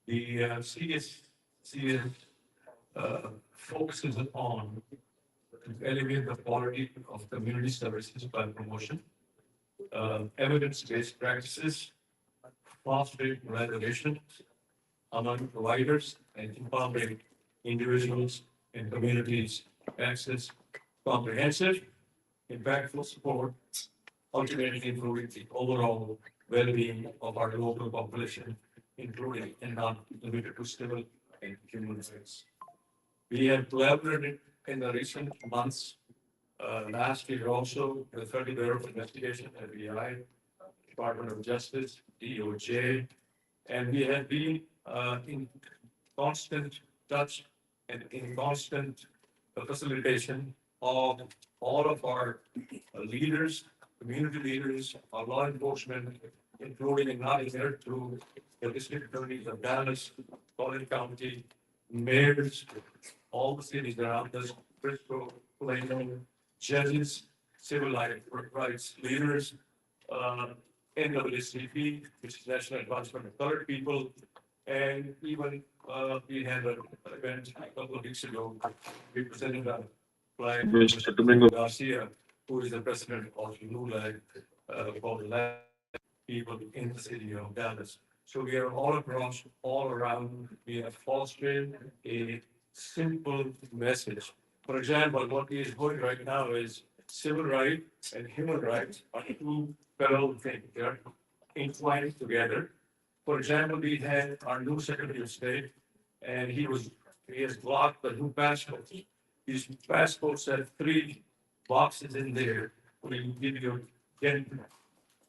The CECS focuses on to elevate the quality of community services by promotion, evidence-based practices, fostering collaboration among providers, and empowering individuals and communities to access comprehensive, impactful support, ultimately improving the overall well-being of our local population, including and not limited to civil and human rights. We have collaborated in the recent months, last year also, the 30 Bureau of Investigation, FBI, Department of Justice, DOJ, and we have been in constant touch and in constant facilitation of all of our leaders, community leaders, our law enforcement, including and not here through the district attorneys of Dallas, Collin County, mayors, all the cities around us, Frisco, Plano, judges, civil rights leaders, NAACP, which is National Advancement of Colored People, and even we had an event a couple of weeks ago. We presented a client, Mr. Domingo Garcia, who is the president of LULAG, for the people in the city of Dallas. So we are all across, all around. We have fostered a simple message. For example, what is going right now is civil rights and human rights are two parallel things. They are entwined together. For example, we had our new Secretary of State, and he has blocked the new passports. These passports have three boxes in there where you give your gender.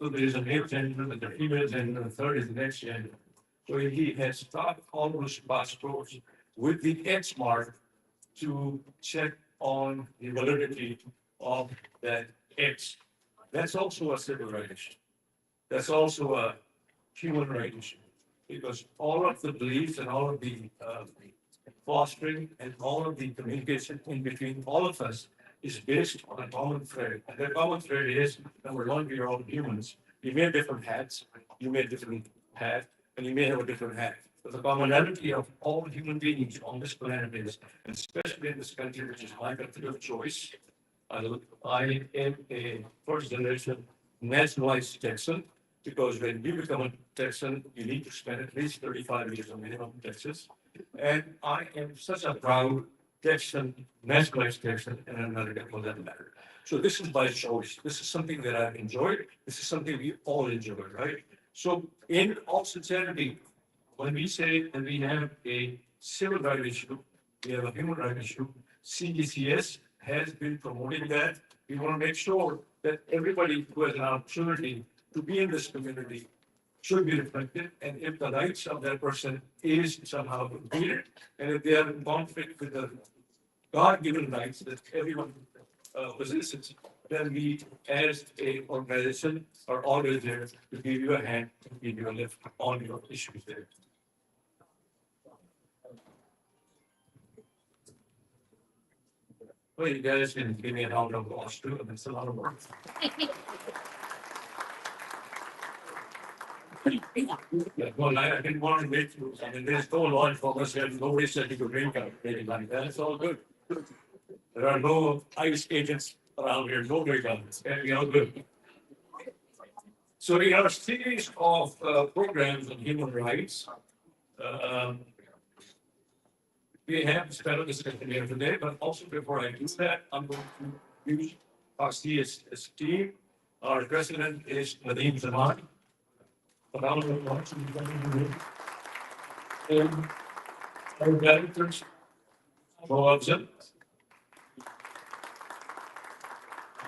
So there is a male gender, and the female gender, and the third is the next gender. So he has stopped all those passports with the X mark to check on the validity of that X. That's also a civil right issue. That's also a human right issue. Because all of the beliefs and all of the fostering and all of the communication in between all of us is based on a common thread. And the common thread is, number one, we are all humans. We may have different hats, you may have different hat, and you may have a different hat. But the commonality of all human beings on this planet is, and especially in this country, which is my country of choice, I am a first generation nationalized Texan, because when you become a Texan, you need to spend at least 35 years on minimum in Texas. And I am such a proud Texan, nationalized Texan, and an American for that matter. So this is my choice. This is something that I've enjoyed. This is something we all enjoy, right? So in all sincerity, when we say that we have a civil right issue, we have a human right issue, CECS has been promoting that. We want to make sure that everybody who has an opportunity to be in this community should be reflected, and if the rights of that person is somehow impeded, and if they are in conflict with the God-given rights that everyone possesses, then we, as a organization, are always there to give you a hand, to give you a lift on your issues there. Well, you guys can give me a round of applause too, and it's a lot of work. Yeah, well, I didn't want to make you, I mean, there's no law for us, and nobody said you could drink out, anything like that, it's all good. There are no ICE agents around here, no breakouts, and we are good. So we have a series of programs on human rights. We have spent discussion here today, but also before I do that, I'm going to use our CECS team. Our president is Nadeem Zaman. And our directors, Moeed.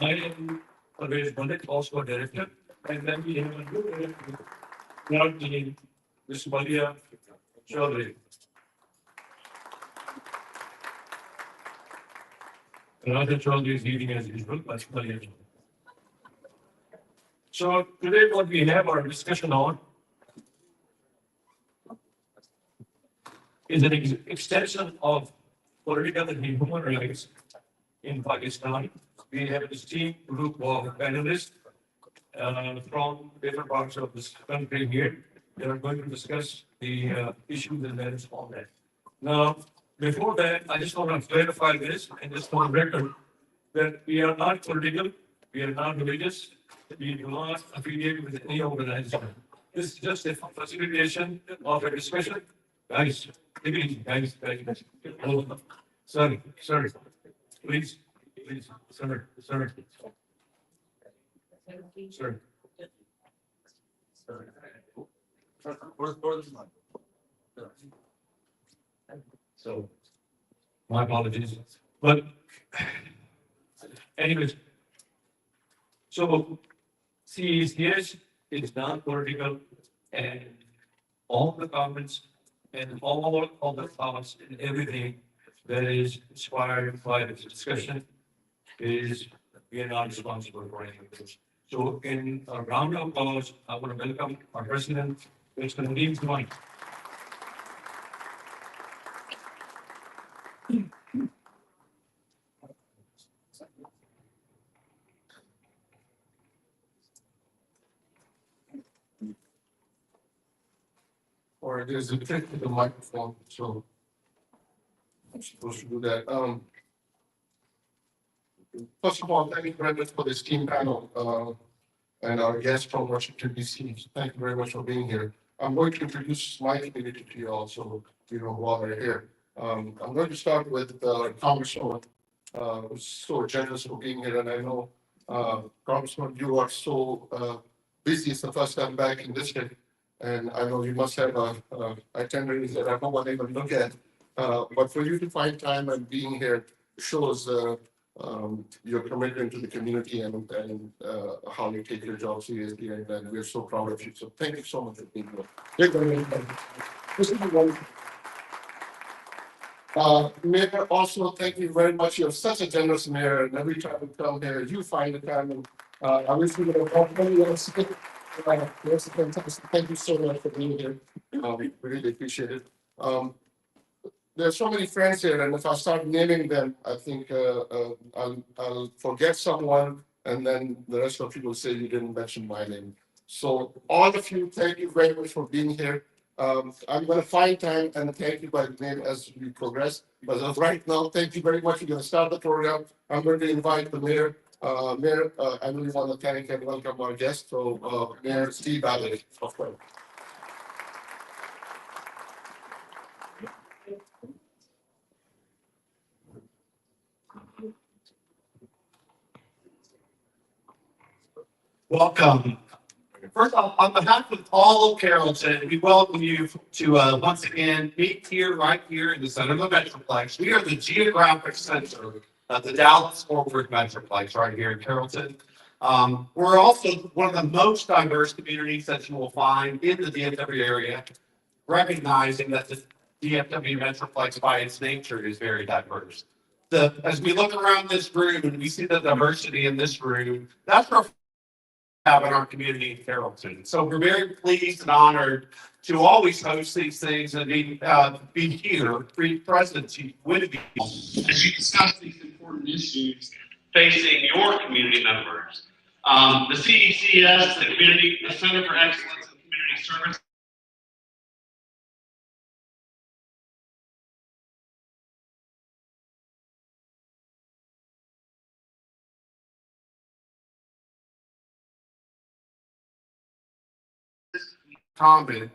I am Parvez Malik, also a director, and then we have a new director, not the Ms. Malia Chaudhary. Raja Chaudhary is leading as usual, but Malia. So today what we have our discussion on is an extension of political and human rights in Pakistan. We have this team group of panelists from different parts of this country here. They are going to discuss the issues and merits on that. Now, before that, I just want to clarify this and just for the record that we are not political, we are not religious, we do not affiliate with any organization. This is just a facilitation of a discussion. Guys, take it easy, guys. Sorry, please, sir. So, my apologies. But anyways, so CECS is non-political and all the comments and all of the thoughts and everything that is inspired by this discussion is we are not responsible for any of this. So in a round of applause, I want to welcome our president, Mr. Nadeem Smile. Or there's a trick to the microphone, so I'm supposed to do that. First of all, thank you very much for this team panel, and our guest from Washington DC. Thank you very much for being here. I'm going to introduce my community to you also, you know, while they're here. I'm going to start with Congressman, who's so generous for being here, and I know, Congressman, you are so busy. It's the first time back in district. And I know you must have itineraries that I don't even look at. But for you to find time and being here shows your commitment to the community and how you take your job seriously. And we're so proud of you. So thank you so much for being here. Mayor, also thank you very much. You're such a generous mayor, and every time you come here, you find the time. And I wish you would have helped many else. That's fantastic. Thank you so much for being here. We really appreciate it. There's so many friends here, and if I start naming them, I think I'll forget someone, and then the rest of you will say you didn't mention my name. So all of you, thank you very much for being here. I'm going to find time and thank you by name as we progress. But as of right now, thank you very much. We're going to start the program. I'm going to invite the mayor. Mayor, I really want to thank and welcome our guest. So, Mayor Steve Ballard, of course. Welcome. First off, on behalf of all of Carrollton, we welcome you to once again meet here, right here in the center of the Metroplex. We are the geographic center of the Dallas-Fort Worth Metroplex right here in Carrollton. We're also one of the most diverse communities that you will find in the DFW area, recognizing that the DFW Metroplex by its nature is very diverse. As we look around this room and we see the diversity in this room, that's our have in our community in Carrollton. So we're very pleased and honored to always host these things and be here, be present with you as you discuss these important issues facing your community members. The CECS, the Center for Excellence in Community Service, common.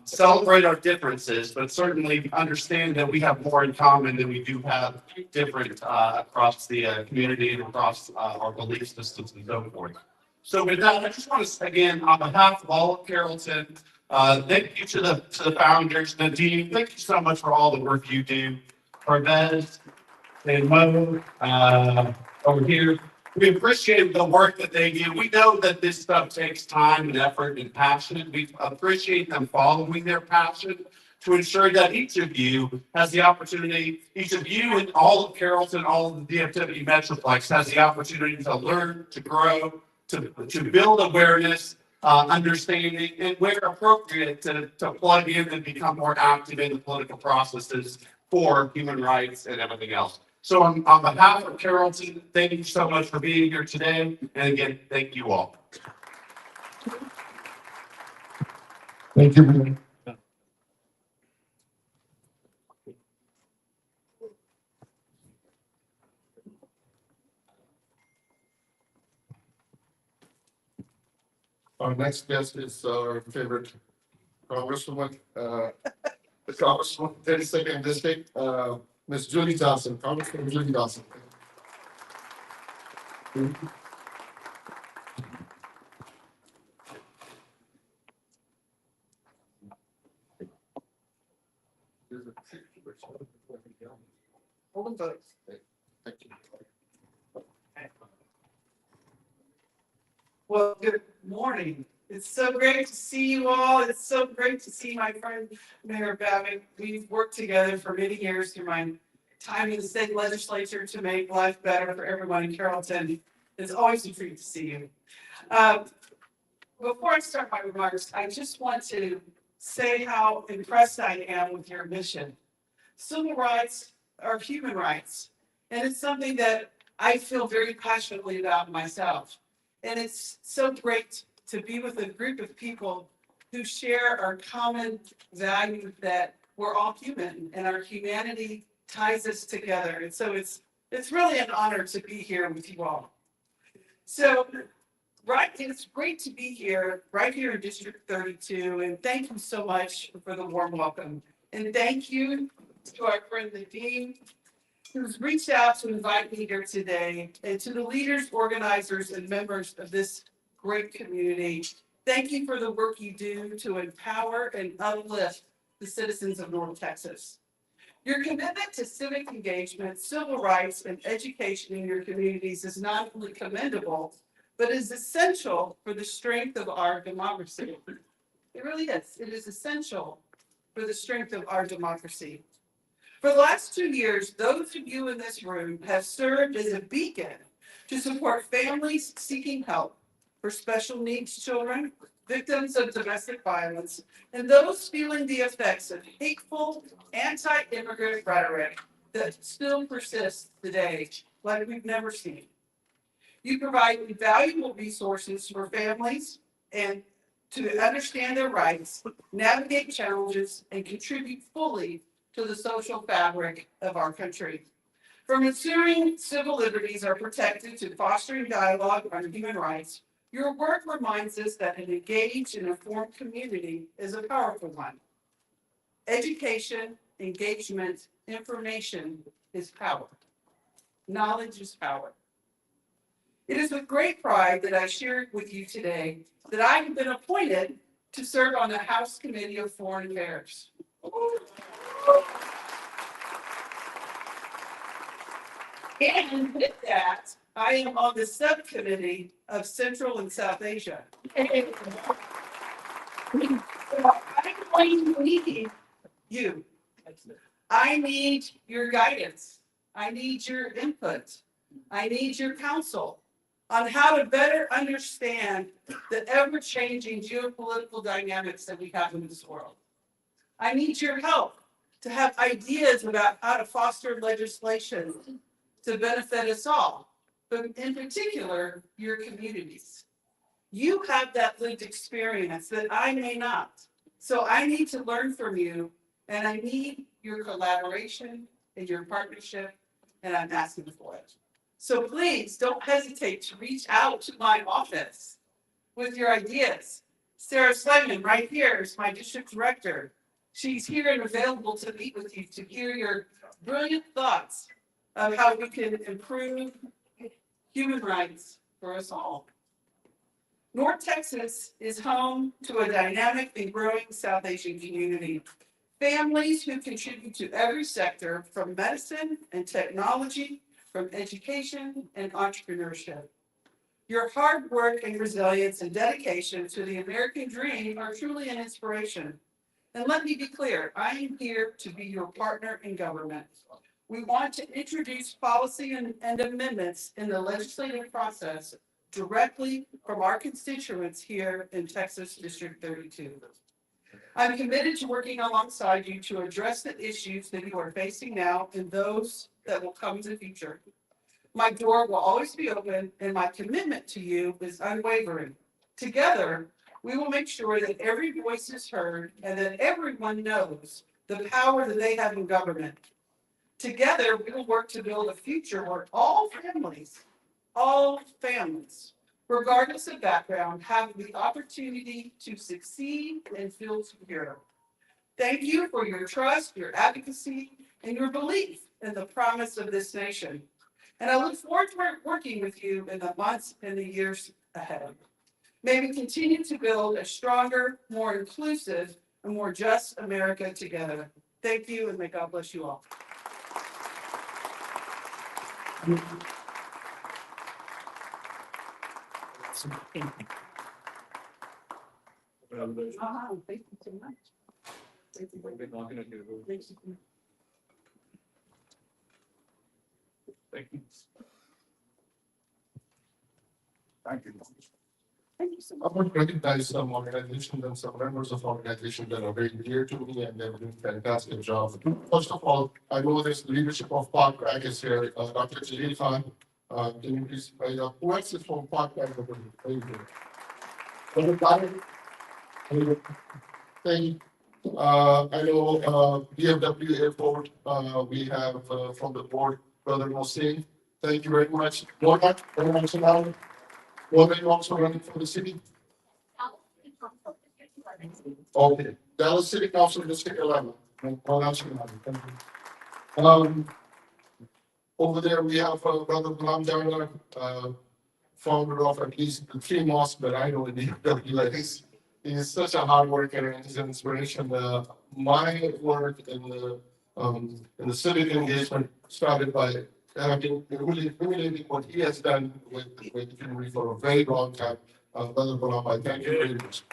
Celebrate our differences, but certainly understand that we have more in common than we do have different across the community and across our belief systems and so forth. So with that, I just want to, again, on behalf of all of Carrollton, thank you to the founders. Nadeem, thank you so much for all the work you do. Parvez and Mo over here. We appreciate the work that they do. We know that this stuff takes time and effort and passion. We appreciate them following their passion to ensure that each of you has the opportunity, each of you and all of Carrollton, all of the DFW Metroplex has the opportunity to learn, to grow, to build awareness, understanding, and where appropriate to plug in and become more active in the political processes for human rights and everything else. So on behalf of Carrollton, thank you so much for being here today. And again, thank you all. Thank you, Mayor. Our next guest is our favorite Congresswoman, the Congresswoman, 32nd District, Ms. Julie Johnson, Congresswoman Julie Johnson. Thank you. Well, good morning. It's so great to see you all. It's so great to see my friend Mayor Babick. We've worked together for many years through my time in the state legislature to make life better for everyone in Carrollton. It's always a treat to see you. Before I start my remarks, I just want to say how impressed I am with your mission. Civil rights are human rights, and it's something that I feel very passionately about myself. And it's so great to be with a group of people who share our common value that we're all human and our humanity ties us together. And so it's really an honor to be here with you all. So, it's great to be here, right here in District 32, and thank you so much for the warm welcome. And thank you to our friend Nadine, who's reached out to invite me here today, and to the leaders, organizers, and members of this great community. Thank you for the work you do to empower and uplift the citizens of North Texas. Your commitment to civic engagement, civil rights, and education in your communities is not only commendable, but is essential for the strength of our democracy. It really is. It is essential for the strength of our democracy. For the last 2 years, those of you in this room have served as a beacon to support families seeking help for special needs children, victims of domestic violence, and those feeling the effects of hateful, anti-immigrant rhetoric that still persists today, like we've never seen. You provide valuable resources for families and to understand their rights, navigate challenges, and contribute fully to the social fabric of our country. From ensuring civil liberties are protected to fostering dialogue on human rights, your work reminds us that an engaged and informed community is a powerful one. Education, engagement, information is power. Knowledge is power. It is with great pride that I share with you today that I have been appointed to serve on the House Committee of Foreign Affairs. And with that, I am on the subcommittee of Central and South Asia. I'm going to need you. I need your guidance. I need your input. I need your counsel on how to better understand the ever-changing geopolitical dynamics that we have in this world. I need your help to have ideas about how to foster legislation to benefit us all, but in particular, your communities. You have that lived experience that I may not. So I need to learn from you, and I need your collaboration and your partnership, and I'm asking for it. So please don't hesitate to reach out to my office with your ideas. Sarah Slegman, right here, is my district director. She's here and available to meet with you to hear your brilliant thoughts of how we can improve human rights for us all. North Texas is home to a dynamic and growing South Asian community. Families who contribute to every sector, from medicine and technology, from education and entrepreneurship. Your hard work and resilience and dedication to the American dream are truly an inspiration. And let me be clear, I am here to be your partner in government. We want to introduce policy and amendments in the legislative process directly from our constituents here in Texas District 32. I'm committed to working alongside you to address the issues that you are facing now and those that will come in the future. My door will always be open, and my commitment to you is unwavering. Together, We will make sure that every voice is heard and that everyone knows the power that they have in government. Together, we will work to build a future where all families, regardless of background, have the opportunity to succeed and feel secure. Thank you for your trust, your advocacy, and your belief in the promise of this nation. And I look forward to working with you in the months and the years ahead. May we continue to build a stronger, more inclusive, and more just America together. Thank you, and may God bless you all. Thank you so much. Thank you. We're not gonna do it. Thank you. Thank you. Thank you. Thank you so I much. want to recognize some organizations and some members of organizations that are very dear to me and they're doing a fantastic job. First of all, I know there's the leadership of Park Rag is here, Dr. Jalil Khan. Can you please, who else is from Park Rag? Thank you. Thank you. I know, DFW Airport, we have, from the board, Brother Mohsin. Thank you very much. Moeed, very much now. Moeed, you also running for the city? Okay, Dallas City Council District 11. Oh, that's good. Thank you. Over there, we have, Brother Ghulam Jawla, founder of at least the 3 mosques that I know in DFW. He's such a hard worker and he's an inspiration. My work in the civic engagement started by having emulating what he has done with the community for a very long time. Brother Ghulam, I thank you very much.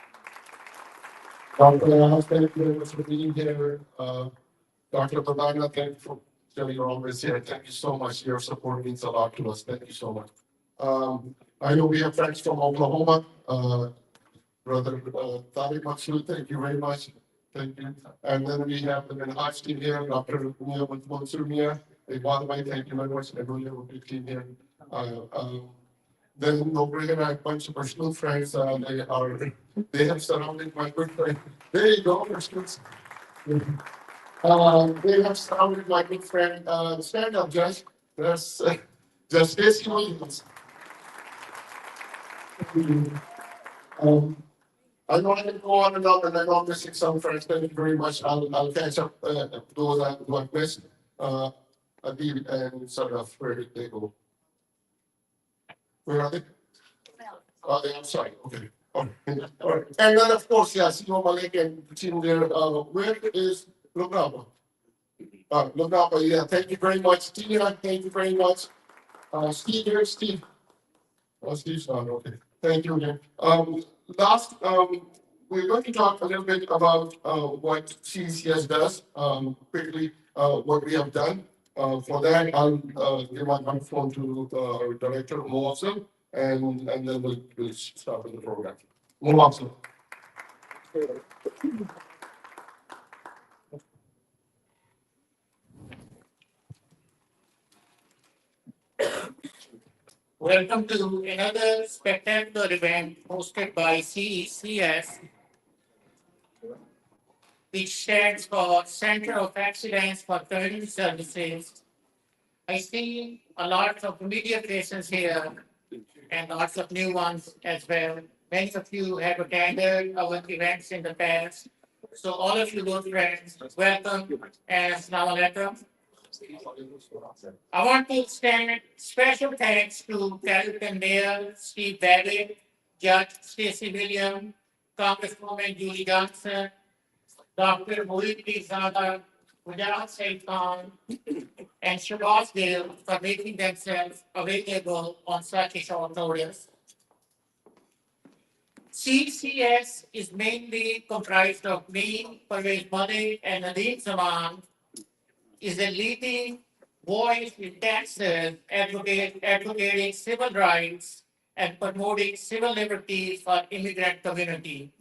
Dr. Ayaz, thank you very much for being here. Dr. Pradana, thank you for you're always here. Thank you so much. Your support means a lot to us. Thank you so much. I know we have friends from Oklahoma. Brother Tariq Maksud, thank you very much. Thank you. And then we have the Manhaj team here, Dr. Mansur Mia. Thank you very much. I know you have a big team here. Then over here, I have a bunch of personal friends. They have surrounded my good friend. There you go, Christians. They have surrounded my good friend. Stand up, Judge. That's Judge Stacy Williams. I know I can go on and on, and I know I'm missing some friends. Thank you very much. I'll catch up those who I've missed. Adil and Saraf, where did they go? Where are they? Oh, I'm sorry. Okay. All right. And then, of course, yes, Malik and the team there. Where is Lugapa? Lugapa, yeah. Thank you very much. Tina, thank you very much. Steve here, Steve. Oh, Steve's not okay. Thank you again. Last, we're going to talk a little bit about what CECS does, quickly, what we have done. For that, I'll give my microphone to our director, Moeed, and then we'll start with the program. Moeed. Welcome to another spectacular event hosted by CECS, which stands for Center of Excellence for Community Services. I see a lot of familiar faces here and lots of new ones as well. Many of you have attended our events in the past. So all of you good friends, welcome and assalamu alaikum. I want to extend special thanks to Carrollton Mayor Steve Babbitt, Judge Stacey Williams, Congresswoman Julie Johnson, Dr. Moeed Pirzada, Wajahat S.Khan, and Shahbaz Gill for making themselves available on such a short notice. CECS is mainly comprised of me, Parvez Malik, and Nadeem Zaman, is a leading voice in Texas advocating civil rights and promoting civil liberties for immigrant community.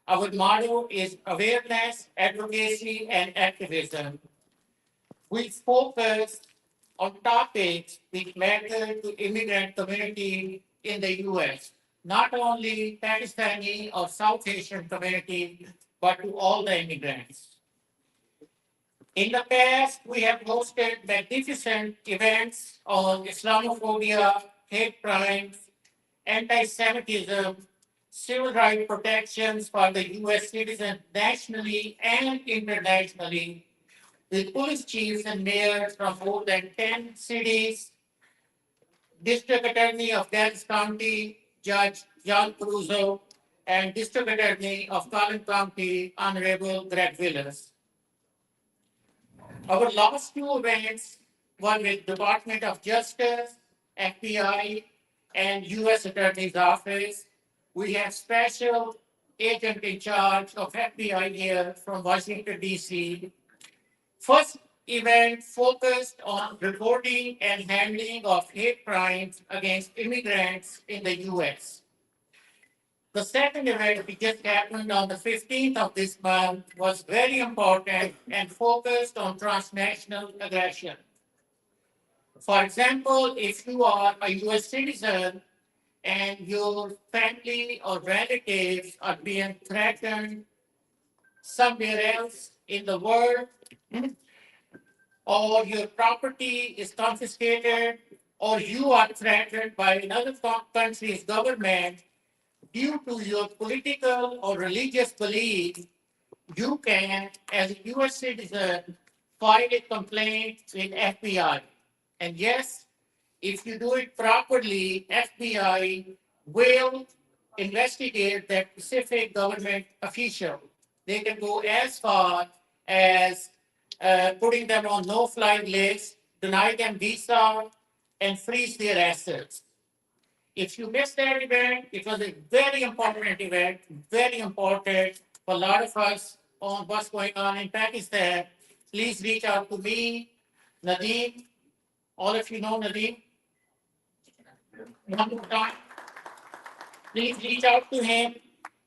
Our motto is awareness, advocacy, and activism. We focus on topics which matter to immigrant community in the U.S., not only Pakistani or South Asian community, but to all the immigrants. In the past, we have hosted magnificent events on Islamophobia, hate crimes, anti-Semitism, civil rights protections for the US citizens nationally and internationally, with police chiefs and mayors from more than 10 cities, District Attorney of Dallas County, Judge John Caruso, and District Attorney of Collin County, Honorable Greg Willis. Our last two events were with Department of Justice, FBI, and U.S. Attorney's Office. We have special agent in charge of FBI here from Washington, D.C. First event focused on reporting and handling of hate crimes against immigrants in the U.S. The second event, which just happened on the 15th of this month, was very important and focused on transnational aggression. For example, if you are a US citizen and your family or relatives are being threatened somewhere else in the world, or your property is confiscated, or you are threatened by another country's government, due to your political or religious belief, you can, as a US citizen, file a complaint with FBI. And yes, if you do it properly, FBI will investigate that specific government official. They can go as far as putting them on no-fly list, deny them visa, and freeze their assets. If you missed that event, it was a very important event, very important for a lot of us on what's going on in Pakistan. Please reach out to me, Nadeem. All of you know Nadeem. One more time. Please reach out to him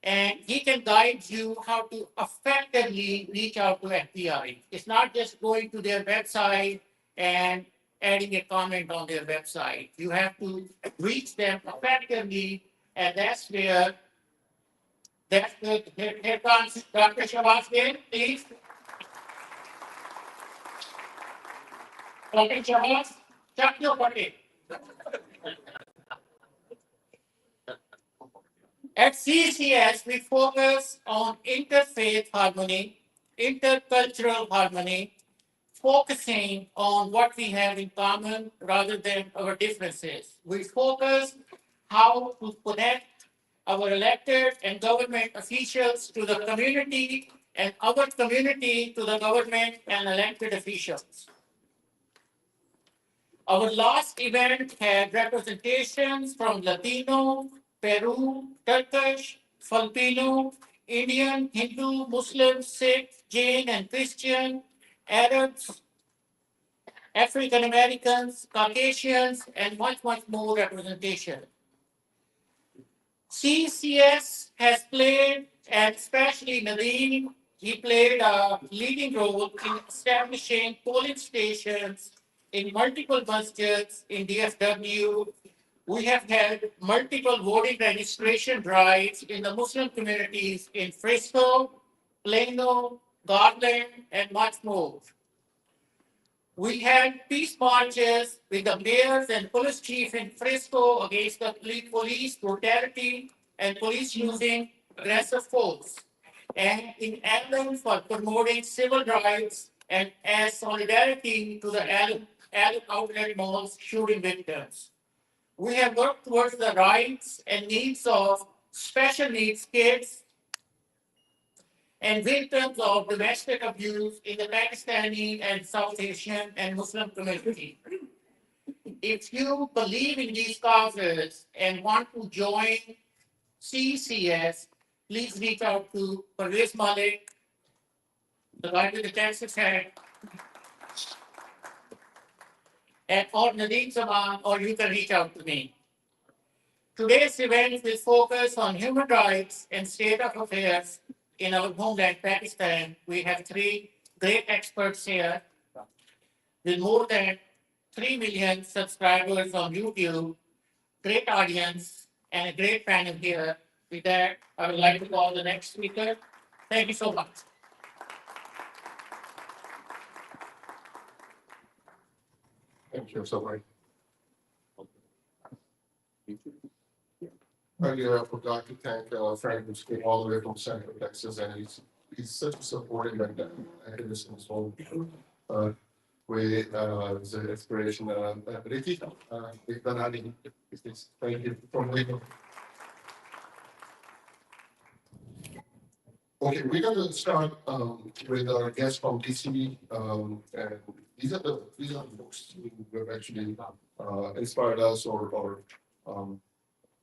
and he can guide you how to effectively reach out to FBI. It's not just going to their website and adding a comment on their website. You have to reach them effectively, and that's where here comes Dr. Shahbaz Gill, please. Dr. Shahbaz, chuck your button. At CECS, we focus on interfaith harmony, intercultural harmony, focusing on what we have in common rather than our differences. We focus how to connect our elected and government officials to the community and our community to the government and elected officials. Our last event had representations from Latino, Peru, Turkish, Filipino, Indian, Hindu, Muslim, Sikh, Jain, and Christian, Arabs, African Americans, Caucasians, and much more representation. CECS has played, and especially Nadeem, he played a leading role in establishing polling stations in multiple masjids in DFW. We have had multiple voting registration drives in the Muslim communities in Frisco, Plano, Garland, and much more. We had peace marches with the mayors and police chief in Frisco against the police brutality and police using aggressive force, and in Allen for promoting civil rights and as solidarity to the Allen Outlet Mall's shooting victims. We have worked towards the rights and needs of special needs kids and victims of domestic abuse in the Pakistani and South Asian and Muslim community. If you believe in these causes and want to join CECS, please reach out to Parvez Malik, the guy with the Texas hat, and or Nadeem Zaman, or you can reach out to me. Today's event will focus on human rights and state of affairs in our homeland, Pakistan. We have three great experts here with more than 3 million subscribers on YouTube, great audience, and a great panel here. With that, I would like to call the next speaker. Thank you so much. Thank you so much. Earlier, I forgot to thank Frank, who came all the way from Central Texas, and he's such a supportive and activist in his own way. It's an inspiration. Ricky, thank you for waiting. Okay, we're going to start with our guests from DC. And these are the folks who have actually inspired us or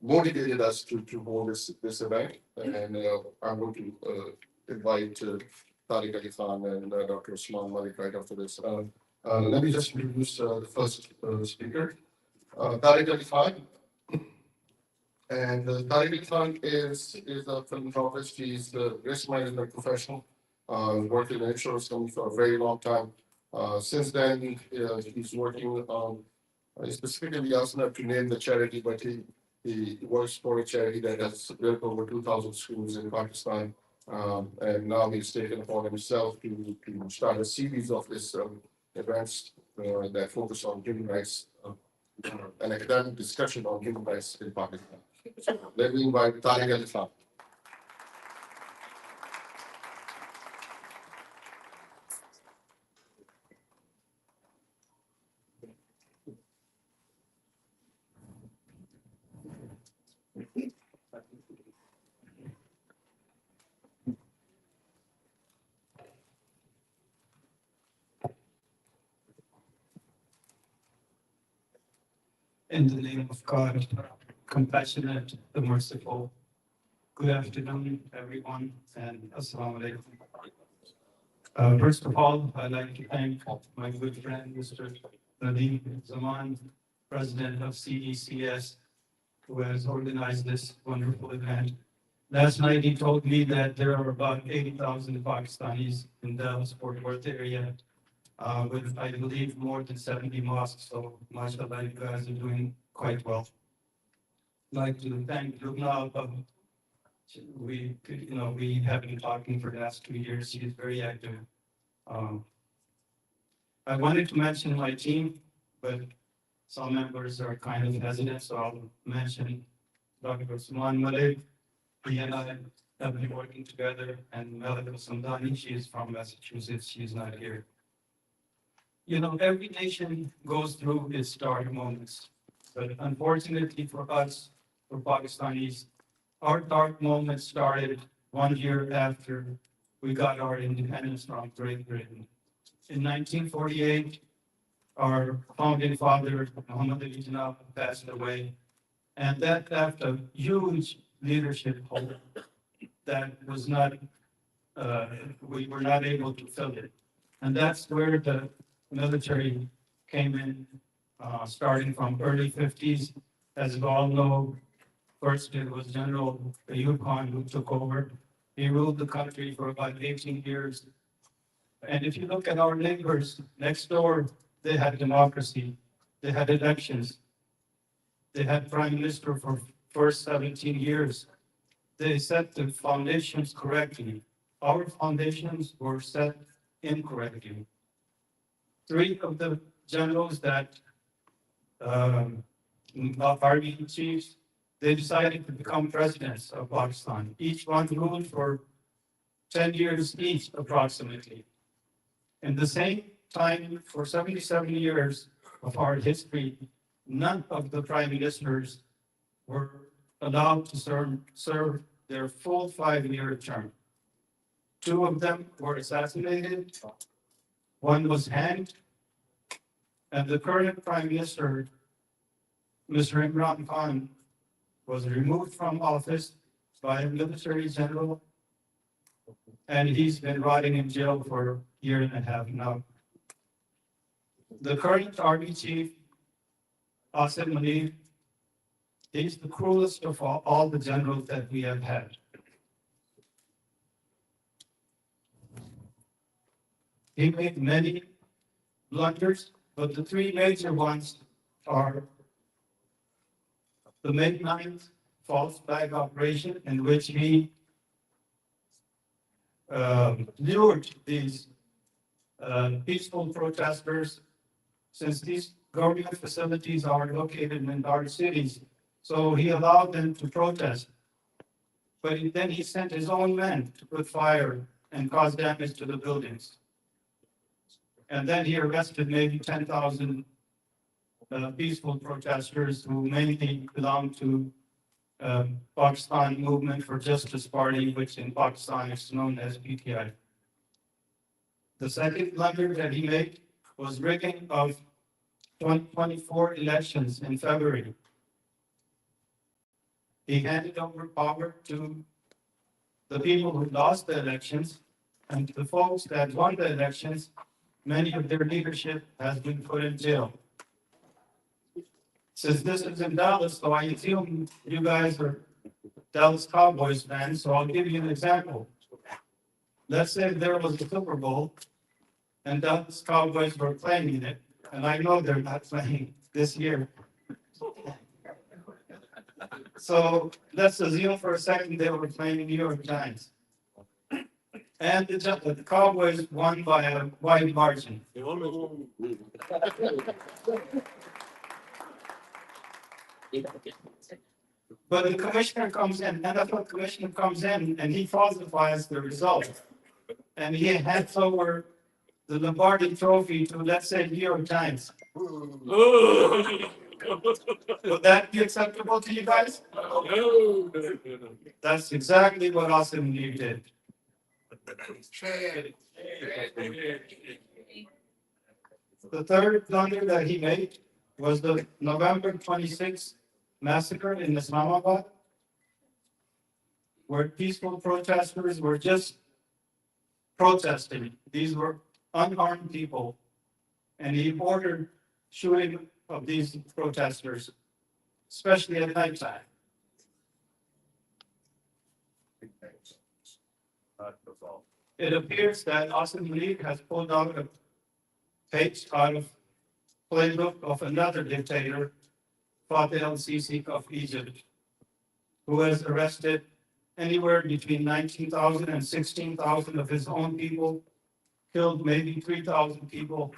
motivated us to hold this event. And I'm going to invite Tariq Ali Khan and Dr. Usman Malik right after this. Let me just introduce the first speaker, Tariq Ali Khan. And Tariq Ali Khan is a philanthropist. He's a risk management professional, worked in the insurance company for a very long time. Since then, he's working on, specifically asked not to name the charity, but he works for a charity that has built over 2,000 schools in Pakistan. And now he's taken upon himself to start a series of these events that focus on human rights, an academic discussion on human rights in Pakistan. Let me invite Tariq Ali Khan. In the name of God, compassionate, the merciful. Good afternoon, everyone, and assalamu alaikum. First of all, I'd like to thank my good friend, Mr. Nadeem Zaman, president of CECS, who has organized this wonderful event. Last night, he told me that there are about 80,000 Pakistanis in the Dallas-Fort Worth area, with, I believe, more than 70 mosques. So, mashallah, you guys are doing quite well. I'd like to thank Lubna. We have been talking for the last 2 years. She is very active. I wanted to mention my team, but some members are kind of hesitant, so I'll mention Dr. Usman Malik. He and I have been working together, and Malika Samdani, she is from Massachusetts. She is not here. You know, every nation goes through its dark moments, but unfortunately for us, for Pakistanis, our dark moment started 1 year after we got our independence from Great Britain. In 1948, our founding father, Muhammad Ali Jinnah, passed away, and that left a huge leadership hole that was not, we were not able to fill it. And that's where the military came in, starting from early 50s. As we all know, first it was General Ayub Khan who took over. He ruled the country for about 18 years. And if you look at our neighbors next door, they had democracy, they had elections, they had prime minister for first 17 years. They set the foundations correctly. Our foundations were set incorrectly. 3 of the generals that army chiefs, they decided to become presidents of Pakistan. Each one ruled for 10 years each, approximately. In the same time, for 77 years of our history, none of the prime ministers were allowed to serve their full 5-year term. 2 of them were assassinated, 1 was hanged, and the current prime minister, Mr. Imran Khan, was removed from office by a military general, and he's been rotting in jail for a year and a half now. The current army chief, Asim Munir, he's the cruelest of all the generals that we have had. He made many blunders, but the 3 major ones are the May 9th false flag operation in which he lured these peaceful protesters, since these government facilities are located in large cities. So he allowed them to protest. But then he sent his own men to put fire and cause damage to the buildings. And then he arrested maybe 10,000 peaceful protesters who mainly belong to Pakistan Movement for Justice Party, which in Pakistan is known as PTI. The second blunder that he made was rigging of 2024 elections in February. He handed over power to the people who lost the elections, and the folks that won the elections, many of their leadership has been put in jail. Since this is in Dallas, so I assume you guys are Dallas Cowboys fans, so I'll give you an example. Let's say there was a Super Bowl and Dallas Cowboys were playing in it, and I know they're not playing this year. So let's assume for a second they were playing New York Giants. And the Cowboys won by a wide margin. But the commissioner comes in, NFL commissioner comes in, and he falsifies the result. And he hands over the Lombardi trophy to, let's say, New York Giants. Would that be acceptable to you guys? No. That's exactly what Austin Lee did. The third blunder that he made was the November 26th massacre in Islamabad, where peaceful protesters were just protesting. These were unarmed people, and he ordered shooting of these protesters, especially at nighttime. It appears that Austin Lee has pulled out a page out of playbook of another dictator, Fateh el-Sisi of Egypt, who has arrested anywhere between 19,000 and 16,000 of his own people, killed maybe 3,000 people.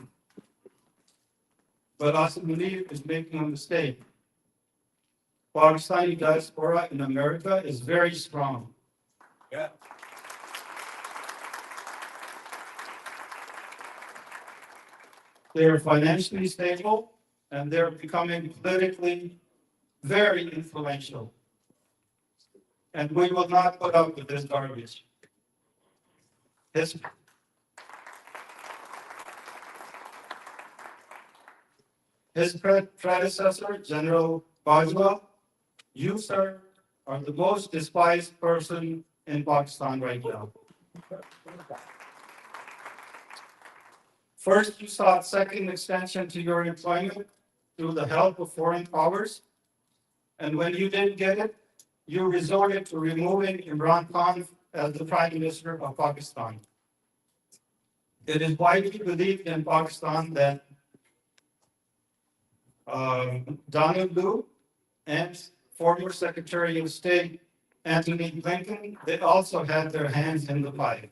But Austin Lee is making a mistake. Pakistani diaspora in America is very strong. Yeah. They're financially stable, and they're becoming politically very influential. And we will not put up with this garbage. His predecessor, General Bajwa, you, sir, are the most despised person in Pakistan right now. First, you sought second extension to your employment through the help of foreign powers. And when you didn't get it, you resorted to removing Imran Khan as the Prime Minister of Pakistan. It is widely believed in Pakistan that Donald Lu and former Secretary of State Antony Blinken, they also had their hands in the pie.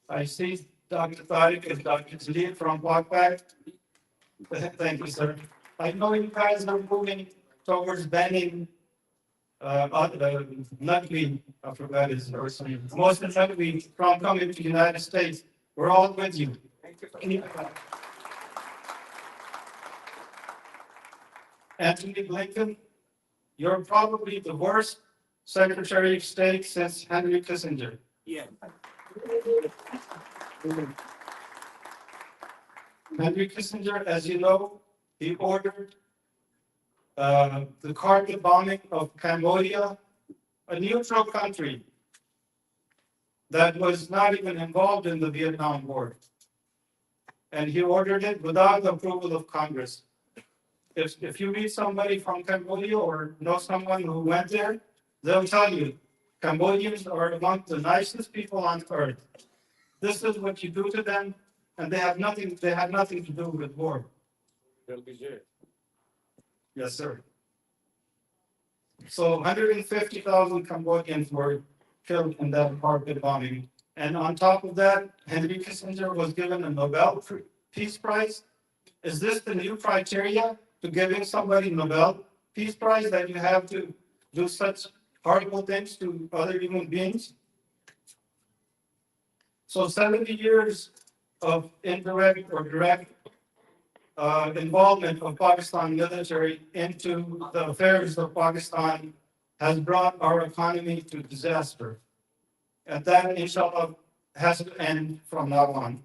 I see Dr. Tariq and Dr. Jalil from Pakistan. Thank you, sir. I know you guys are moving towards banning Naqvi, I forgot his first name, Muslim Naqvi from coming to the United States. We're all with you. Antony Blinken, you're probably the worst Secretary of State since Henry Kissinger. Yeah. Henry Kissinger, as you know, he ordered the carpet bombing of Cambodia, a neutral country that was not even involved in the Vietnam War. And he ordered it without the approval of Congress. If you meet somebody from Cambodia or know someone who went there, they'll tell you, Cambodians are among the nicest people on earth. This is what you do to them, and they had nothing to do with war. They'll be there. Yes, sir. So 150,000 Cambodians were killed in that apartheid bombing. And on top of that, Henry Kissinger was given a Nobel Peace Prize. Is this the new criteria to giving somebody Nobel Peace Prize, that you have to do such horrible things to other human beings? So 70 years of indirect or direct involvement of Pakistan military into the affairs of Pakistan has brought our economy to disaster. And that, inshallah, has to end from now on.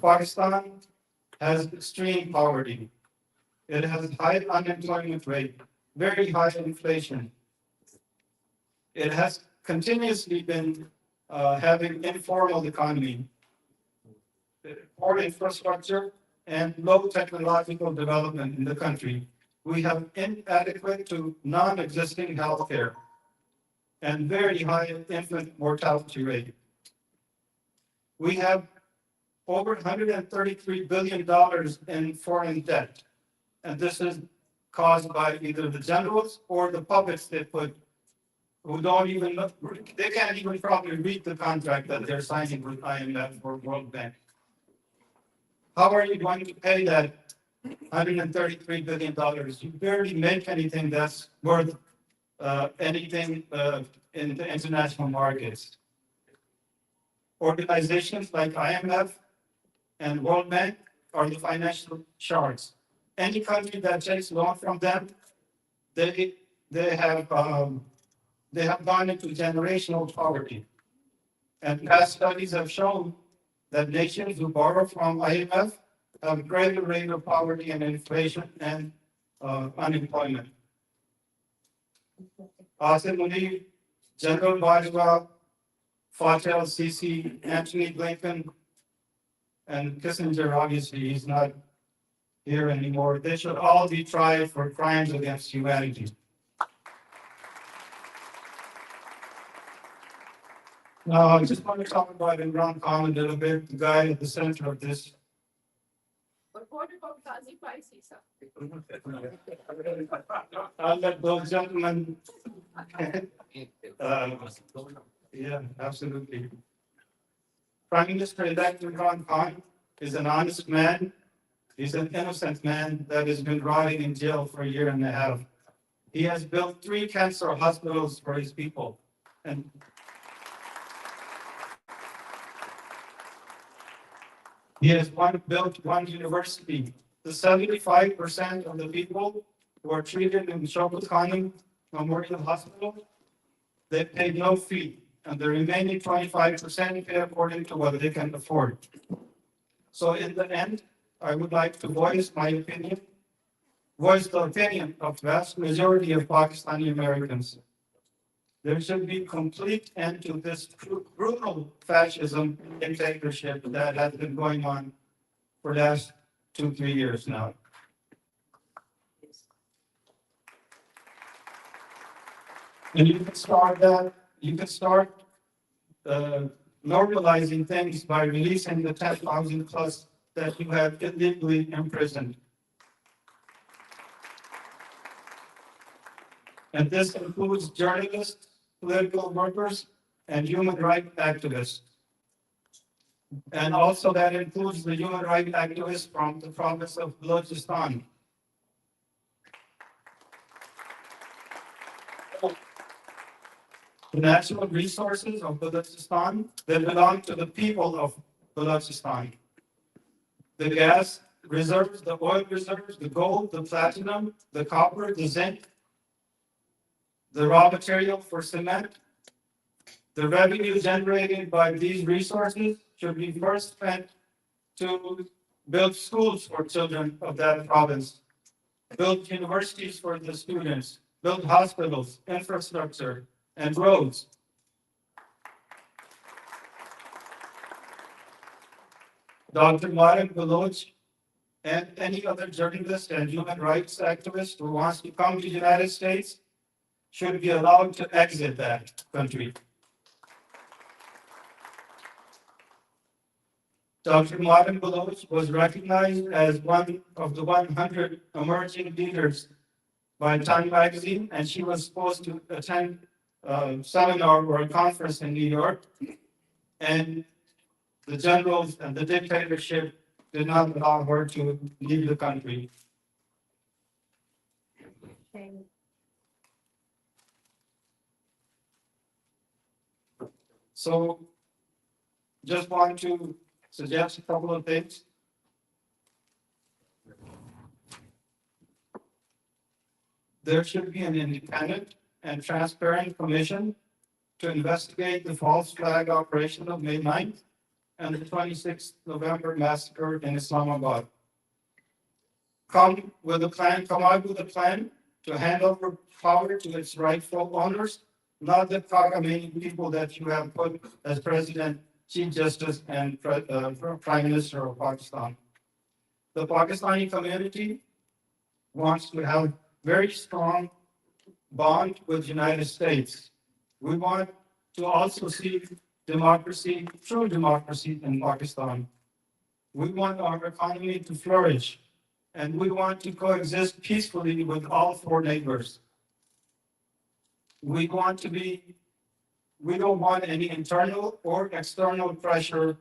Pakistan has extreme poverty. It has high unemployment rate, very high inflation. It has continuously been having informal economy, poor infrastructure, and low technological development in the country. We have inadequate to non-existing healthcare and very high infant mortality rate. We have over $133 billion in foreign debt. And this is caused by either the generals or the puppets they put, who don't even look, they can't even probably read the contract that they're signing with IMF or World Bank. How are you going to pay that $133 billion? You barely make anything that's worth anything in the international markets. Organizations like IMF and World Bank are the financial sharks. Any country that takes loan from them, they have gone into generational poverty. And past studies have shown that nations who borrow from IMF have a greater rate of poverty and inflation and unemployment. Asim Munir, General Bajwa, Fatih al-Sisi, Anthony Blinken, and Kissinger, obviously, he's not here anymore. They should all be tried for crimes against humanity. Now, I just want to talk about Imran Khan a little bit, the guy at the center of this. But what about Ghazi Paisi, sir? I'll let those gentlemen. Yeah, absolutely. Prime Minister-elect Imran Khan is an honest man. He's an innocent man that has been rotting in jail for a year and a half. He has built 3 cancer hospitals for his people. And he has built 1 university. The 75% of the people who are treated in Shahbaz Gill Memorial Hospital, they pay no fee. And the remaining 25% pay according to what they can afford. So in the end, I would like to voice my opinion, voice the opinion of vast majority of Pakistani Americans. There should be complete end to this brutal fascism dictatorship that has been going on for the last 2-3 years now. And you can start that, you can start normalizing things by releasing the 10,000 plus that you have illegally imprisoned. And this includes journalists, political workers, and human rights activists. And also that includes the human rights activists from the province of Balochistan. The natural resources of Balochistan, they belong to the people of Balochistan. The gas reserves, the oil reserves, the gold, the platinum, the copper, the zinc, the raw material for cement, the revenue generated by these resources should be first spent to build schools for children of that province, build universities for the students, build hospitals, infrastructure, and roads. Dr. Marek Baloch and any other journalist and human rights activist who wants to come to the United States should be allowed to exit that country. Dr. Martin Baloch was recognized as one of the 100 emerging leaders by Time Magazine, and she was supposed to attend a seminar or a conference in New York. And the generals and the dictatorship did not allow her to leave the country. So just want to suggest a couple of things. There should be an independent and transparent commission to investigate the false flag operation of May 9th and the 26th November massacre in Islamabad. Come out with a plan to hand over power to its rightful owners, not the Kagame people that you have put as President, Chief Justice, and Prime Minister of Pakistan. The Pakistani community wants to have very strong bond with the United States. We want to also see democracy, true democracy in Pakistan. We want our economy to flourish, and we want to coexist peacefully with all four neighbors. We don't want any internal or external pressure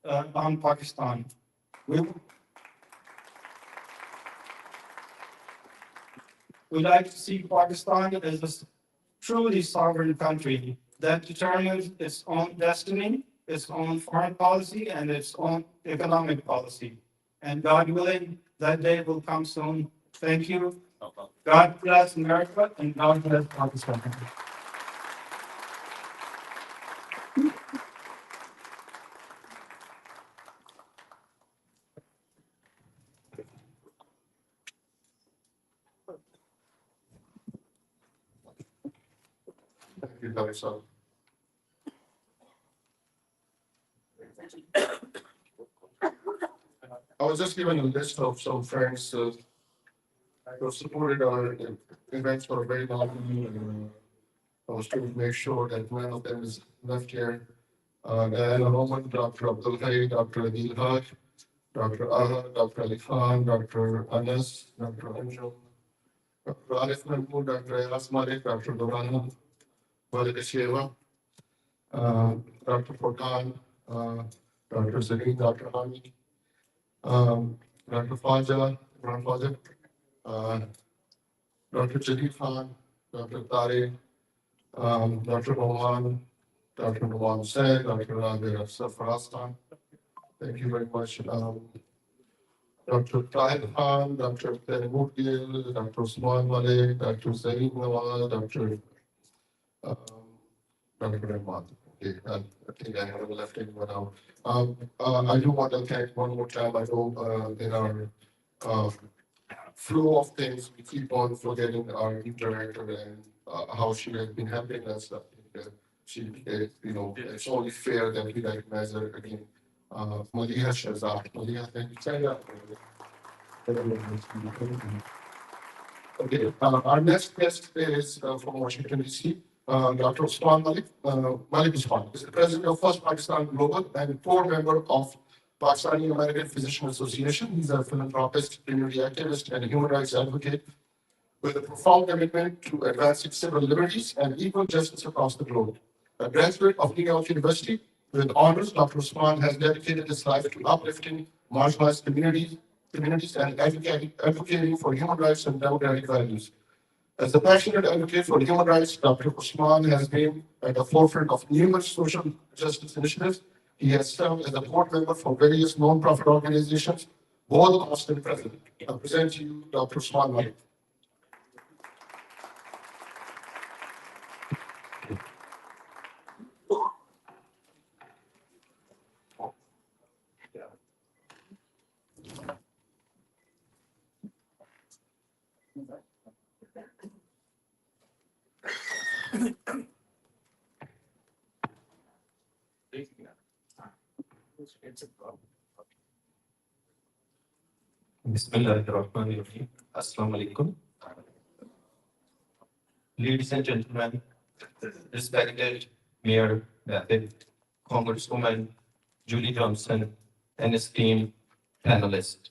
on Pakistan. We'd like to see Pakistan as a truly sovereign country that determines its own destiny, its own foreign policy, and its own economic policy. And God willing, that day will come soon. Thank you. God bless America and God bless Pakistan. Thank you, Dr. I was just given a list of some friends who supported our events for a very long time. And, I was trying to make sure that none of them is left here. Diana Roman, Dr. Abdul Hay, Dr. Adil Haq, Dr. Ahad, Dr. Ali Khan, Dr. Anas, Dr. Anjum, Dr. Arif Mahmood, Dr. Ayaz Malik, Dr. Dorana, Walid Sheva, Dr. Furqan, Dr. Zareen, Dr. Hamid, Dr. Faja, Imran Faja, Dr. Jadid Khan, Dr. Tariq, Dr. Mohan, Dr. Nawam Hussain, Dr. Rabia Safarastan. Thank you very much. Dr. Tahir Khan, Dr. Moeed Gill, Dr. Usman Malik, Dr. Zain Nawaz, Dr. Dr. Rahman. Okay, I think I haven't left anyone out. I do want to thank one more time. I know there are flow of things. We keep on forgetting our new director and how she has been helping us. I think she, it's only fair that we recognize her again. Maliha Shahzad. Maliha, thank you. Okay, our next guest is from Washington, D.C., Dr. Usman Malik. Malik Usman is the president of First Pakistan Global and core member of Pakistani American Physician Association. He's a philanthropist, community activist, and human rights advocate with a profound commitment to advancing civil liberties and equal justice across the globe. A graduate of New York University with honors, Dr. Usman has dedicated his life to uplifting marginalized communities and advocating for human rights and democratic values. As a passionate advocate for human rights, Dr. Usman has been at the forefront of numerous social justice initiatives. He has served as a board member for various non-profit organizations, both past and present. I present to you Dr. Usman Malik. Bismillahirrahmanirrahim. Assalamu alaikum. Ladies and gentlemen, respected Mayor David, Congresswoman Julie Johnson, and esteemed panelists.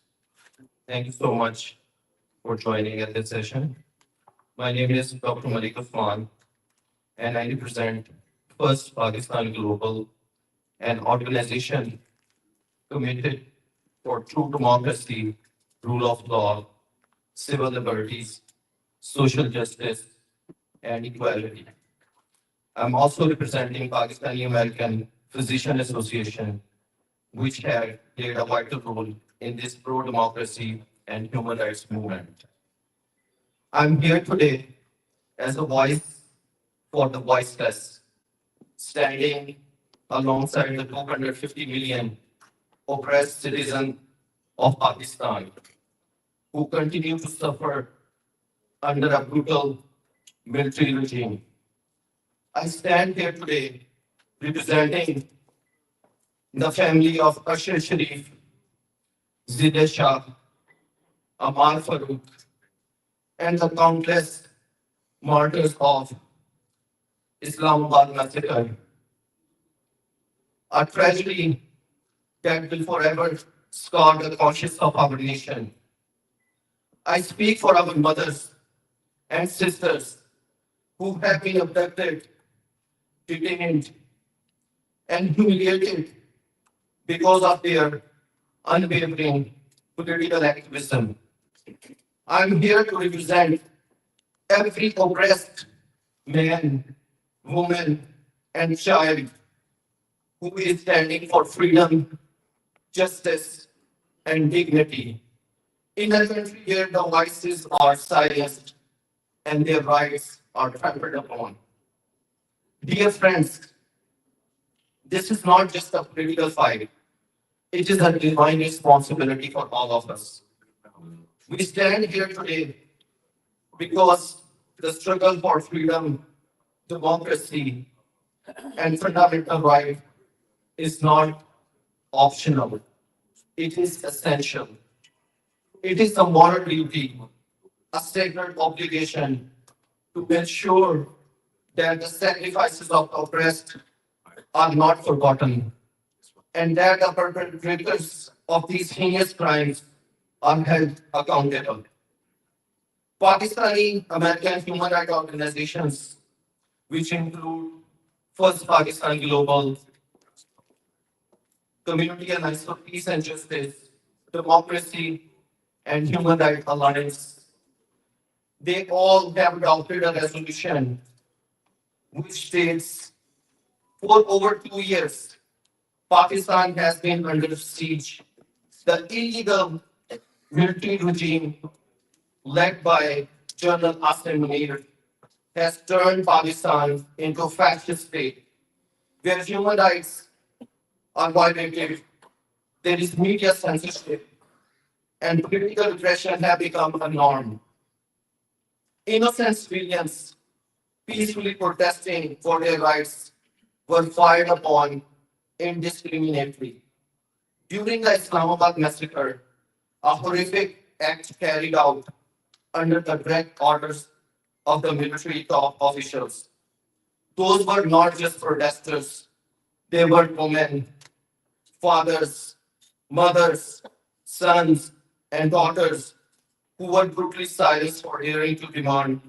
Thank you so much for joining at this session. My name is Dr. Moeed Pirzada, and I represent First Pakistan Global, an organization committed for true democracy, rule of law, civil liberties, social justice, and equality. I'm also representing Pakistani American Physician Association, which have played a vital role in this pro-democracy and human rights movement. I'm here today as a voice for the voiceless, standing alongside the 250 million oppressed citizens of Pakistan who continue to suffer under a brutal military regime. I stand here today representing the family of Ashar Sharif, Zideh Shah, Amar Farooq, and the countless martyrs of Islamabad massacre, a tragedy that will forever scar the conscience of our nation. I speak for our mothers and sisters who have been abducted, detained, and humiliated because of their unwavering political activism. I'm here to represent every oppressed man, woman, and child who is standing for freedom, justice, and dignity. In a country where the voices are silenced and their rights are trampled upon. Dear friends, this is not just a political fight, it is a divine responsibility for all of us. We stand here today because the struggle for freedom, democracy, and fundamental right is not optional. It is essential. It is a moral duty, a sacred obligation to ensure that the sacrifices of the oppressed are not forgotten and that the perpetrators of these heinous crimes are held accountable. Pakistani American human rights organizations, which include First Pakistan Global, Community Alliance for Peace and Justice, Democracy, and Human Rights Alliance, they all have adopted a resolution which states for over 2 years, Pakistan has been under siege. The illegal military regime led by General Moeed has turned Pakistan into a fascist state where human rights are violated, there is media censorship, and political repression have become a norm. Innocent civilians peacefully protesting for their rights were fired upon indiscriminately. During the Islamabad massacre, a horrific act carried out under the direct orders of the military top officials. Those were not just protesters, they were women, fathers, mothers, sons, and daughters who were brutally silenced for daring to demand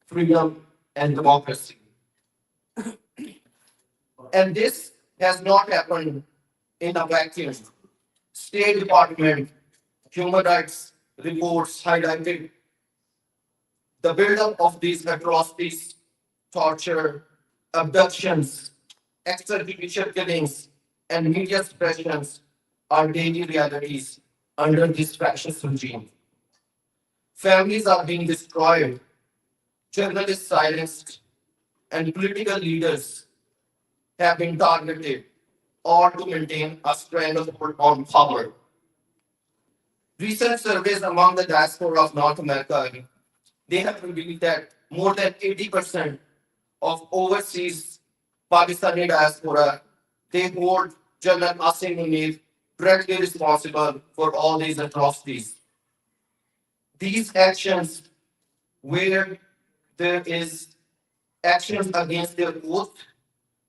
freedom and democracy. And this has not happened in a vacuum. State Department human rights reports highlighted the buildup of these atrocities, torture, abductions, extrajudicial killings, and media suppressions are daily realities under this fascist regime. Families are being destroyed, journalists silenced, and political leaders have been targeted or to maintain a stranglehold on power. Recent surveys among the diaspora of North America, they have revealed that more than 80% of overseas Pakistani diaspora, they hold General Moeed directly responsible for all these atrocities. These actions, where there is actions against their oath,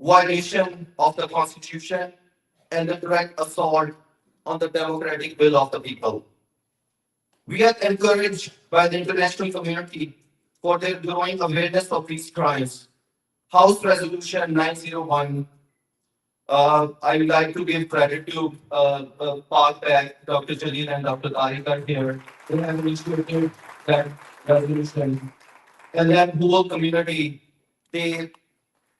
violation of the Constitution, and the direct assault on the democratic will of the people. We are encouraged by the international community for their growing awareness of these crimes. House Resolution 901. I would like to give credit to Park Back, Dr. Jalil and Dr. Tariq here. They have initiated that resolution. And then whole community, they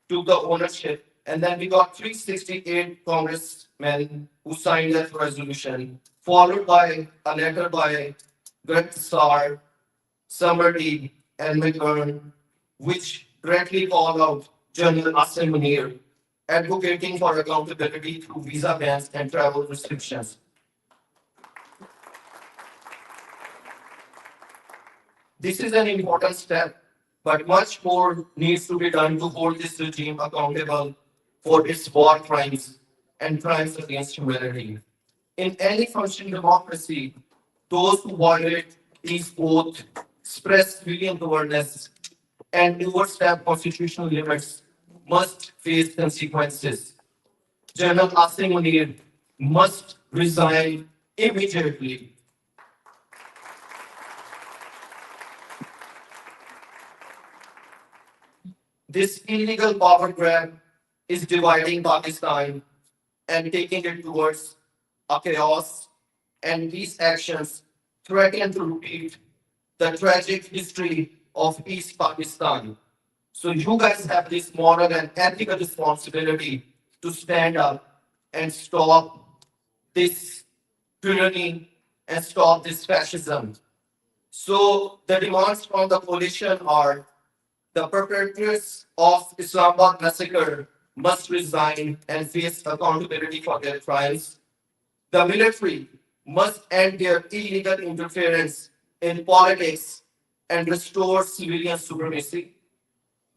took the ownership. And then we got 368 congressmen who signed that resolution, followed by a letter by Greg Starr, Summerly, and McGurn, which directly called out General Asim Munir, advocating for accountability through visa bans and travel restrictions. This is an important step, but much more needs to be done to hold this regime accountable for its war crimes and crimes against humanity. In any functioning democracy, those who violate these both express civilian governance and overstep constitutional limits must face consequences. General Asim Munir must resign immediately. This illegal power grab is dividing Pakistan and taking it towards a chaos, and these actions threaten to repeat the tragic history of East Pakistan. So you guys have this moral and ethical responsibility to stand up and stop this tyranny and stop this fascism. So the demands from the coalition are the perpetrators of Islamabad massacre must resign and face accountability for their crimes. The military must end their illegal interference in politics and restore civilian supremacy.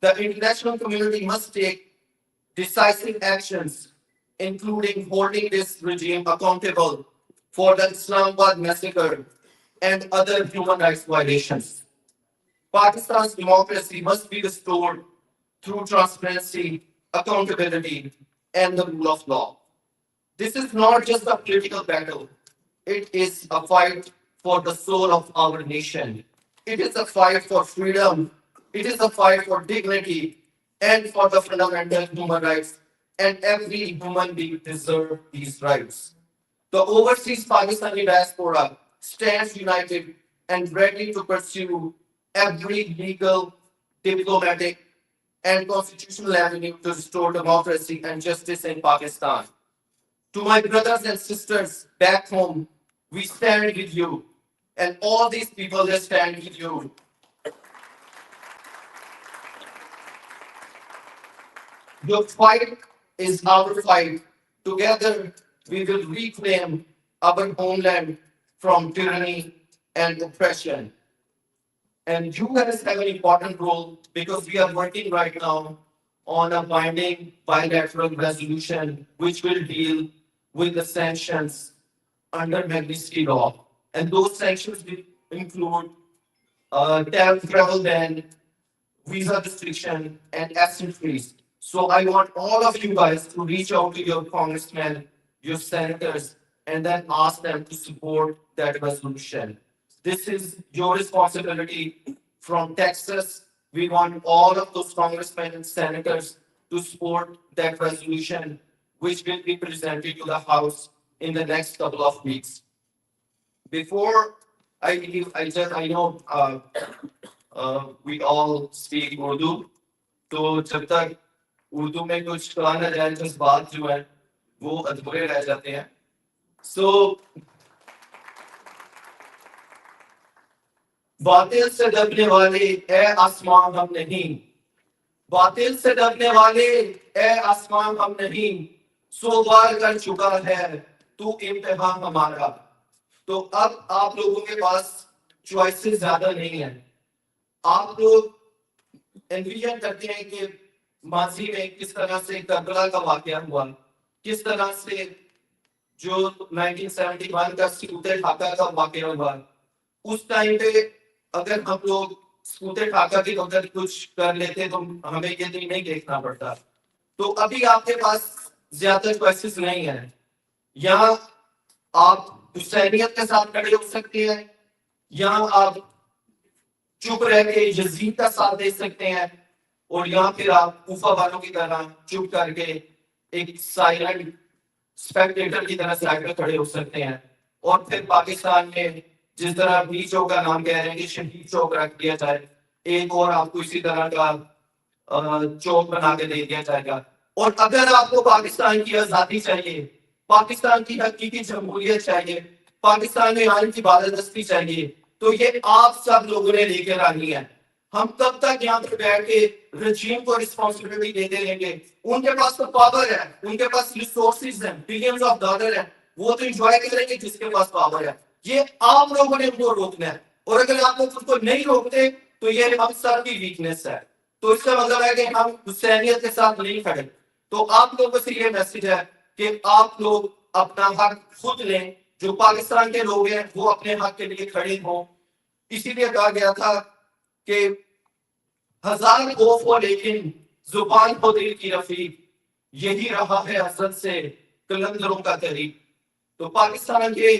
The international community must take decisive actions, including holding this regime accountable for the Islamabad massacre and other human rights violations. Pakistan's democracy must be restored through transparency, accountability, and the rule of law. This is not just a political battle, it is a fight for the soul of our nation. It is a fight for freedom, it is a fight for dignity, and for the fundamental human rights, and every human being deserves these rights. The overseas Pakistani diaspora stands united and ready to pursue every legal, diplomatic, and constitutional avenue to restore democracy and justice in Pakistan. To my brothers and sisters back home, we stand with you, and all these people that stand with you. Your fight is our fight. Together, we will reclaim our homeland from tyranny and oppression. And you guys have an important role because we are working right now on a binding bilateral resolution which will deal with the sanctions under Magnitsky law. And those sanctions will include travel ban, visa restriction, and absence freeze. So I want all of you guys to reach out to your congressmen, your senators, and then ask them to support that resolution. This is your responsibility. From Texas, we want all of those congressmen and senators to support that resolution, which will be presented to the House in the next couple of weeks. Before I leave, I know we all speak Urdu. तो जब तक उर्दू में कुछ कहा ना जाए जज्बात जो है वो अधूरे रह जाते हैं. So बातिल से डरने वाले ए आसमान हम नहीं, बातिल से डरने वाले ए आसमान हम नहीं, 100 बार कर चुका है तू इम्तिहान हमारा. तो अब आप लोगों के पास चॉइसेस ज्यादा नहीं है. आप लोग एनविजन करते हैं कि माजी में किस तरह से करबला का वाकया हुआ, किस तरह से जो 1971 का स्कूटर ढाका का वाकया हुआ, उस टाइम पे अगर हम लोग स्कूटर ढाका के अगर कुछ कर लेते तो हमें ये दिन नहीं देखना पड़ता. तो अभी आपके पास ज्यादा चॉइसेस नहीं है. यहाँ आप हुसैनियत के साथ खड़े हो सकते हैं, या आप चुप रह के यजीद का साथ दे सकते हैं, और या फिर आप कूफा वालों की तरह चुप करके एक साइलेंट स्पेक्टेटर की तरह साइड में खड़े हो सकते हैं। और फिर पाकिस्तान में जिस तरह बी चौक का नाम कह रहे हैं कि शहीद चौक रख दिया जाए, एक और आपको इसी तरह का चौक बना के दे दिया जाएगा। और अगर आपको पाकिस्तान की आजादी चाहिए, पाकिस्तान की हकीकी जमहूरियत चाहिए, पाकिस्तान में आइन की बालादस्ती चाहिए, तो ये आप सब लोगों ने लेकर आनी है। हम कब तक यहाँ पे बैठ के रजीम को रिस्पॉन्सिबिलिटी देते रहेंगे? उनके पास तो पावर है, उनके पास रिसोर्सेज हैं, बिलियंस ऑफ डॉलर है, वो तो एंजॉय करेंगे जिसके पास पावर है। ये आप लोगों ने उनको रोकना है, और अगर आप लोग उसको नहीं रोकते तो ये हम सब की वीकनेस है। तो इसका मतलब है कि हम हुसैनियत के साथ नहीं खड़े। तो आप लोगों से ये मैसेज है कि आप लोग अपना हक खुद लें, जो पाकिस्तान के लोग हैं वो अपने हक के लिए खड़े हों। इसीलिए कहा गया था कि हजार खौफ हो लेकिन जुबान हो दिल की रफीक, यही रहा है असल से कलंदरों का तरीक। तो पाकिस्तान के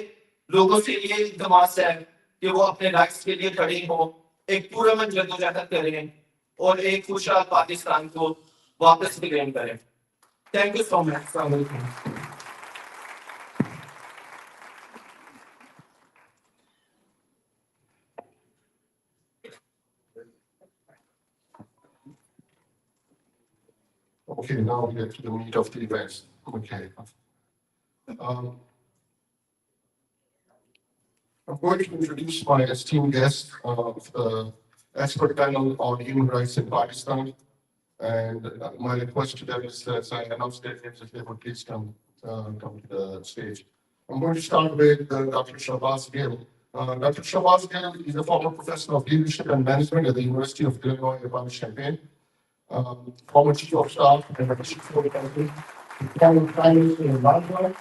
लोगों से ये इल्तमास है कि वो अपने राइट्स के लिए खड़े हों, एक पूरा मन जद्दोजहद करें और एक खुशहाल पाकिस्तान को वापस क्लेम करें। Thank you so much. Okay, now we get to the meat of the events. Okay. Um, I'm going to introduce my esteemed guest of the expert panel on human rights in Pakistan. And my request to them is that I announce their names if they would please come to the stage. I'm going to start with Dr. Shahbaz Gill. Dr. Shahbaz Gill is a former professor of leadership and management at the University of Illinois Urbana-Champaign, former chief of staff and the chief of the country, former prime minister in Bangladesh.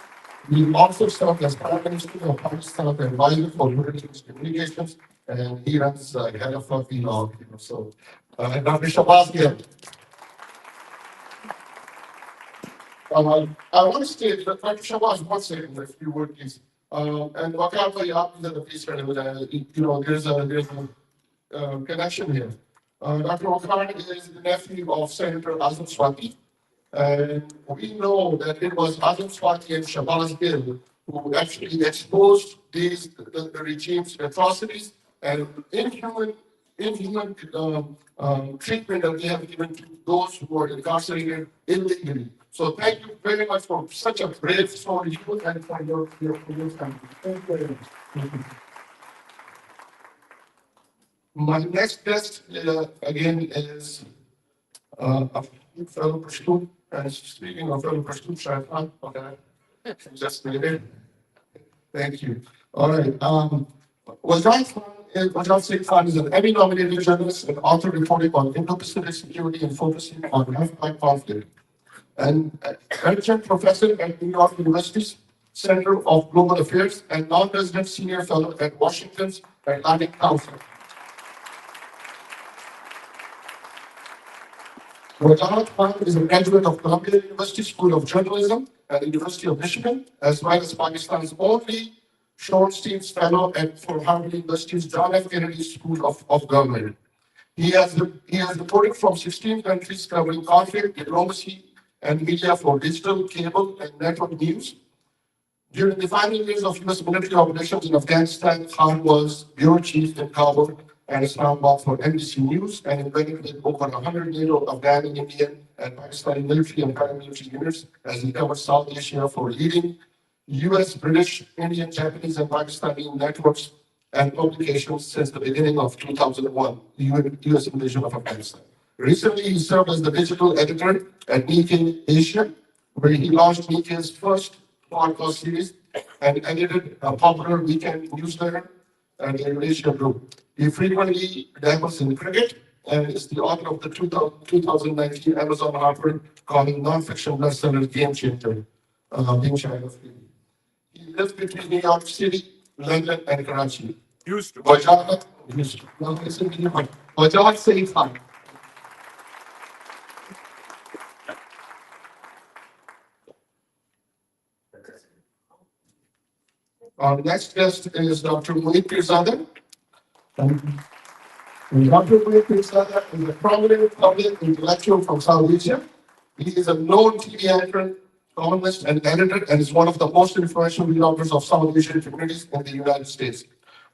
He also served as prime minister of Pakistan and advisor for British communications, and he runs head of the law. So, Dr. Shahbaz Gill. I want to state that Dr. Shahbaz once said, if you would please, and Wakal Yap is the piece, there's a connection here. Dr. Wakal is the nephew of Senator Azam Swati, and we know that it was Azam Swati and Shahbaz Gill who actually exposed the regime's atrocities and inhuman treatment that they have given to those who are incarcerated illegally. So thank you very much for such a brave story, you and for your country. Thank you very much. Thank you. My next guest again is a fellow Pashtun, and speaking of fellow Pashtun, Shahbaz, okay, just made it. Thank you. All right. Wajahat S.Khan is an Emmy-nominated journalist and author reporting on Indo-Pacific security and focusing on Afghan conflict. And adjunct professor at New York University's Center of Global Affairs and non-resident senior fellow at Washington's Atlantic Council. Wajahat S.Khan is a graduate of Columbia University School of Journalism and the University of Michigan, as well as Pakistan's only Schornstein's Fellow for Harvard University's John F. Kennedy School of Government. He has reported from 16 countries covering conflict, diplomacy, and media for digital, cable, and network news. During the final years of U.S. military operations in Afghanistan, Khan was bureau chief in Kabul and Islamabad for NBC News, and embedded with over 100 years of Afghan, Indian, and Pakistani military and paramilitary units as he covered South Asia for leading U.S., British, Indian, Japanese, and Pakistani networks and publications since the beginning of 2001, the U.S. invasion of Afghanistan. Recently, he served as the digital editor at Nikkei Asia, where he launched Nikkei's first podcast series and edited a popular weekend newsletter and the Asia Group. He frequently dabbles in cricket and is the author of the 2019 Amazon Harper column nonfiction bestseller Game Changer, being China Free. He lives between New York City, London, and Karachi. Used to. Wajahat S.Khan. Our next guest is Dr. Moeed Pirzada. Dr. Moeed Pirzada is a prominent public intellectual from South Asia. He is a known TV anchor, columnist, and editor, and is one of the most influential bloggers of South Asian communities in the United States.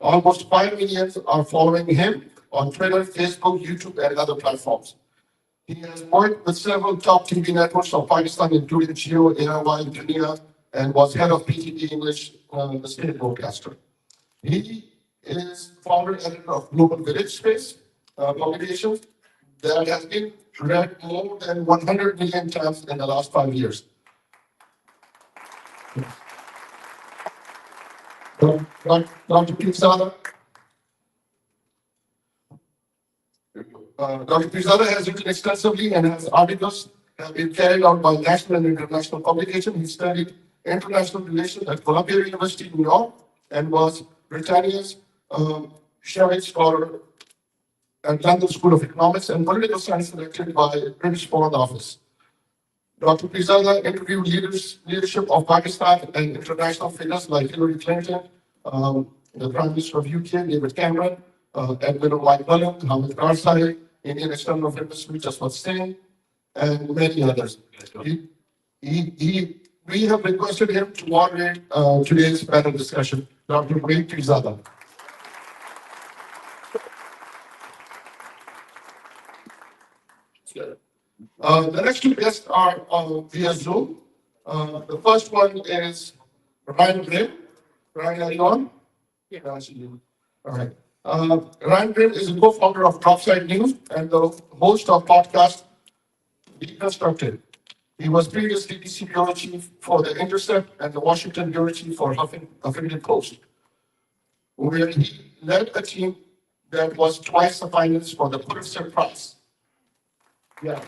Almost 5 million are following him on Twitter, Facebook, YouTube, and other platforms. He has worked with several top TV networks of Pakistan, including Geo, ARY, Dunia, and was head of PTV English, the state broadcaster. He is founder and editor of Global Village Space publication that has been read more than 100 million times in the last 5 years. Dr. Pirzada. Dr. Pirzada has written extensively and has articles have been carried out by national and international publication. He studied international relations at Columbia University, New York, and was Britannia's Sherry Scholar at London School of Economics and Political Science selected by British Foreign Office. Dr. Pirzada interviewed leadership of Pakistan and international figures like Hillary Clinton, the Prime Minister of UK, David Cameron, Admiral Mike Mullen, Hamid Karzai, Indian External Affairs Minister Jaswant Singh, and many others. We have requested him to moderate today's panel discussion. Dr. Moeed Pirzada. The next two guests are via Zoom. The first one is Ryan Grimm. Ryan, are you on? Yeah. I see you. All right. Ryan Grimm is a co-founder of Dropside News and the host of podcast Deconstructed. He was previously DC bureau chief for The Intercept and the Washington bureau chief for Huffington Post, where he led a team that was twice the finalist for the Pulitzer Prize. Yeah.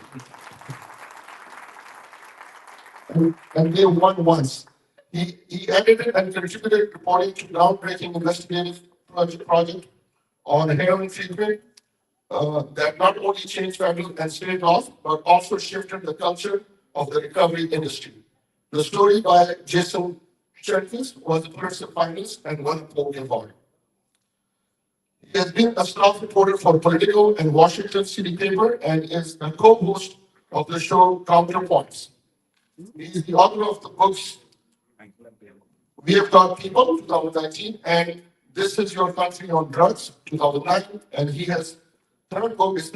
And they won once. He edited and contributed reporting to groundbreaking investigative project on heroin treatment that not only changed federal and state laws, but also shifted the culture of the recovery industry. The story by Jason Cherkis was a Pulitzer finalist and won a Polk Award. He has been a staff reporter for Politico and Washington City Paper and is a co-host of the show Counterpoints. He is the author of the books We Have Got People, 2019, and This Is Your Country on Drugs, 2009, and his third book is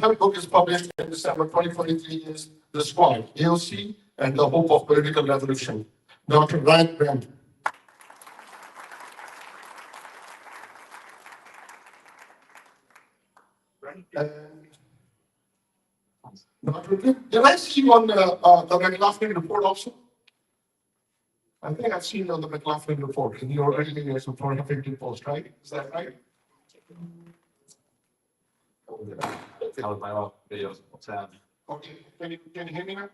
published in December 2023, is The Squad, AOC, and the Hope of Political Revolution. Dr. Ryan Grimm. Dr. Grimm, did I see you on the McLaughlin report also? I think I've seen you on the McLaughlin report in your early years before Huffington Post, right? Is that right? That was my off videos. Okay, can you hear me now?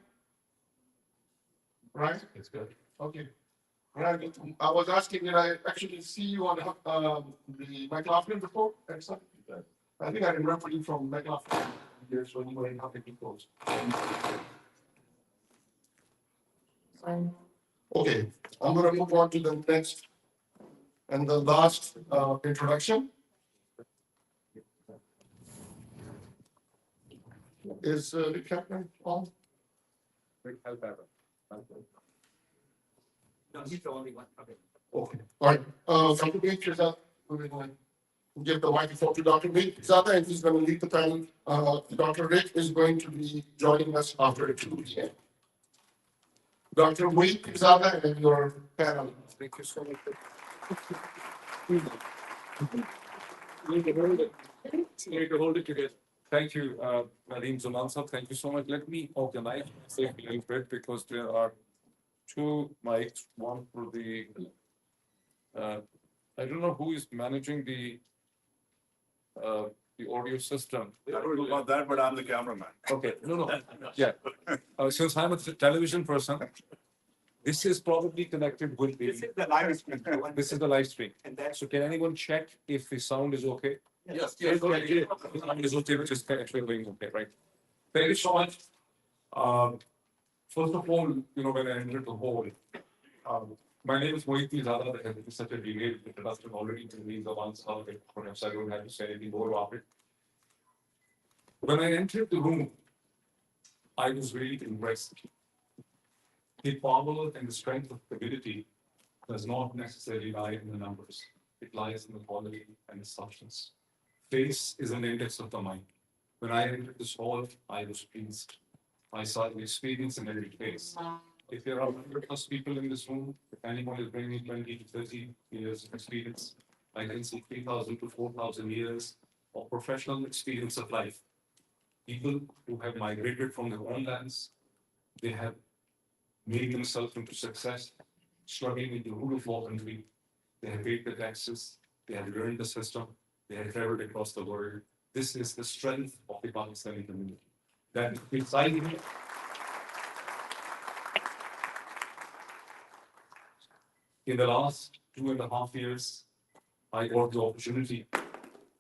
Right? It's good. Okay. Right. I was asking, did I actually see you on the McLaughlin report? I think I remember you from McLaughlin years when you were in Huffington Post. Okay, I'm going to move on to the next and the last introduction. Is Rick Halperin on? Rick Halperin. No, he's the only one. Okay. Okay. All right. Dr. Moeed Pirzada, we're going to give the microphone to Dr. Moeed Pirzada, and he's going to lead the panel. Dr. Rick is going to be joining us after 2 p.m. Dr. Moeed Pirzada and your panel. Thank you so much. You need to hold it together. Thank you, Nadeem Zamansa. Thank you so much. Let me organize myself a little bit because there are 2 mics, one for the, I don't know who is managing the audio system. I don't know about that, but I'm the cameraman. Okay, no, yeah. Since I'm a television person, this is probably connected with the. This is the live stream. This is the live stream. And that's So can anyone check if the sound is okay? yes, The sound is okay, which is actually going okay, right? Thank you so much. First of all, when I entered the hall, My name is Moeed Pirzada. There has been such a detailed introduction already to me, the ones how it, perhaps I don't have to say anything more about it. When I entered the room, I was really impressed. The power and the strength of community does not necessarily lie in the numbers. It lies in the quality and the substance. Face is an index of the mind. When I entered this hall, I was pleased. I saw the experience in every face. If there are 100+ people in this room, if anyone is bringing 20 to 30 years of experience, I can see 3,000 to 4,000 years of professional experience of life. People who have migrated from their own lands, they have made themselves into success, struggling with the rule of law country. They have paid the taxes, they have learned the system, they have traveled across the world. This is the strength of the Pakistani community. That beside me, in the last 2.5 years, I got the opportunity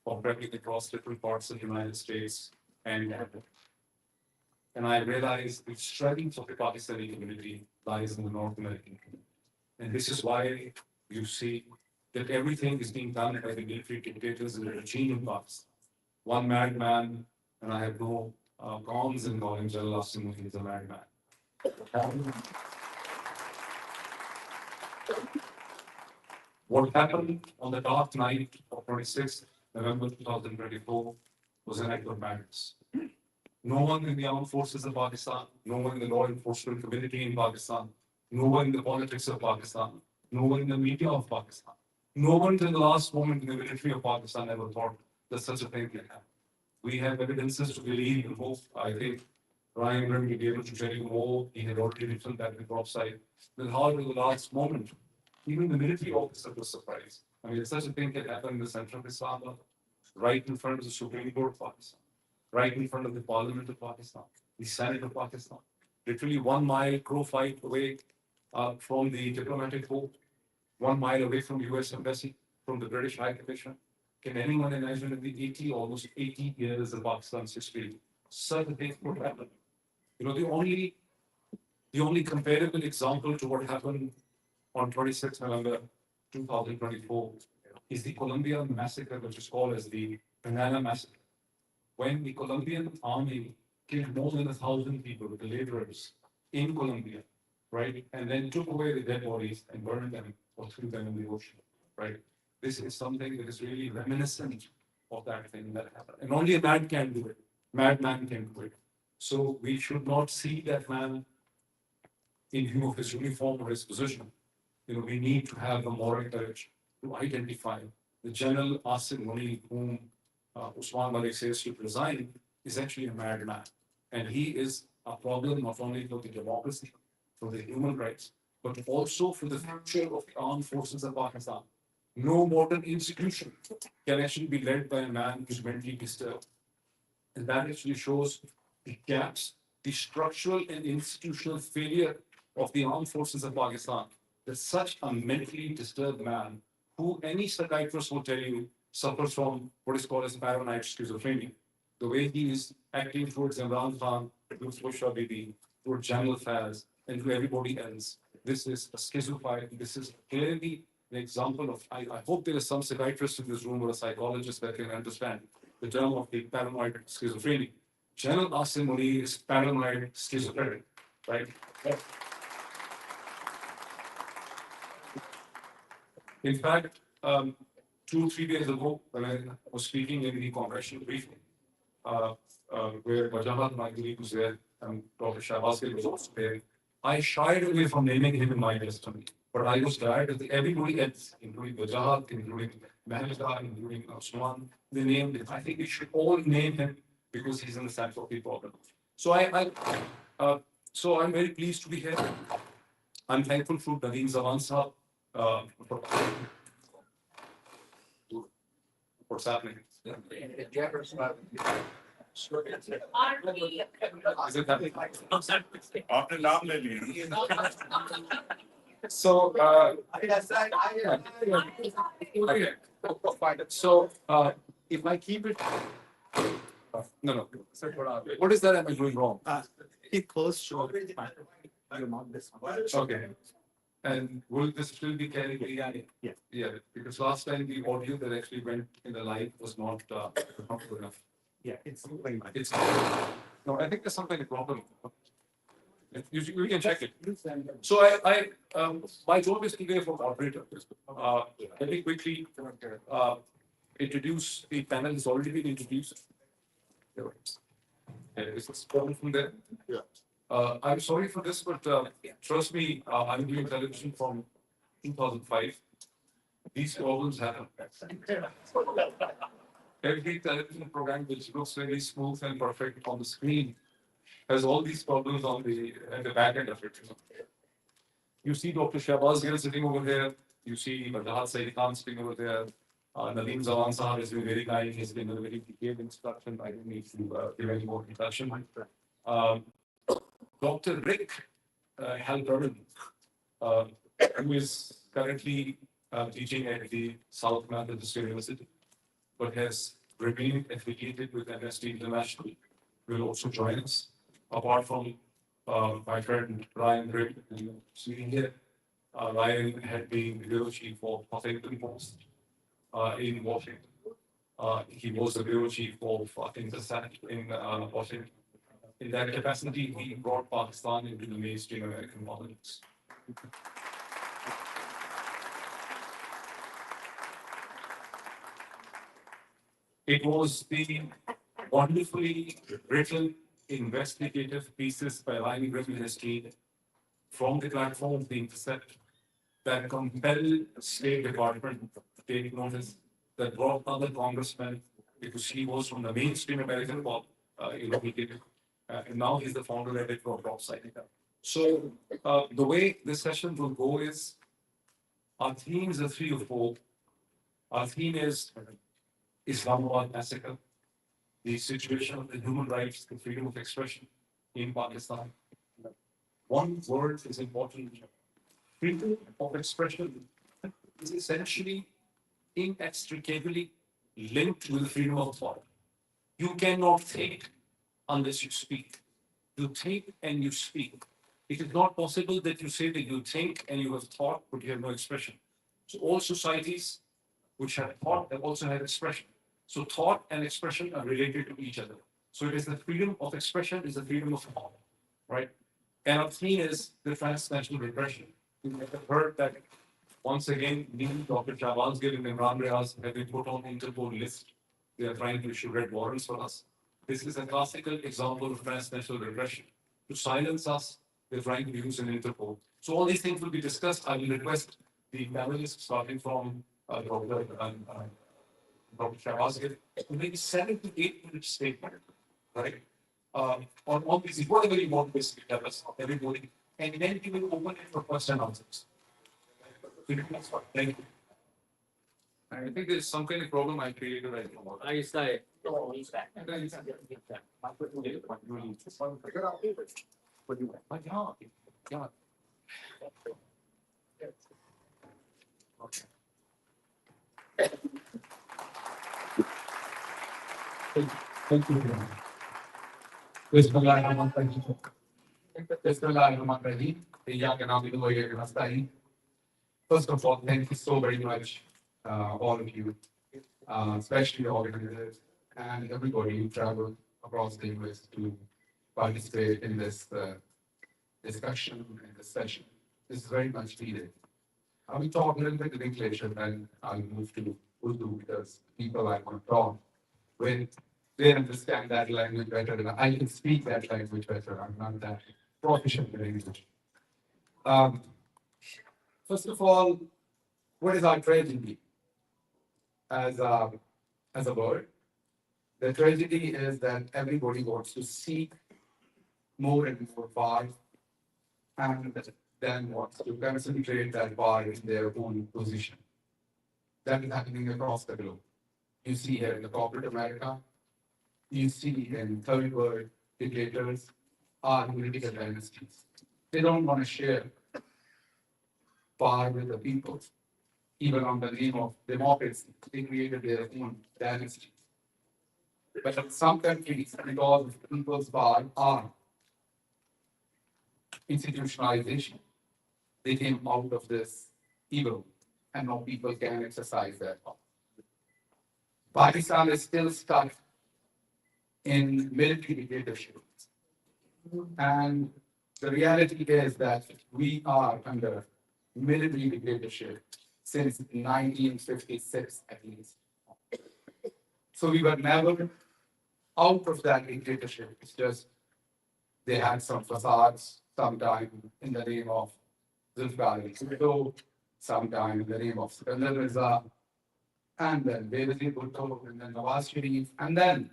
of traveling across different parts of the United States and Canada. And I realized the strength of the Pakistani community lies in the North American community. And this is why you see that everything is being done by the military dictators and the regime in Pakistan. One madman, and I have no qualms in calling General Asim is a madman. What happened on the dark night of 26th November 2024 was an act of madness. No one in the armed forces of Pakistan, no one in the law enforcement community in Pakistan, no one in the politics of Pakistan, no one in the media of Pakistan, no one till the last moment in the military of Pakistan ever thought that such a thing can happen. We have evidences to believe and hope. I think Ryan will be able to tell you more. He had already written that in the drop side. That how in the last moment, even the military officer was surprised. I mean, such a thing can happen in the center of Islam, right in front of the Supreme Court of Pakistan, right in front of the Parliament of Pakistan, the Senate of Pakistan, literally 1 mile crow flight away from the diplomatic corps, 1 mile away from the US Embassy, from the British High Commission. Can anyone imagine in the almost 80 years of Pakistan's history, such a thing could happen? You know, the only comparable example to what happened on 26 November 2024 is the Colombian massacre, which is called as the Banana Massacre. When the Colombian army killed more than 1,000 people, the laborers in Colombia, right? And then took away the dead bodies and burned them or threw them in the ocean, right? This is something that is really reminiscent of that thing that happened. And only a mad can do it. Madman can do it. So we should not see that man in view of his uniform or his position. You know, we need to have the moral courage to identify the General Asim Munir, whom Usman Malik says should resign, is actually a madman. And he is a problem not only for the democracy, for the human rights, but also for the future of the armed forces of Pakistan. No modern institution can actually be led by a man who's mentally disturbed. And that actually shows the gaps, the structural and institutional failure of the armed forces of Pakistan. That such a mentally disturbed man, who any psychiatrist will tell you suffers from what is called as paranoid schizophrenia. The way he is acting towards Imran Khan, towards Busha Bibi, towards Jamal Faz, and to everybody else. This is a schizophrenia. This is clearly an example of, I hope there is some psychiatrist in this room or a psychologist that can understand the term of the paranoid schizophrenia. General Asim Munir is paranoid schizophrenic, right? In fact, 2 or 3 days ago, when I was speaking in the congressional briefing, where Wajahat was there and Dr. Shahbaz Gill was also there, I shied away from naming him in my testimony. But I was glad that everybody else, including Wajahat, including Mahmoud, including Usman, they named him. I think we should all name him because he's in the center of the problem. So so I'm very pleased to be here. I'm thankful for Nadeem Zaman Saab for what's happening. Is it happening? आपने नाम ले लिया So, okay. Fine. So, if I keep it, no. What is that? Am I doing wrong? He close to your mouth this one. Okay. And will this still be carried? Yeah. Yeah, because last time the audio that actually went in the live was not good enough. Yeah, it's very much. It's, no, I think there's some kind of problem. We can check it. So my job is today for moderator. Let me quickly, introduce the panel has already been introduced. Is this problem from there? Yeah. I'm sorry for this, but, trust me, I'm doing television from 2005. These problems happen. Every television program which looks very smooth and perfect on the screen has all these problems at the back end of it. You see Dr. Shahbaz Gill sitting over here. You see Wajahat S.Khan sitting over there. Nadeem Zaman Sahab has been very kind. He's been a very detailed instruction. I don't need to give any more introduction. Dr. Rick Halperin, who is currently teaching at the South Methodist University, but has remained affiliated with MST International, will also join us. Apart from my friend Ryan Gray, sitting here, Ryan had been the bureau chief for Huffington Post in Washington. He was the bureau chief of Intersat in Washington. In that capacity, he brought Pakistan into the mainstream American politics. It was the wonderfully written investigative pieces by Ryan Griffin and his team from the platform of the Intercept that compelled the State Department to take notice, that brought other congressmen, because he was from the mainstream American pop, and now he's the founder editor of Topside. So the way this session will go is, our themes are three or four. Our theme is Islamabad massacre, the situation of the human rights and freedom of expression in Pakistan. One word is important. Freedom of expression is essentially inextricably linked with freedom of thought. You cannot think unless you speak. You think and you speak. It is not possible that you say that you think and you have thought, but you have no expression. So all societies which have thought have also had expression. So thought and expression are related to each other. So it is the freedom of expression, is the freedom of thought, right? And our theme is the transnational repression. You might have heard that once again, me, Dr. Shahbaz Gill and Imran Riaz have been put on the Interpol list. They are trying to issue red warrants for us. This is a classical example of transnational repression. To silence us, they're trying to use an Interpol. So all these things will be discussed. I will request the panelists, starting from Dr. Shahbaz Gill, to make a 7 to 8 minute statement, right? On this, whatever you want, basically tell us, everybody, and then we will open it for question and answers. Thank you. I think there's some kind of problem I created right now. I say. Yeah. Thank you. First of all, thank you so very much, all of you, especially organizers and everybody who traveled across the US to participate in this discussion and this session. This is very much needed. I will talk a little bit in English and then I'll move to Urdu because people I want to talk with, they understand that language better than I can speak that language better. I'm not that proficient in English. First of all, what is our tragedy as a word? The tragedy is that everybody wants to seek more and more power and then wants to concentrate that power in their own position. That is happening across the globe. You see here in the corporate America, you see in third world dictators or political dynasties. They don't want to share power with the people. Even on the name of democracy, they created their own dynasties. But in some countries, because of people's power are institutionalization, they came out of this evil, and now people can exercise their power. Pakistan is still stuck in military dictatorship. And the reality is that we are under military dictatorship since 1956 at least. So we were never out of that dictatorship. It's just they had some facades sometime in the name of Zulfikar Ali Bhutto, sometime in the name of Sikandar Mirza, and then Benazir Bhutto, and then Nawaz Sharif, and then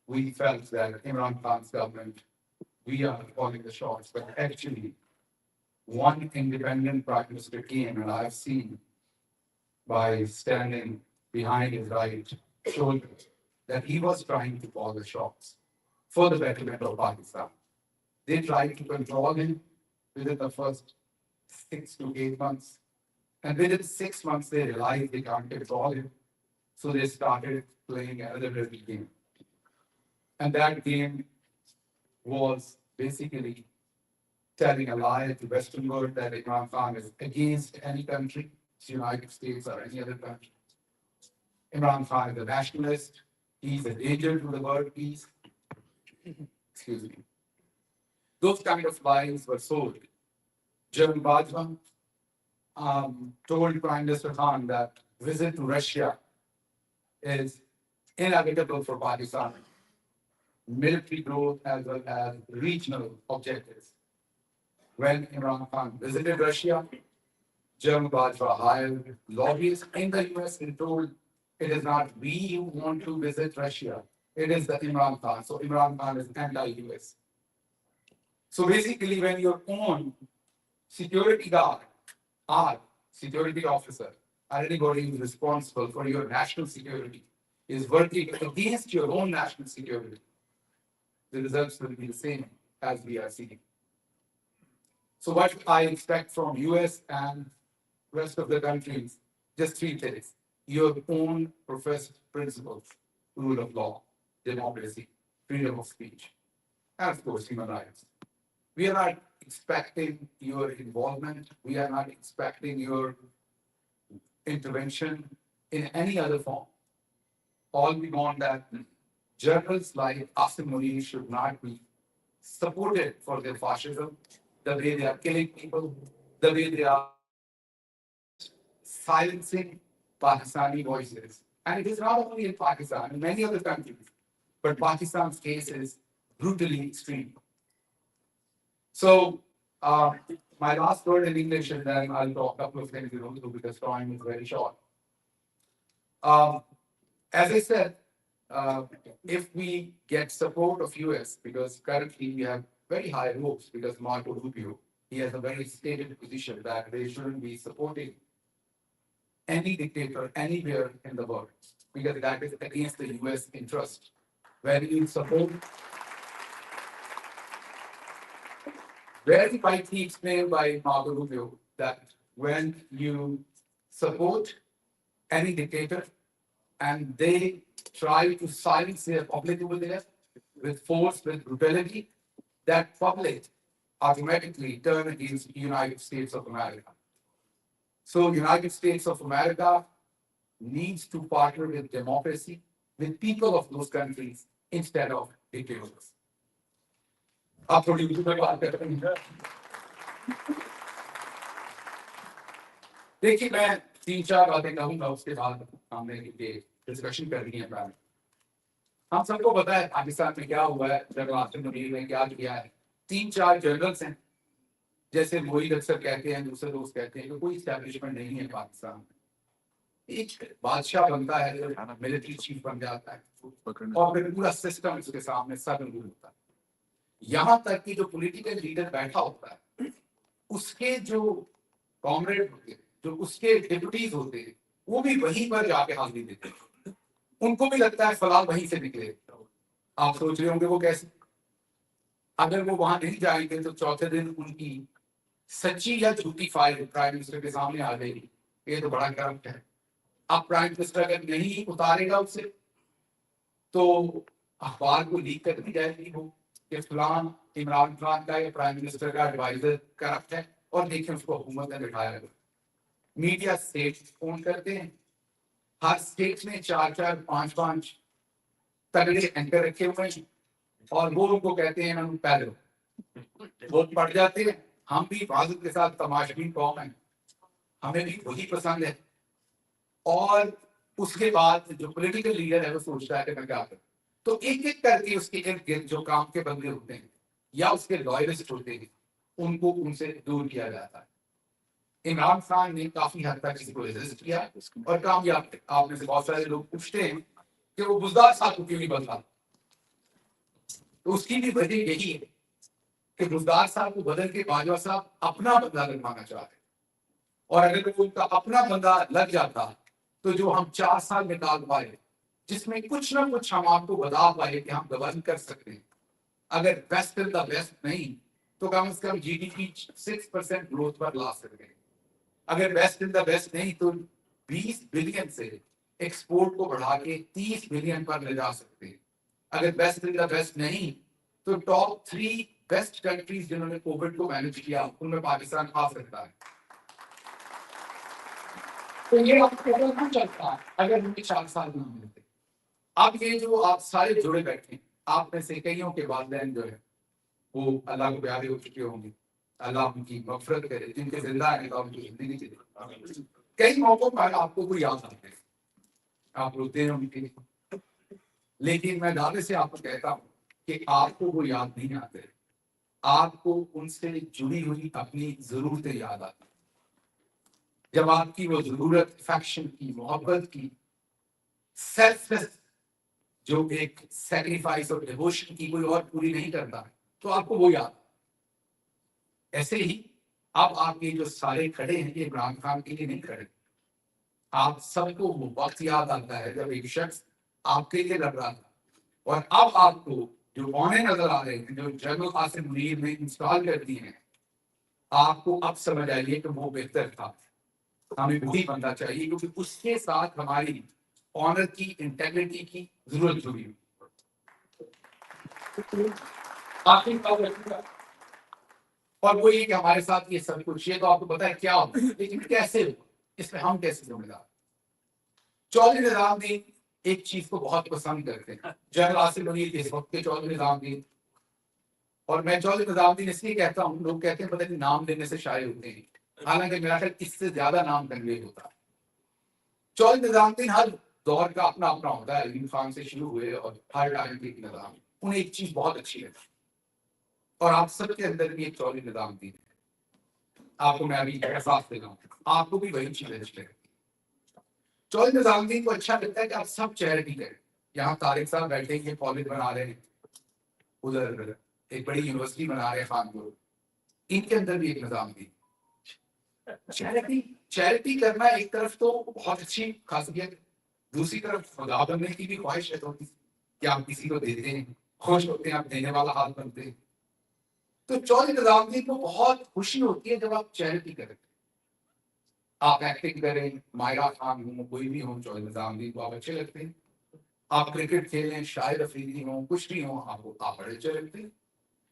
we felt that Imran Khan's government, we are calling the shots, but actually one independent prime minister came, and I've seen by standing behind his right shoulder that he was trying to call the shots for the betterment of Pakistan. They tried to control him within the first 6 to 8 months. And within 6 months, they realized they can't control him. So they started playing another little game. And that game was basically telling a lie to Western world that Imran Khan is against any country, it's United States or any other country. Imran Khan is a nationalist. He's a danger to the world peace. Excuse me. Those kind of lies were sold. General Bajwa told Prime Minister Khan that visit to Russia is inevitable for Pakistan. Military growth as well as regional objectives. When Imran Khan visited Russia, General Bajwa hired lobbyists in the US and told it is not we who want to visit Russia, it is the Imran Khan. So Imran Khan is anti-US. So basically, when your own security guard, our security officer, anybody who is responsible for your national security, is working against your own national security, the results will be the same as we are seeing. So what I expect from US and rest of the countries, just 3 things. Your own professed principles, rule of law, democracy, freedom of speech, and of course, human rights. We are not expecting your involvement. We are not expecting your intervention in any other form. All we want that journalists like Asim Munir should not be supported for their fascism, the way they are killing people, the way they are silencing Pakistani voices. And it is not only in Pakistan, in many other countries, but Pakistan's case is brutally extreme. So, my last word in English, and then I'll talk a couple of things in Urdu because time is very short. As I said, if we get support of US, because currently we have very high hopes because Marco Rubio, he has a very stated position that they shouldn't be supporting any dictator anywhere in the world because that is against the US interest. When you support, very rightly explained by Marco Rubio that when you support any dictator and they try to silence their public over there with force, with brutality, that public automatically turn against the United States of America. So United States of America needs to partner with democracy, with people of those countries instead of dictators. आप थोड़ी उर्दू में बात करते हैं। देखिए मैं 3-4 बातें कहूंगा उसके बाद हमने डिस्कशन करनी है प्लान। हम सबको पता है पाकिस्तान में क्या हुआ है, जनरल आसिम मुनीर ने क्या किया है। 3-4 जनरल्स हैं, जैसे मोईद अक्सर कहते हैं, दूसरे दोस्त कहते हैं कि कोई एस्टैब्लिशमेंट नहीं है पाकिस्तान में। एक बादशाह बनता है, मिलिट्री चीफ बन जाता है और फिर पूरा सिस्टम उसके सामने सब होता है। यहाँ तक कि जो पॉलिटिकल लीडर बैठा होता है, उसके जो कॉमरेड होते हैं, जो उसके डिप्यूटीज होते हैं, वो भी वहीं पर जाके हाजिरी देते हैं। उनको भी लगता है फलाल वहीं से निकले। आप सोच रहे होंगे वो कैसे? अगर वो वहां नहीं जाएंगे तो चौथे दिन उनकी सच्ची या झूठी फाइल प्राइम मिनिस्टर के सामने आ जाएगी। ये तो बड़ा करप्ट है। अब प्राइम मिनिस्टर अगर नहीं उतारेगा उससे तो अखबार को लीक कर दी जाएगी वो कि फलान इमरान खान का या प्राइम मिनिस्टर का एडवाइजर करप्ट है اور دیکھیں اس کو حکومت نے بٹھایا ہے. میڈیا اسٹیٹ فون کرتے ہیں, ہر اسٹیٹ میں 4 5 تگڑے اینکر رکھے ہوئے ہیں, اور وہ ان کو کہتے ہیں ہم پہلے وہ پڑ جاتے ہیں. ہم بھی حفاظت کے ساتھ تماشبین قوم ہیں, ہمیں بھی وہی پسند ہے. اور اس کے بعد جو پولیٹیکل لیڈر ہے وہ سوچتا ہے کہ میں کیا کروں, تو ایک ایک کر کے اس کے ارد گرد جو کام کے بندے ہوتے ہیں یا اس کے لائرسٹ ہوتے ہیں ان کو ان سے دور کیا جاتا ہے. عمران خان نے کافی حد تک اس کو ریزسٹ کیا اور کامیاب تھے. آپ میں سے بہت سارے لوگ پوچھتے ہیں کہ وہ بزدار صاحب کو کیوں نہیں بدلا, تو اس کی بھی وجہ یہی ہے کہ بزدار صاحب کو بدل کے باجوہ صاحب اپنا بدلہ لگوانا چاہتے ہیں, اور اگر ان کا اپنا بندہ لگ جاتا تو جو ہم 4 سال نکال پائے, جس میں کچھ نہ کچھ ہم آپ کو بتا پائے کہ ہم گورن کر سکتے ہیں, اگر بیسٹ ان دا بیسٹ نہیں تو کم از کم جی ڈی پی 6% گروتھ پر لا سکتے ہیں. اگر بیسٹ ان دا بیسٹ نہیں تو 20 بلین سے ایکسپورٹ کو بڑھا کے 30 بلین پر لے جا سکتے ہیں. اگر بیسٹ ان دا بیسٹ نہیں تو ٹاپ 3 بیسٹ کنٹریز جنہوں نے کووڈ کو مینج کیا ان میں پاکستان آ سکتا ہے. تو یہ آپ کو پتہ نہیں چلتا اگر ہمیں 4 سال نہ ملتے. اب یہ جو آپ سارے جڑے بیٹھے ہیں, آپ میں سے کئیوں کے والدین جو ہے وہ اللہ کو پیارے ہو چکے ہوں گے, اللہ ان کی مغفرت کرے. جن کے زندہ ہیں تو ان کی زندگی دے. کئی موقعوں پر آپ کو وہ یاد آتے ہیں, آپ روتے ہیں ان کے, لیکن میں دعوے سے آپ کو کہتا ہوں کہ آپ کو وہ یاد نہیں آتے, آپ کو ان سے جڑی ہوئی اپنی ضرورتیں یاد آتی. جب آپ کی وہ ضرورت افیکشن کی, محبت کی, سیلفلیس جو ایک سیکریفائس اور ڈیووشن کی کوئی اور پوری نہیں کرتا تو آپ کو وہ یاد. ایسے ہی اب آپ یہ جو سارے کھڑے ہیں یہ عمران خان کے لیے نہیں کھڑے, آپ سب کو وہ وقت یاد آتا ہے جب ایک شخص آپ کے لیے لڑ رہا تھا. اور اب آپ کو جو پونے نظر آ رہے ہیں جو جنرل قاسم منیر نے انسٹال کر دی ہیں, آپ کو اب سمجھ آئیے کہ وہ بہتر تھا. ہمیں وہی بننا چاہیے کیونکہ اس کے ساتھ ہماری آنر کی, انٹیگریٹی کی ضرورت جڑی ہوئی. اور وہ یہ کہ ہمارے ساتھ یہ سب کچھ, یہ تو آپ کو پتا ہے کیا ہوگا, لیکن کیسے ہوگا, اس میں ہم کیسے ذمہ دار. چودھری نظام الدین ایک چیز کو بہت پسند کرتے ہیں, جنرل قاسم منیر اس وقت کے چودھری نظام الدین, اور میں چودھری نظام الدین اس لیے کہتا ہوں, لوگ کہتے ہیں پتہ نہیں نام لینے سے شائع ہوتے ہیں, حالانکہ میرا خیال اس سے زیادہ نام کنوے ہوتا ہے. چودھری نظام الدین ہر دور کا اپنا اپنا ہوتا ہے, علی خان سے شروع ہوئے اور ہر ٹائم کے نظام, انہیں ایک چیز بہت اچھی لگی, اور آپ سب کے اندر بھی ایک چودھری نظام الدین ہے. آپ کو میں ابھی احساس دے رہا ہوں, آپ کو بھی وہی چیز اچھی لگے. چودھری نظام الدین کو اچھا لگتا ہے کہ آپ سب چیریٹی کریں. یہاں طارق صاحب بیٹھے ہیں, کالج بنا رہے ہیں, ادھر ایک بڑی یونیورسٹی بنا رہے ہیں خانپور, ان کے اندر بھی ایک نظام الدین. چیریٹی کرنا ایک طرف تو بہت اچھی خاصیت, دوسری طرف خدا بننے کی بھی خواہش ہے تو کہ آپ کسی کو دیتے ہیں, خوش ہوتے ہیں, آپ دینے والا حال بنتے ہیں. تو چودھری نظام الدین کو بہت خوشی ہوتی ہے جب آپ چیریٹی کریں. آپ ایکٹنگ کریں, مائرہ خان ہوں, کوئی بھی ہوں, چودھری نظام الدین کو آپ اچھے لگتے ہیں. آپ کرکٹ کھیلیں, شاعر افریدی ہوں, کچھ بھی ہوں, آپ بڑے اچھے لگتے ہیں.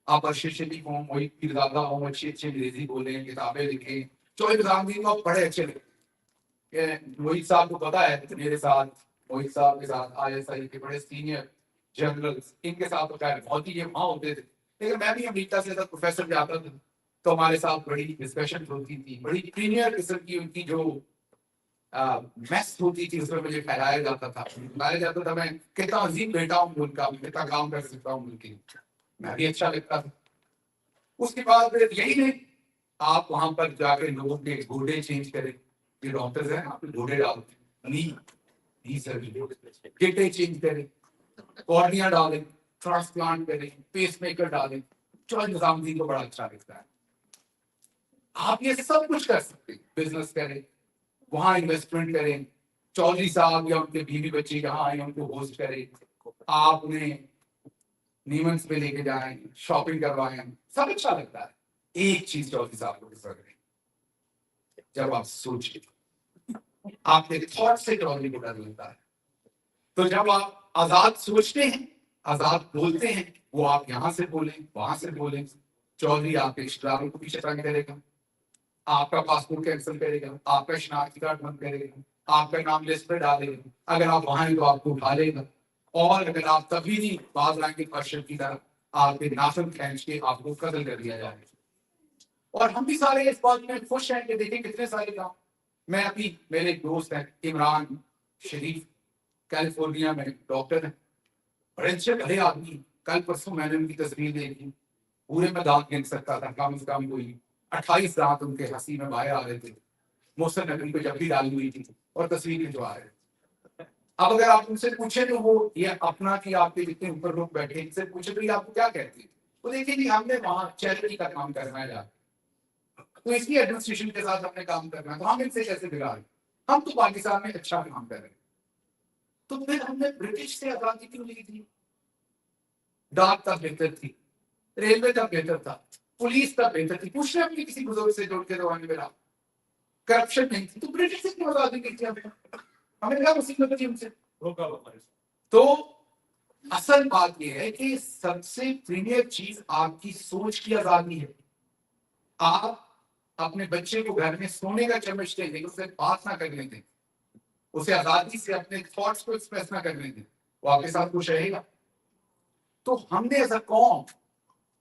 آپ ارشد شریف ہوں, موئید پیرزادہ ہوں, اچھی اچھی انگریزی بولیں, کتابیں لکھیں, چودھری نظام الدین کو بڑے اچھے لگتے ہیں. موئید صاحب کو پتا ہے میرے ساتھ, موئید صاحب کے ساتھ ISI کے بڑے سینئر جنرلز, ان کے ساتھ تو خیر بہت ہی یہ وہاں ہوتے تھے, لیکن میں بھی امریکہ سے پروفیسر جاتا تھا تو ہمارے ساتھ بڑی ڈسکشن ہوتی تھی, بڑی پریمیئر قسم کی ان کی جو میس ہوتی تھی اس میں مجھے پھیلایا جاتا تھا, بتایا جاتا تھا میں کتنا عظیم بیٹا ہوں ملک کا, کتنا کام کر سکتا ہوں ملک کے, میں بھی اچھا لگتا تھا. اس کے بعد یہی نہیں, آپ وہاں پر جا کے لوگوں کے گھوڑے چینج کریں, یہ ڈاکٹرز ہیں آپ گھوڑے ڈالتے گٹے چینج کریں, کارنیا ڈالیں, ٹرانسپلانٹ کریں, پیس میکر ڈالیں. چودھری نظام الدین کو بڑا اچھا لگتا ہے. آپ یہ سب کچھ کر سکتے ہیں, بزنس کریں, وہاں انویسٹمنٹ کریں, چودھری صاحب یا ان کے بیوی بچے یہاں آئیں, ان کو ہوسٹ کریں, آپ انہیں نیمنس پہ لے کے جائیں, شاپنگ کروائیں, سب اچھا لگتا ہے. ایک چیز چودھری صاحب کو پسند ہے, جب آپ سوچیں, آپ کے تھاٹ سے چودھری کو ڈر لگتا ہے. تو جب آپ آزاد سوچتے ہیں, آزاد بولتے ہیں, وہ آپ یہاں سے بولیں, وہاں سے بولیں, چودھری آپ کے اشتراکوں کو پیچھے تنگ کرے گا. आपका पासपोर्ट कैंसिल करेगा, आपका शनाख्ती कार्ड बंद करेगा, आपका नाम लिस्ट पे डालेगा, अगर आप वहां हैं तो आपको उठा लेगा, और अगर आप तभी नहीं बाज आएंगे अरशद की तरफ, आपके नाखून खींच के आपको कत्ल कर दिया जाएगा। और हम भी सारे इस बात में खुश हैं कि देखें कितने सारे काम। मैं अभी, मेरे एक दोस्त है इमरान शरीफ, कैलिफोर्निया में डॉक्टर है, बड़े अच्छे भले आदमी। कल परसों मैंने उनकी तस्वीर देखी, पूरे में दांत गिन सकता था, कम से कम कोई 28 दांत उनके हंसी में बाहर आ रहे थे। मोहसिन नकवी को जब भी डाली हुई थी और तस्वीर खिंचवा रहे थे। अब अगर आप उनसे पूछे तो वो ये अपना कि आपके जितने ऊपर लोग बैठे इनसे पूछे तो ये आपको क्या कहते हैं, वो देखिए कि हमने वहां चैरिटी का काम करना है यार, तो इसकी एडमिनिस्ट्रेशन के साथ हमने काम करना है, तो हम इनसे कैसे बिगाड़े, हम तो पाकिस्तान में अच्छा काम कर रहे हैं। तो फिर हमने ब्रिटिश से आजादी क्यों ली थी? डाक तब बेहतर थी, रेलवे तब बेहतर था, पुलिस तब बेहतर थी, पूछ रहे अपने किसी बुजुर्ग से जोड़ के दवाने में रहा, करप्शन नहीं थी, तो ब्रिटिश से क्यों आजादी की थी हमने? हमें क्या मुसीबत थी उनसे? तो असल बात यह है कि सबसे प्रीमियर चीज आपकी सोच की आजादी है। आप अपने बच्चे को घर में सोने का चम्मच दे दें, उसे बात ना करने दें, उसे आजादी से अपने थॉट्स को एक्सप्रेस ना करने दें, वो आपके साथ खुश रहेगा। तो हमने एज अ कौम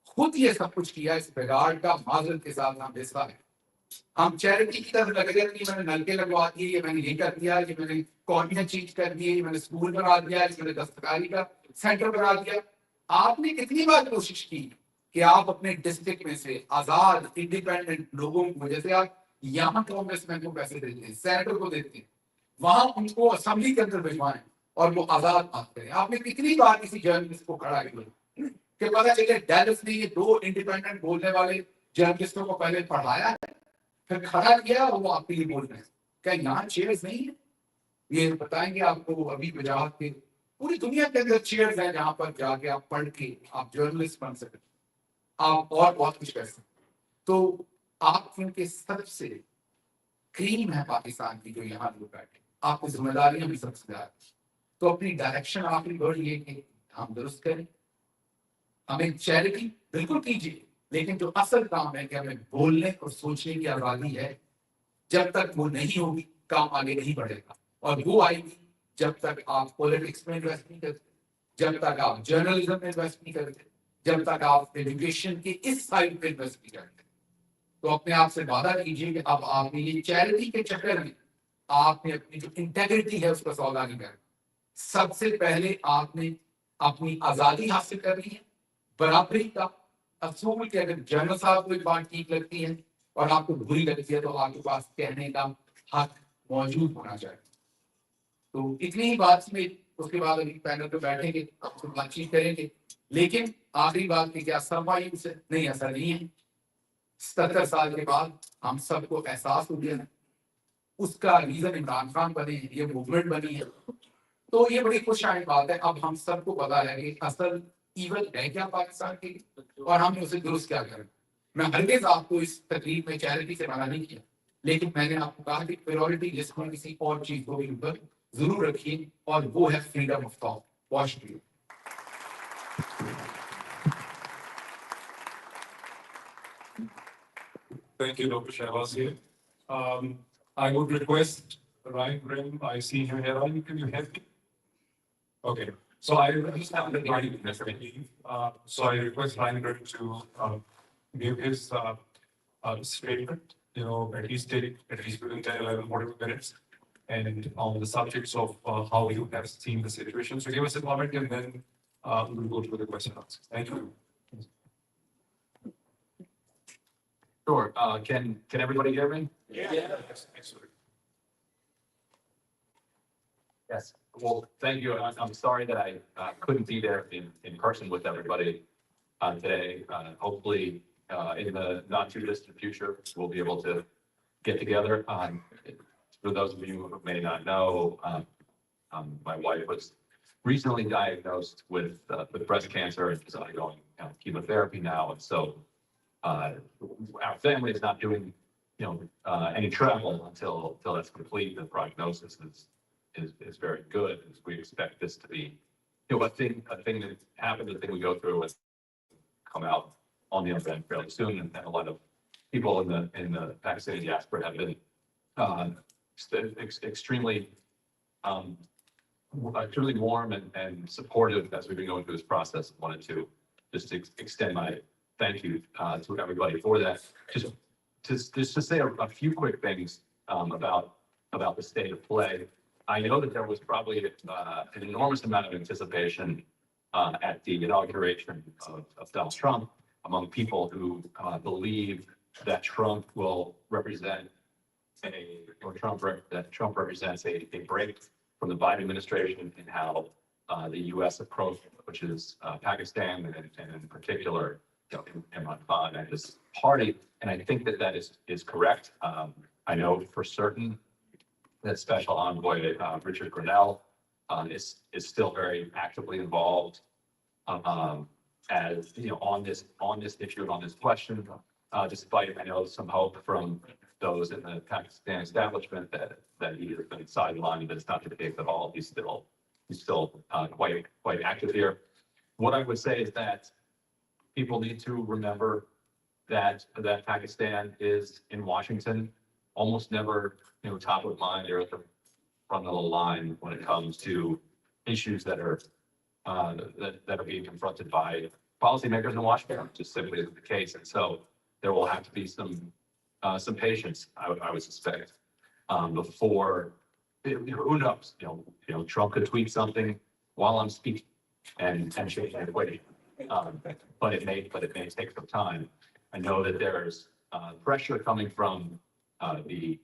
खुद ये सब कुछ किया, इस बिगाड़ का माजरत के साथ हम हिस्सा है। हम चैरिटी की तरफ लग गए कि मैंने नलके लगवा दिए, ये मैंने ये कर दिया, ये मैंने कॉलोनियां चेंज कर दिए, ये मैंने स्कूल बना दिया, ये मैंने दस्तकारी का सेंटर बना दिया। आपने कितनी बार कोशिश की कि आप अपने डिस्ट्रिक्ट में से आजाद इंडिपेंडेंट लोगों को, जैसे आप यहाँ कांग्रेसमैन को पैसे देते हैं, सेनेटर को देते हैं, वहां उनको असेंबली के अंदर भिजवाएं और वो आजाद बात करें। आपने कितनी बार किसी जर्नलिस्ट को खड़ा किया कि पता चले डैलस ने ये 2 इंडिपेंडेंट बोलने वाले जर्नलिस्टों को पहले पढ़ाया है, फिर खड़ा किया और वो आपके लिए बोल रहे हैं, क्या यहाँ चेयर्स नहीं है? ये बताएंगे आपको अभी वजाहत के, पूरी दुनिया के अंदर चेयर्स हैं जहां पर जाके आप पढ़ के आप जर्नलिस्ट बन सकते, आप और बहुत कुछ कर सकते। तो आप क्योंकि सबसे क्रीम है पाकिस्तान की जो यहाँ लोग बैठे, आपकी जिम्मेदारियां भी सबसे ज्यादा, तो अपनी डायरेक्शन आपकी बढ़ ये कि हम दुरुस्त करें, हमें चैरिटी बिल्कुल कीजिए, लेकिन जो असल काम है कि हमें बोलने और सोचने की आजादी है, जब तक वो नहीं होगी काम आगे नहीं बढ़ेगा। और वो आएगी जब तक आप पॉलिटिक्स में इन्वेस्ट नहीं करते, जब तक आप जर्नलिज्म में इन्वेस्ट नहीं करते, जब तक आप एजुकेशन की इस साइड पे इन्वेस्ट नहीं करते। तो अपने आप से वादा कीजिए कि अब आपने ये चैरिटी के चक्कर में आपने अपनी जो इंटेग्रिटी है उसका सौदा नहीं करना। सबसे पहले आपने अपनी आजादी हासिल करनी है, बराबरी का असूल के, अगर जनरल साहब को एक बात ठीक लगती है और आपको बुरी लगती है तो आपके पास कहने का हक मौजूद होना चाहिए। तो इतनी ही बात में, उसके बाद अभी पैनल पे बैठेंगे, आपसे बातचीत करेंगे, लेकिन आखिरी बात की क्या सफाई से नहीं, ऐसा नहीं है। 77 साल के बाद हम सबको एहसास हो गया है, उसका रीजन इमरान खान बने, ये मूवमेंट बनी है, तो ये बड़ी खुशहाल बात है। अब हम सबको पता है कि असल इवल है क्या पाकिस्तान की और हमने उसे दुरुस्त क्या करें। मैं हरगिज़ आपको इस तकलीफ में चैरिटी से मना नहीं किया, लेकिन मैंने आपको कहा कि प्रायोरिटी लिस्ट में किसी और चीज को भी ऊपर जरूर रखिए, और वो है freedom of thought. Watch you. Thank you, Dr. Shahbaz Gill. I would request Ryan Grimm, I see him here. Ryan, can you help me? Okay, so I just have the line so I request Ryan Grimm to give his statement, at least within 10, 11, whatever minutes, and on the subjects of how you have seen the situation. So give us a comment and then we'll go to the question and answers. Thank you. Sure. Can everybody hear me? Yes, excellent. Yes. Well, thank you. I'm sorry that I couldn't be there in person with everybody today. Hopefully, in the not too distant future, we'll be able to get together. For those of you who may not know, my wife was recently diagnosed with breast cancer and is undergoing chemotherapy now, and so our family is not doing any travel until that's complete. The prognosis is very good. We expect this to be a thing that happens, a thing we go through and come out on the other end fairly soon, and a lot of people in the Pakistani diaspora have been extremely truly warm and supportive as we've been going through this process. Wanted to just extend my thank you to everybody for that. Just to say a few quick things about the state of play. I know that there was probably an enormous amount of anticipation at the inauguration of Donald Trump among people who believe that Trump will represent that Trump represents a break from the Biden administration and how the U.S. approach, which is Pakistan and in particular, Imran Khan and his party. And I think that is correct. I know for certain that Special Envoy Richard Grenell is still very actively involved as on this issue and on this question. Despite I know some hope from those in the Pakistan establishment that he has been sidelined, but it's not the case at all. He's still quite active here. What I would say is that people need to remember that Pakistan is in Washington, almost never top of mind or at the front of the line when it comes to issues that are being confronted by policymakers in Washington. Just simply isn't the case, and so there will have to be some patience, I would suspect, before who knows? Trump could tweet something while I'm speaking and change the equation. But it may take some time. I know that there's pressure coming from the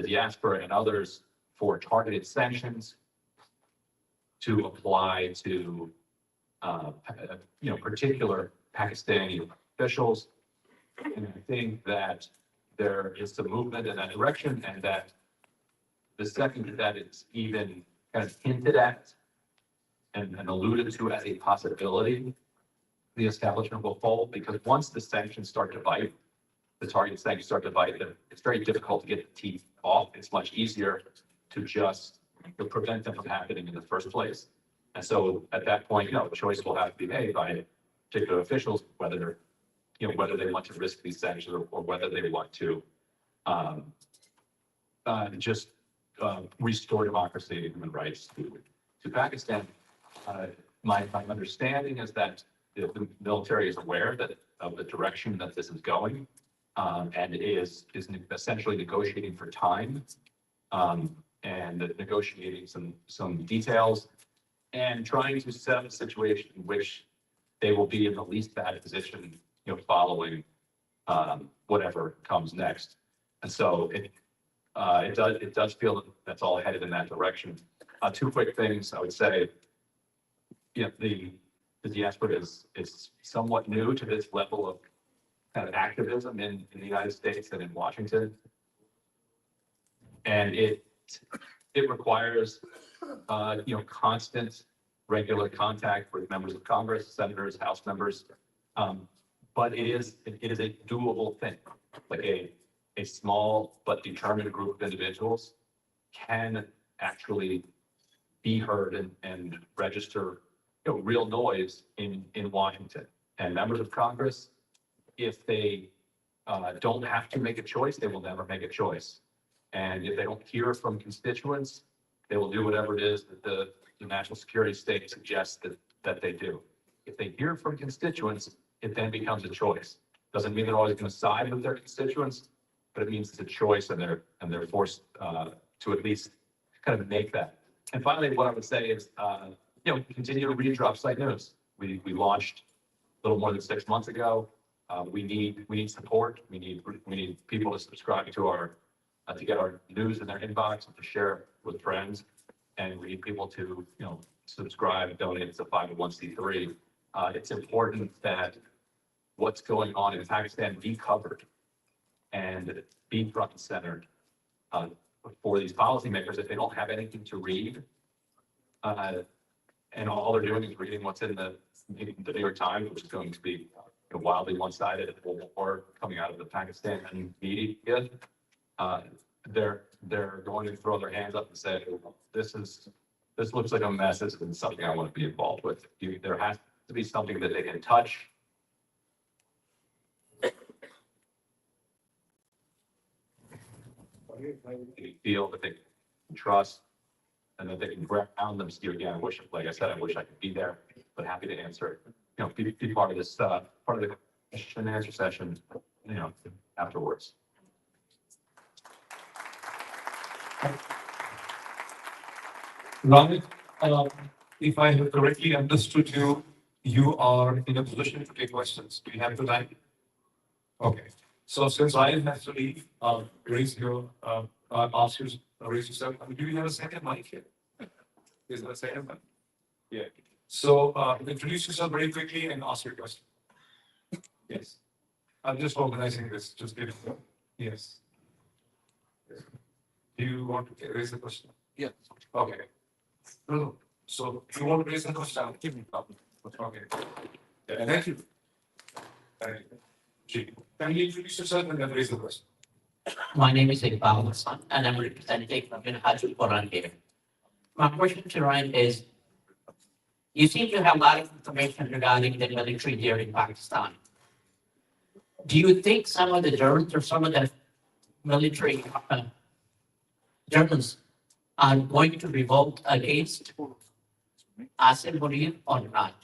diaspora and others for targeted sanctions to apply to particular Pakistani officials. And I think that there is some movement in that direction, and that the second that it's even kind of hinted at and alluded to as a possibility, the establishment will fold, because once the sanctions start to bite, the target sanctions start to bite, it's very difficult to get the teeth off. It's much easier to just prevent them from happening in the first place. And so at that point, a choice will have to be made by particular officials, whether they want to risk these sanctions or whether they want to just restore democracy and human rights to Pakistan. My understanding is that the military is aware of the direction that this is going, and is essentially negotiating for time, and negotiating some details, and trying to set up a situation in which they will be in the least bad position, following whatever comes next. And so it does feel that that's all headed in that direction. Two quick things I would say. The diaspora is somewhat new to this level of kind of activism in the United States and in Washington, and it requires constant, regular contact with members of Congress, senators, House members. But it is a doable thing. Like a small but determined group of individuals can actually be heard and register real noise in Washington. And members of Congress, if they don't have to make a choice, they will never make a choice. And if they don't hear from constituents, they will do whatever it is that the national security state suggests that they do. If they hear from constituents, it then becomes a choice. Doesn't mean they're always going to side with their constituents, but it means it's a choice, and they're forced to at least kind of make that. And finally, what I would say is, continue to read Drop Site News. We launched a little more than 6 months ago. We need support. We need people to subscribe to our to get our news in their inbox and to share with friends. And we need people to subscribe and donate. It's a 501c3. It's important that what's going on in Pakistan be covered and be front and center for these policymakers. If they don't have anything to read, and all they're doing is reading what's in the New York Times, which is going to be wildly one-sided, or coming out of the Pakistan media, they're going to throw their hands up and say, this looks like a mess. This isn't something I want to be involved with. There has to be something that they can touch they feel that they can trust and that they can ground them still. Again, I wish, like I said, I wish I could be there, but happy to answer, be part of this, part of the question and answer session, afterwards. Ramit, if I have correctly understood you, you are in a position to take questions. Do you have the time? Okay. So since I have to leave, raise your, ask you, raise yourself. Do you have a second mic here? Is there a second mic? Yeah. So, introduce yourself very quickly and ask your question. Yes. I'm just organizing this, just give it. Yes. Do you want to raise the question? Yeah. Okay. No. So you want to raise the question? Give me problem. Okay. Yeah, thank you. Thank you. Gee, can you introduce yourself and then raise the question? My name is Shahbaz Gill, and I'm representing from Wajahat here. My question to Ryan is, you seem to have a lot of information regarding the military there in Pakistan. Do you think some of the Germans or some of the military Germans are going to revolt against Asim Munir or not?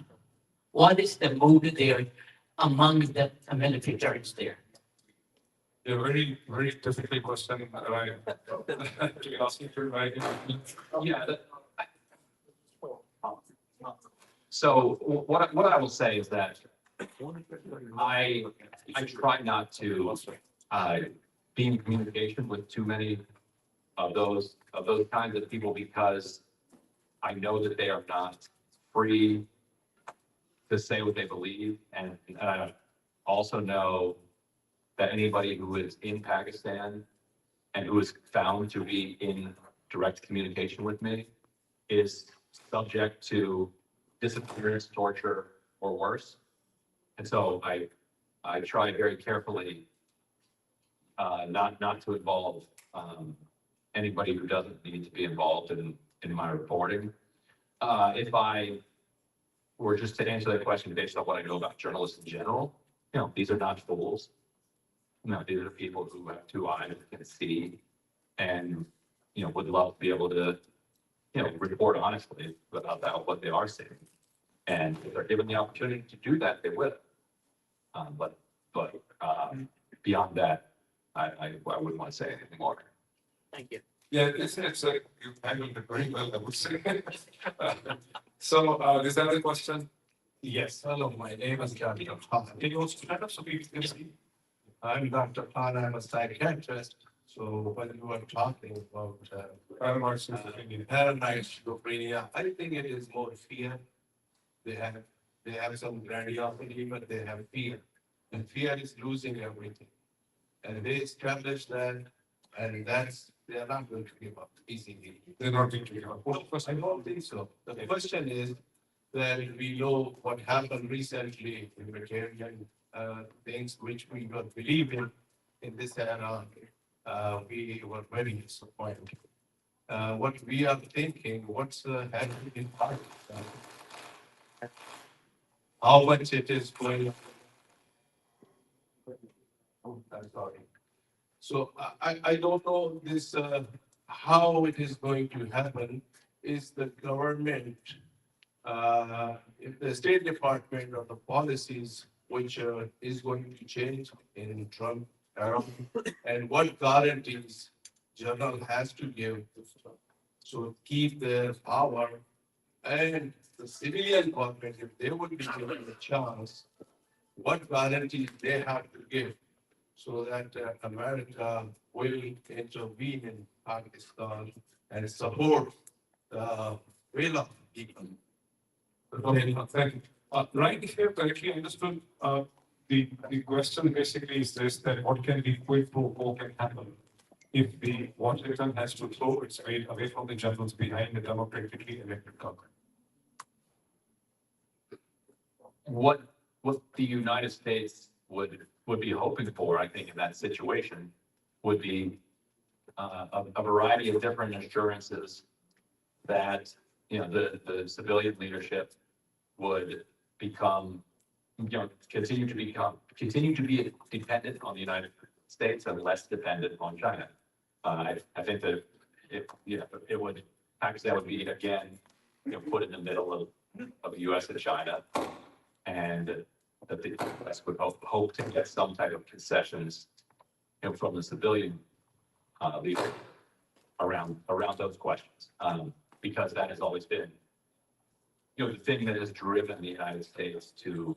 What is the mood there among the military Germans there? A very, very difficult question, right? To ask you to write. Yeah. So what I will say is that I try not to be in communication with too many of those kinds of people, because I know that they are not free to say what they believe, and I also know that anybody who is in Pakistan and who is found to be in direct communication with me is subject to disappearance, torture, or worse. And so I try very carefully not to involve anybody who doesn't need to be involved in my reporting. If I were just to answer that question based on what I know about journalists in general, these are not fools. These are people who have two eyes and can see, and would love to be able to report honestly about what they are seeing. And if they're given the opportunity to do that, they will. But beyond that, I wouldn't want to say anything more. Thank you. Yeah, it's you handled it very well, I would say. So, is that the question? Yes. Hello, my name is Dr. Khan. Can you also stand up so people can see? I'm Dr. Khan, I'm a psychiatrist. So when you were talking about paranoid schizophrenia, I think it is more fear. They have some grandiosity, but they have fear. And fear is losing everything. And they establish that, and they are not going to give up easily. They're not going to give up. Well, of course, I don't think so. The question is that we know what happened recently in Bulgarian things which we don't believe in this era. We were very disappointed. What we are thinking, what's happening in Pakistan? How much it is going? I'm sorry. So I don't know this, how it is going to happen. Is the government, if the State Department or the policies which is going to change in Trump era, and what guarantees General has to give so keep their power, and the civilian government, if they would be given the chance, what guarantees they have to give so that America will intervene in Pakistan and support the will of the people. Okay, thank you. Right, if you have correctly understood, the question basically is this, that what can be quid pro quo can happen if the Washington has to throw its weight away from the generals behind the democratically elected government. What the United States would be hoping for, I think, in that situation would be a variety of different assurances that the civilian leadership would become, continue to be dependent on the United States and less dependent on China. I think that it would, Pakistan would be again, put in the middle of US and China. And that the US would hope to get some type of concessions, from the civilian leadership around those questions. Because that has always been, the thing that has driven the United States to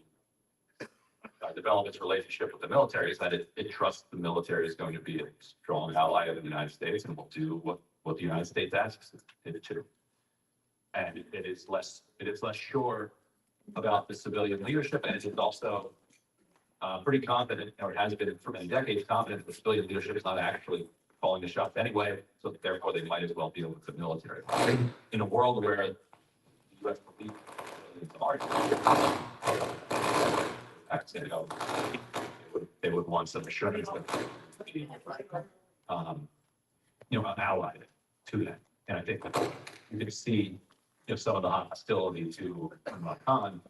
develop its relationship with the military is that it trusts the military is going to be a strong ally of the United States and will do what the United States asks it to. And it is less sure about the civilian leadership, and it is also pretty confident, or has been for many decades, confident that the civilian leadership is not actually calling the shots anyway, so that therefore they might as well deal with the military. In a world where the U.S. believes they would want some assurance that an ally to that. And I think that you can see some of the hostility to Imran Khan,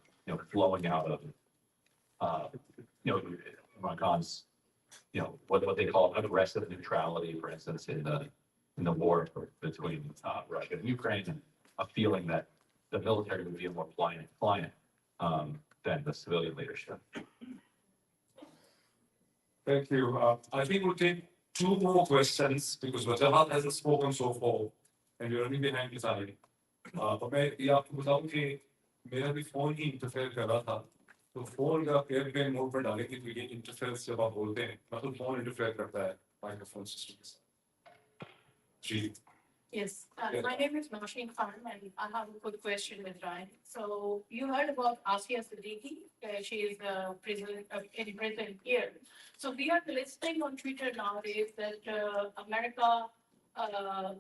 flowing out of Imran Khan's what they call aggressive neutrality, for instance, in the war between Russia and Ukraine, and a feeling that the military would be a more pliant than the civilian leadership. Thank you. I think we'll take two more questions because Wajahat hasn't spoken so far, and we're running behind the time. तो मैं ये आपको बताऊं कि मेरा भी phone ही interfere कर रहा था, तो फोन का एयरप्लेन मोड पर डालने के लिए इंटरफेरेंस जब आप बोलते हैं मतलब फोन इंटरफेयर करता है माइक्रोफोन सिस्टम के साथ. जी. Yes, my name is Moeed Khan, and I have a quick question with Ryan. So you heard about Asia Siddiqui. She is in prison here. So we are listening on Twitter nowadays that America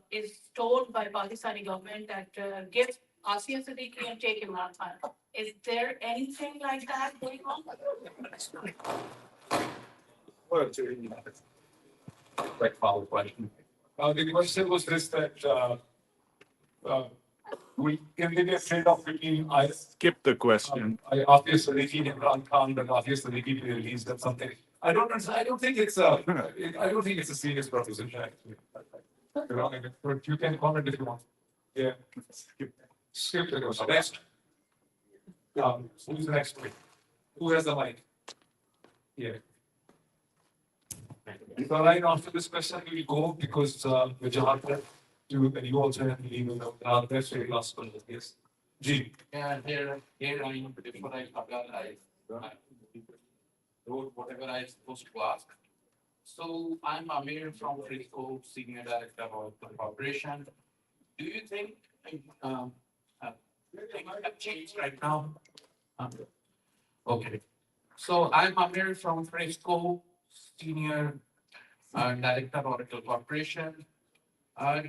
is told by Pakistani government that give Asia Siddiqui and take Imran Khan. Is there anything like that going on? Like follow-up question. The question was this, that can they be afraid of between I Skip the question. Asia Siddiqui and Imran Khan, but Asia Siddiqui be released or something? I don't think it's a serious proposition actually. But you can comment if you want. Yeah. Skip the question. Next. Who's the next one? Who has the mic? Yeah. So right after this question, we will go because Wajahat and you also have to leave with that's very last one. Yes. G. Yeah, here I before I wrote whatever I was supposed to ask. So I'm Amir from Frisco, Senior Director of the Corporation. Do you think things have changed right now? Okay. So I'm Amir from Frisco, Senior Director Oracle Corporation.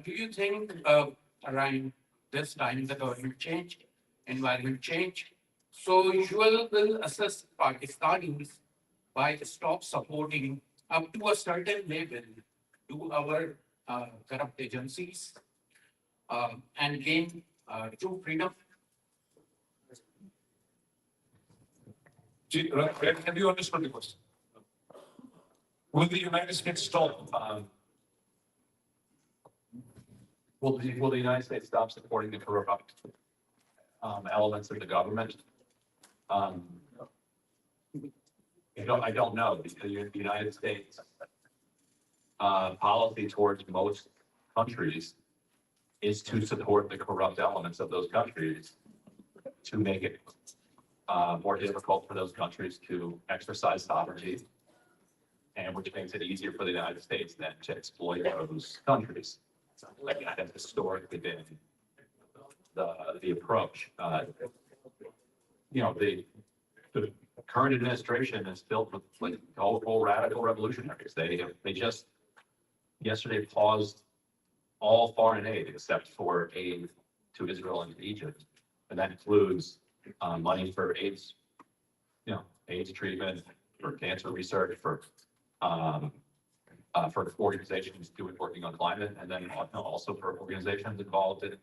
Do you think around this time the government change, environment change, so usual will assess Pakistanis by stop supporting up to a certain level to our corrupt agencies and gain true freedom? Have you understood the question? Will the United States stop? Will the United States stop supporting the corrupt elements of the government? I don't know. The United States policy towards most countries is to support the corrupt elements of those countries to make it more difficult for those countries to exercise sovereignty, and which makes it easier for the United States then to exploit those countries. Like that has historically been the approach. The current administration is filled with like colorful radical revolutionaries. They just yesterday paused all foreign aid except for aid to Israel and Egypt, and that includes money for AIDS, AIDS treatment, for cancer research, for organizations working on climate, and then also for organizations involved in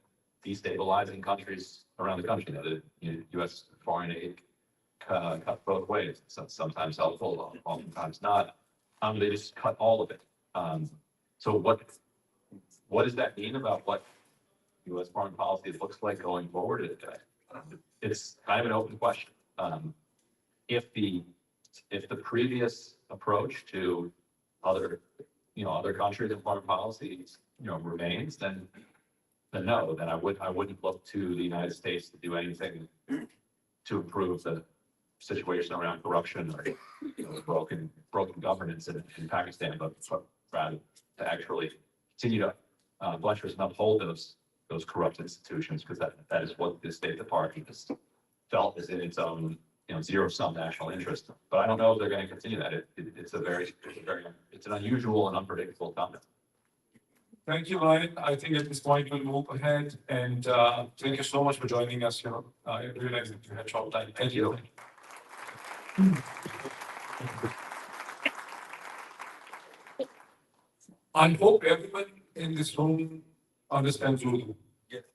destabilizing countries around the country. The U.S. foreign aid cut both ways. Sometimes helpful, oftentimes not. They just cut all of it. So what does that mean about what U.S. foreign policy looks like going forward? It's kind of an open question. If the previous approach to other, other countries and foreign policies, remains, then no, then I wouldn't look to the United States to do anything to improve the situation around corruption or broken governance in Pakistan, but rather to actually continue to buttress and uphold those corrupt institutions, because that is what the State Department has felt is in its own zero-sum national interest. But I don't know if they're going to continue that. It's an unusual and unpredictable conduct. Thank you, Ryan. I think at this point we'll move ahead, and thank you so much for joining us. I realize that you had short time. Thank you. I hope everyone in this room understands Urdu.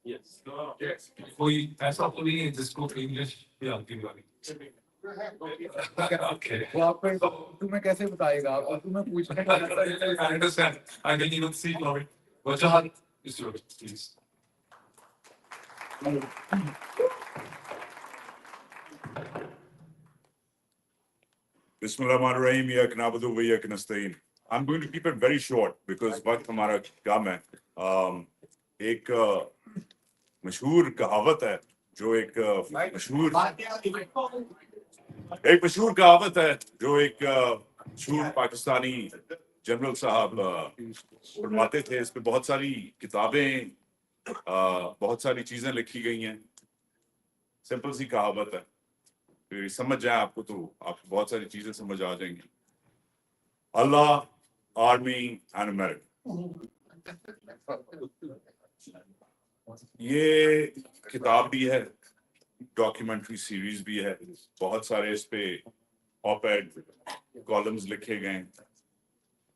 Yes. Yes. कोई ऐसा तो नहीं है जिसको English भी आती होगी. Okay. वो आपको तुम्हें कैसे बताएगा? और तुम्हें पूछने का I understand. I can even see now. Wajahat is yours, please. Bismillahirrahmanirrahim, yak na'budu wa yak nasta'in. I'm going to keep it very short because वक्त हमारा कम है. एक मशहूर कहावत है जो एक मशहूर पाकिस्तानी जनरल साहब फरमाते थे. इस पे बहुत सारी किताबें, बहुत सारी चीजें लिखी गई हैं. सिंपल सी कहावत है, फिर समझ जाए आपको तो आपको बहुत सारी चीजें समझ आ जाएंगी. अल्लाह, आर्मी एंड अमेरिका, ये किताब भी है, डॉक्यूमेंट्री सीरीज भी है, बहुत सारे इस पे ऑप-एड कॉलम्स लिखे गए,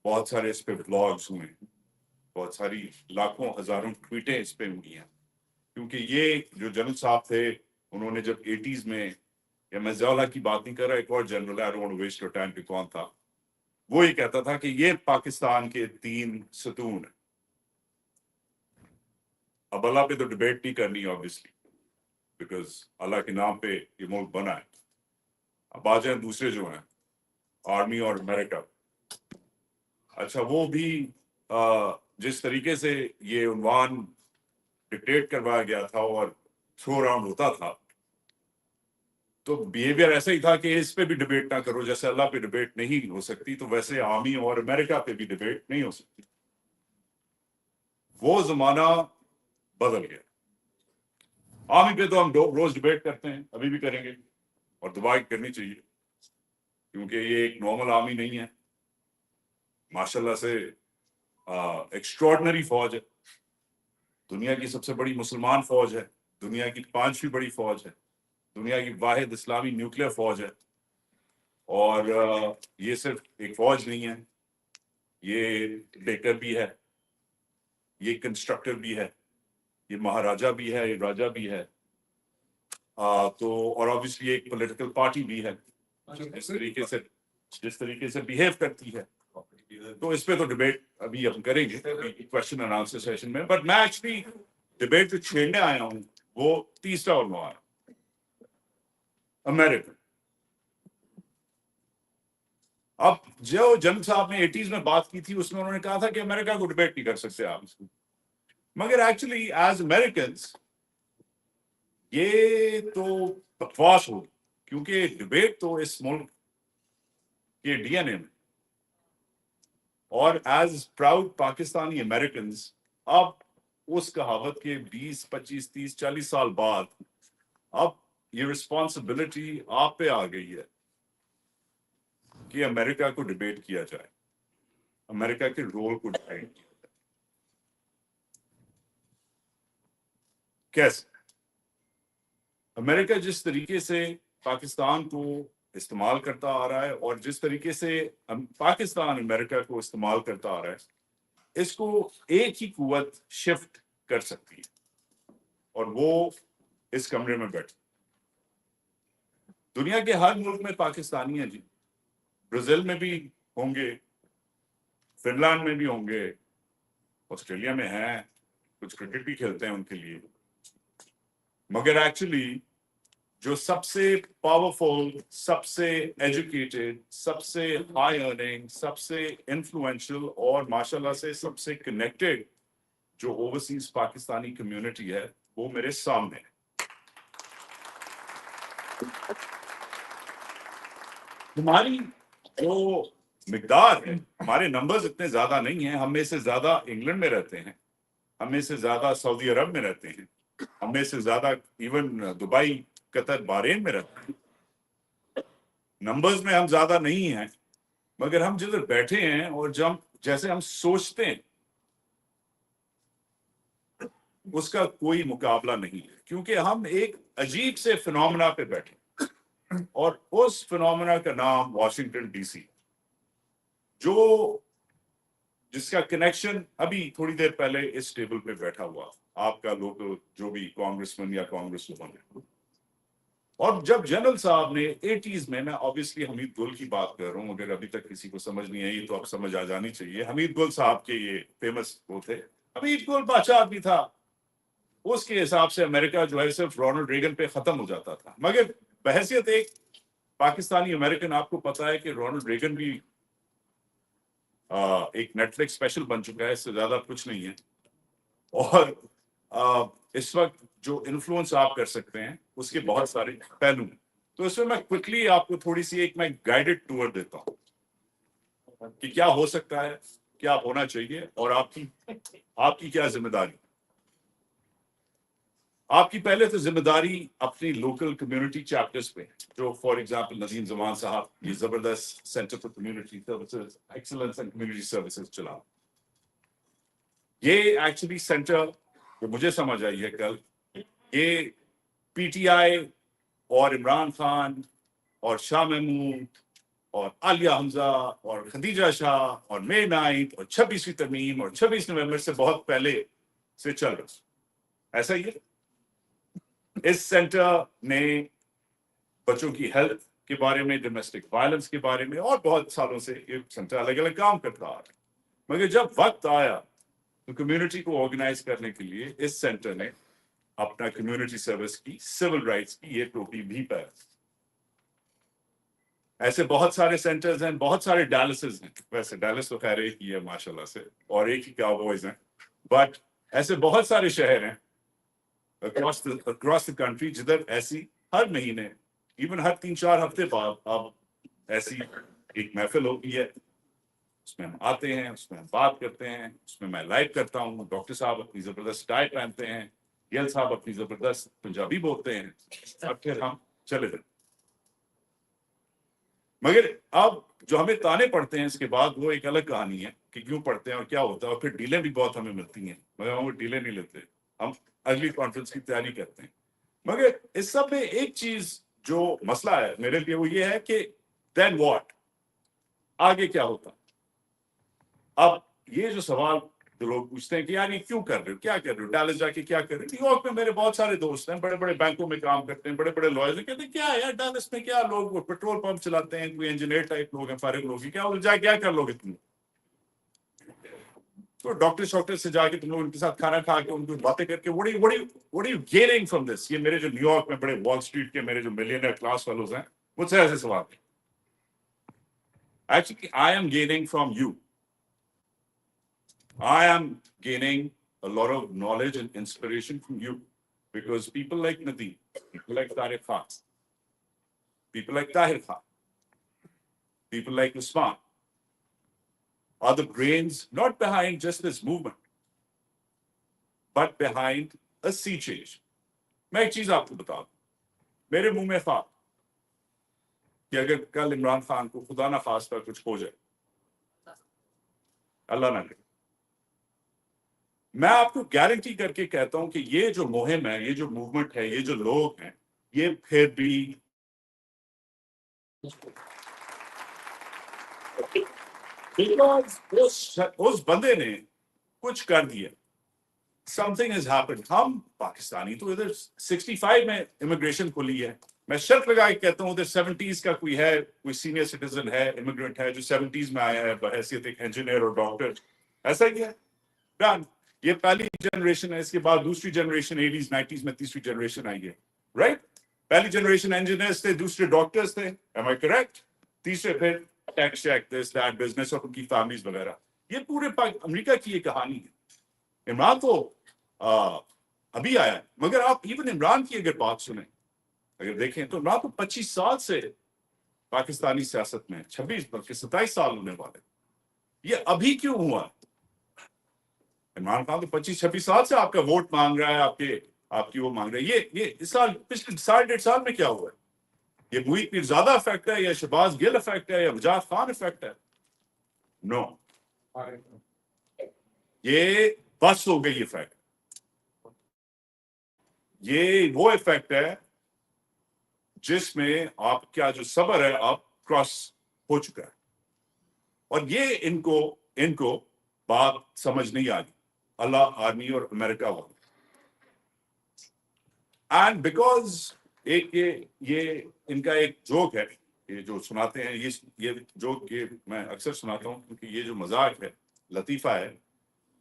बहुत सारे इस पे ब्लॉग्स हुए, बहुत सारी लाखों हजारों ट्वीटें इस पे हुई हैं. क्योंकि ये जो जनरल साहब थे, उन्होंने जब 80s में, या मैं ज़ियाउल्लाह की बात नहीं कर रहा, एक और जनरल है, I don't want to waste your time, कि कौन था, वो ये कहता था कि ये पाकिस्तान के 3 सतून है. अब अल्लाह पे तो डिबेट नहीं करनी ऑब्वियसली, बिकॉज अल्लाह के नाम पे ये मुल्क बना है. अब आ जाए दूसरे जो हैं, आर्मी और अमेरिका. अच्छा, वो भी जिस तरीके से ये उन्वान डिक्टेट करवाया गया था और थ्रो अराउंड होता था, तो बिहेवियर ऐसा ही था कि इस पे भी डिबेट ना करो. जैसे अल्लाह पे डिबेट नहीं हो सकती, तो वैसे आर्मी और अमेरिका पे भी डिबेट नहीं हो सकती. वो जमाना बदल गया. आर्मी पे तो हम रोज डिबेट करते हैं, अभी भी करेंगे, और दुआ करनी चाहिए, क्योंकि ये एक नॉर्मल आर्मी नहीं है. माशाल्लाह से एक्स्ट्रॉर्डिनरी फौज है, दुनिया की सबसे बड़ी मुसलमान फौज है, दुनिया की 5वीं बड़ी फौज है, दुनिया की वाहिद इस्लामी न्यूक्लियर फौज है. और ये सिर्फ एक फौज नहीं है, ये टेकर भी है, ये कंस्ट्रक्टर भी है, ये महाराजा भी है, ये राजा भी है. तो और ऑब्वियसली एक पॉलिटिकल पार्टी भी है, जिस तरीके से बिहेव करती है. तो इस पे तो डिबेट अभी हम करेंगे क्वेश्चन एंड आंसर सेशन में. बट मैं एक्चुअली डिबेट जो छेड़ने आया हूँ, वो तीसरा उन्वान, अमेरिका. अब जो जनरल साहब ने 80s में बात की थी, उसमें उन्होंने कहा था कि अमेरिका को डिबेट नहीं कर सकते आप. मगर एक्चुअली एज अमेरिकन ये तो बकवास हो, क्योंकि डिबेट तो इस मुल्क के डीएनए में, और एज प्राउड पाकिस्तानी अमेरिकन अब उस कहावत के 20, 25, 30, 40 साल बाद अब ये रिस्पॉन्सिबिलिटी आप पे आ गई है कि अमेरिका को डिबेट किया जाए, अमेरिका के रोल को डिफाइन किया जाए. कैसे? अमेरिका जिस तरीके से पाकिस्तान को इस्तेमाल करता आ रहा है, और जिस तरीके से पाकिस्तान अमेरिका को इस्तेमाल करता आ रहा है, इसको एक ही कुव्वत शिफ्ट कर सकती है, और वो इस कमरे में बैठे. दुनिया के हर मुल्क में पाकिस्तानी हैं जी. ब्राजील में भी होंगे, फिनलैंड में भी होंगे, آسٹریلیا میں ہیں, کچھ کرکٹ بھی کھیلتے ہیں ان کے لیے, مگر ایکچولی جو سب سے پاورفل, سب سے ایجوکیٹڈ, سب سے ہائی ارننگ, سب سے انفلوئنشل اور ماشاءاللہ سے سب سے کنیکٹڈ جو اوورسیز پاکستانی کمیونٹی ہے وہ میرے سامنے ہے. ہماری جو مقدار ہے, ہمارے نمبرز اتنے زیادہ نہیں ہیں. ہم میں سے زیادہ انگلینڈ میں رہتے ہیں, ہم میں سے زیادہ سعودی عرب میں رہتے ہیں, ہم میں سے زیادہ ایون دبئی, قطر, بحرین میں رہتے ہیں. نمبرز میں ہم زیادہ نہیں ہیں, مگر ہم جدھر بیٹھے ہیں اور جیسے ہم سوچتے ہیں اس کا کوئی مقابلہ نہیں ہے, کیونکہ ہم ایک عجیب سے فنومنا پہ بیٹھے, اور اس فنومنا کا نام واشنگٹن ڈی سی, جس کا کنیکشن ابھی تھوڑی دیر پہلے اس ٹیبل پہ بیٹھا ہوا آپ کا لوگ جو بھی کانگریس مین یا کانگریس وومن ہے. اور جب جنرل صاحب نے 80s میں آبویسلی حمید گل کی بات کر رہا ہوں, اگر ابھی تک کسی کو سمجھ نہیں آئی تو اب سمجھ آ جانی چاہیے. حمید گل صاحب کے یہ فیمس وہ تھے, حمید گل بادشاہ آدمی تھا, اس کے حساب سے امریکہ جو ہے صرف رونلڈ ریگن پہ ختم ہو جاتا تھا. مگر بحیثیت ایک پاکستانی امریکن آپ کو پتا ہے کہ رونلڈ ریگن بھی ایک نیٹ فلکس اسپیشل بن چکا ہے, اس سے زیادہ کچھ نہیں ہے. اور اس وقت جو انفلوئنس آپ کر سکتے ہیں اس کے بہت سارے پہلو ہیں. تو اس میں کوئکلی آپ کو تھوڑی سی ایک میں گائیڈڈ ٹور دیتا ہوں کہ کیا ہو سکتا ہے, کیا ہونا چاہیے, اور آپ کی کیا ذمہ داری. آپ کی پہلے تو ذمہ داری اپنی لوکل کمیونٹی چیپٹرز پہ, جو فار ایگزامپل ندیم زمان صاحب یہ زبردست centre for community services excellence and community services چلا. یہ ایکچولی سینٹر جو مجھے سمجھ آئی ہے کل, یہ پی ٹی آئی اور عمران خان اور شاہ محمود اور عالیہ حمزہ اور خدیجہ شاہ اور مے 9 اور 26ویں ترمیم اور 26 نومبر سے بہت پہلے سے چل رہا. ایسا ہی ہے. اس سینٹر نے بچوں کی ہیلتھ کے بارے میں, ڈومیسٹک وائلنس کے بارے میں, اور بہت سالوں سے یہ سینٹر الگ الگ کام کرتا رہا. مگر جب وقت آیا تو کمیونٹی کو آرگنائز کرنے کے لیے اس سینٹر نے اپنا کمیونٹی سروس کی, سول رائٹس کی یہ ٹوپی بھی پہنی. ایسے بہت سارے سینٹرز ہیں, بہت سارے ڈیلسز ہیں. ویسے ڈیلس تو خیر ایک ہی ہے ماشاءاللہ سے, اور ایک ہی کاؤبوائز ہیں, بٹ ایسے بہت سارے شہر ہیں اکراس دا کنٹری جدھر ایسی ہر مہینے, ایون ہر 3-4 ہفتے بعد اب ایسی ایک محفل ہوتی ہے. اس میں ہم آتے ہیں, اس میں ہم بات کرتے ہیں, اس میں میں لائیو کرتا ہوں. ڈاکٹر صاحب اپنی زبردست ٹائی پہنتے ہیں, گل صاحب اپنی زبردست پنجابی بولتے ہیں, اور پھر ہم چلے جاتے. مگر اب جو ہمیں تانے پڑتے ہیں اس کے بعد وہ ایک الگ کہانی ہے کہ کیوں پڑھتے ہیں اور کیا ہوتا ہے, اور پھر ڈیلیں بھی بہت ہمیں ملتی ہیں, مگر ہم وہ ڈیلیں نہیں لیتے, ہم اگلی کانفرنس کی تیاری کرتے ہیں. مگر اس سب میں ایک چیز جو مسئلہ ہے میرے لیے وہ یہ ہے کہ دین واٹ, آگے کیا ہوتا. اب یہ جو سوال جو لوگ پوچھتے ہیں کہ یار یہ کیوں کر رہے ہو, کیا کر رہے ہو, ڈیلس جا کے کیا کر رہے ہو. نیو یارک میں میرے بہت سارے دوست ہیں, بڑے بڑے بینکوں میں کام کرتے ہیں, بڑے بڑے لائرز ہیں, کہتے ہیں کیا یار ڈیلس میں کیا لوگ وہ پیٹرول پمپ چلاتے ہیں, کوئی انجینئر ٹائپ لوگ ہیں, فارغ لوگ ہیں, کیا جا کیا کر لوگے تم. تو ڈاکٹر سے جا کے تم لوگ ان کے ساتھ کھانا کھا کے ان کو باتیں کر کے what are you gaining from this. یہ میرے جو نیو یارک میں بڑے وال اسٹریٹ کے میرے جو ملینئر کلاس فیلوز ہیں مجھ سے ایسے سوال ہیں. Actually, I am gaining from you. I am gaining a lot of knowledge and inspiration from you, because people like Nadeem, people like Tariq Khan, people like Tahir Khan, people like Usman are the brains not behind just this movement, but behind a sea change. میں ایک چیز آپ کو بتا دوں, میرے منہ میں تھا کہ اگر کل عمران خان کو خدا نہ خواستہ کچھ ہو جائے, اللہ نہ کرے, میں آپ کو گارنٹی کر کے کہتا ہوں کہ یہ جو مہم ہے, یہ جو موومنٹ ہے, یہ جو لوگ ہیں, یہ پھر بھی اس بندے نے کچھ کر دیا. Something has happened. ہم پاکستانی تو ادھر 65 میں امیگریشن کھلی ہے. میں شرط لگا کے کہتا ہوں ادھر 70s کا کوئی ہے, کوئی سینئر سٹیزن ہے, امیگرینٹ ہے جو 70s میں آیا ہے بحیثیت ایک انجینئر اور ڈاکٹر. ایسا ہی ہے. Done. یہ پہلی جنریشن ہے, اس کے بعد دوسری جنریشن 80s 90s میں تیسری جنریشن آئی ہے, رائٹ. پہلی جنریشن انجینئرس تھے, دوسرے ڈاکٹرس تھے, am I correct? تیسرے پھر ٹیک شیک, دس دیٹ بزنس اور ان کی فیملیز وغیرہ. یہ پورے امریکہ کی یہ کہانی ہے. عمران تو ابھی آیا, مگر آپ ایون عمران کی اگر بات سنیں, اگر دیکھیں تو عمران تو 25 سال سے پاکستانی سیاست میں, 26 بلکہ 27 سال ہونے والے. یہ ابھی کیوں ہوا؟ عمران خان تو 25-26 سال سے آپ کا ووٹ مانگ رہا ہے, آپ کی وہ مانگ رہا ہے. یہ اس سال پچھلے سال 1.5 سال میں کیا ہوا ہے؟ یہ موئید پیرزادہ افیکٹ ہے یا شہباز گل افیکٹ ہے یا وجاہت خان افیکٹ ہے؟ نو, یہ بس ہو گئی افیکٹ. یہ وہ افیکٹ ہے جس میں آپ کا جو صبر ہے آپ کراس ہو چکا ہے. اور یہ ان کو بات سمجھ نہیں آ گئی, اللہ, آرمی اور امریکہ والے. اینڈ بیکاز یہ ان کا ایک جوک ہے, یہ جو سناتے ہیں, یہ جوک یہ میں اکثر سناتا ہوں کیونکہ یہ جو مذاق ہے, لطیفہ ہے,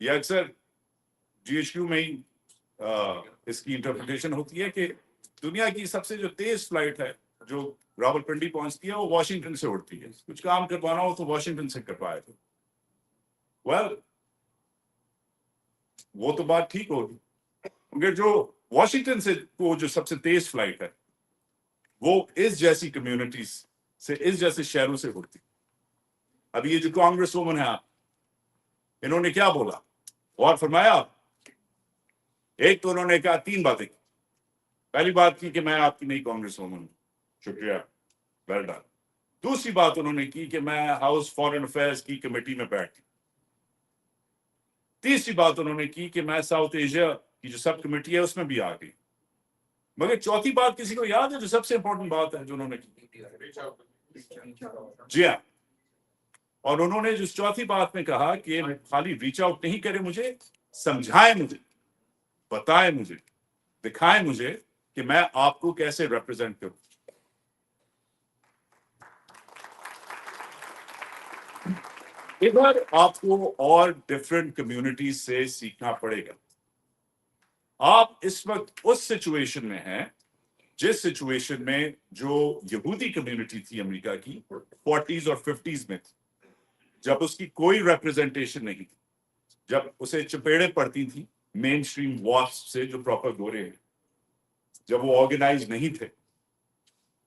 یہ اکثر GHQ میں ہی اس کی انٹرپریٹیشن ہوتی ہے کہ دنیا کی سب سے جو تیز فلائٹ ہے جو راولپنڈی پہنچتی ہے وہ واشنگٹن سے اڑتی ہے. کچھ کام کروانا ہو تو واشنگٹن سے کروایا تھا. ویل وہ تو بات ٹھیک ہوگی, مگر جو واشنگٹن سے وہ جو سب سے تیز فلائٹ ہے وہ اس جیسی کمیونٹیز سے, اس جیسے شہروں سے اڑتی. ابھی یہ جو کانگریس وومن ہے, انہوں نے کیا بولا اور فرمایا؟ ایک تو انہوں نے کہا 3 باتیں. پہلی بات کی کہ میں آپ کی نئی کانگریس وومن ہوں, شکریہ, ویل ڈن. دوسری بات انہوں نے کی کہ میں ہاؤس فارن افیئرز کی کمیٹی میں بیٹھتی. تیسری بات انہوں نے کی کہ میں ساؤتھ ایشیا کی جو سب کمیٹی ہے اس میں بھی آ گئی. مگر چوتھی بات کسی کو یاد ہے جو سب سے امپورٹنٹ بات ہے جو انہوں نے کی؟ جی ہاں, اور انہوں نے جو چوتھی بات میں کہا کہ خالی ریچ آؤٹ نہیں کرے, مجھے سمجھائیں, مجھے بتائیں, مجھے دکھائیں مجھے کہ میں آپ کو کیسے ریپرزینٹ کروں. ادھر آپ کو اور ڈفرینٹ کمیونٹیز سے سیکھنا پڑے گا. آپ اس وقت اس سچویشن میں ہیں جس سچویشن میں جو یہودی کمیونٹی تھی امریکہ کی 40s اور 50s میں تھی, جب اس کی کوئی ریپرزنٹیشن نہیں تھی, جب اسے چپیڑے پڑتی تھیں مین سٹریم واسپ سے جو پراپر گورے ہیں, جب وہ آرگنائز نہیں تھے,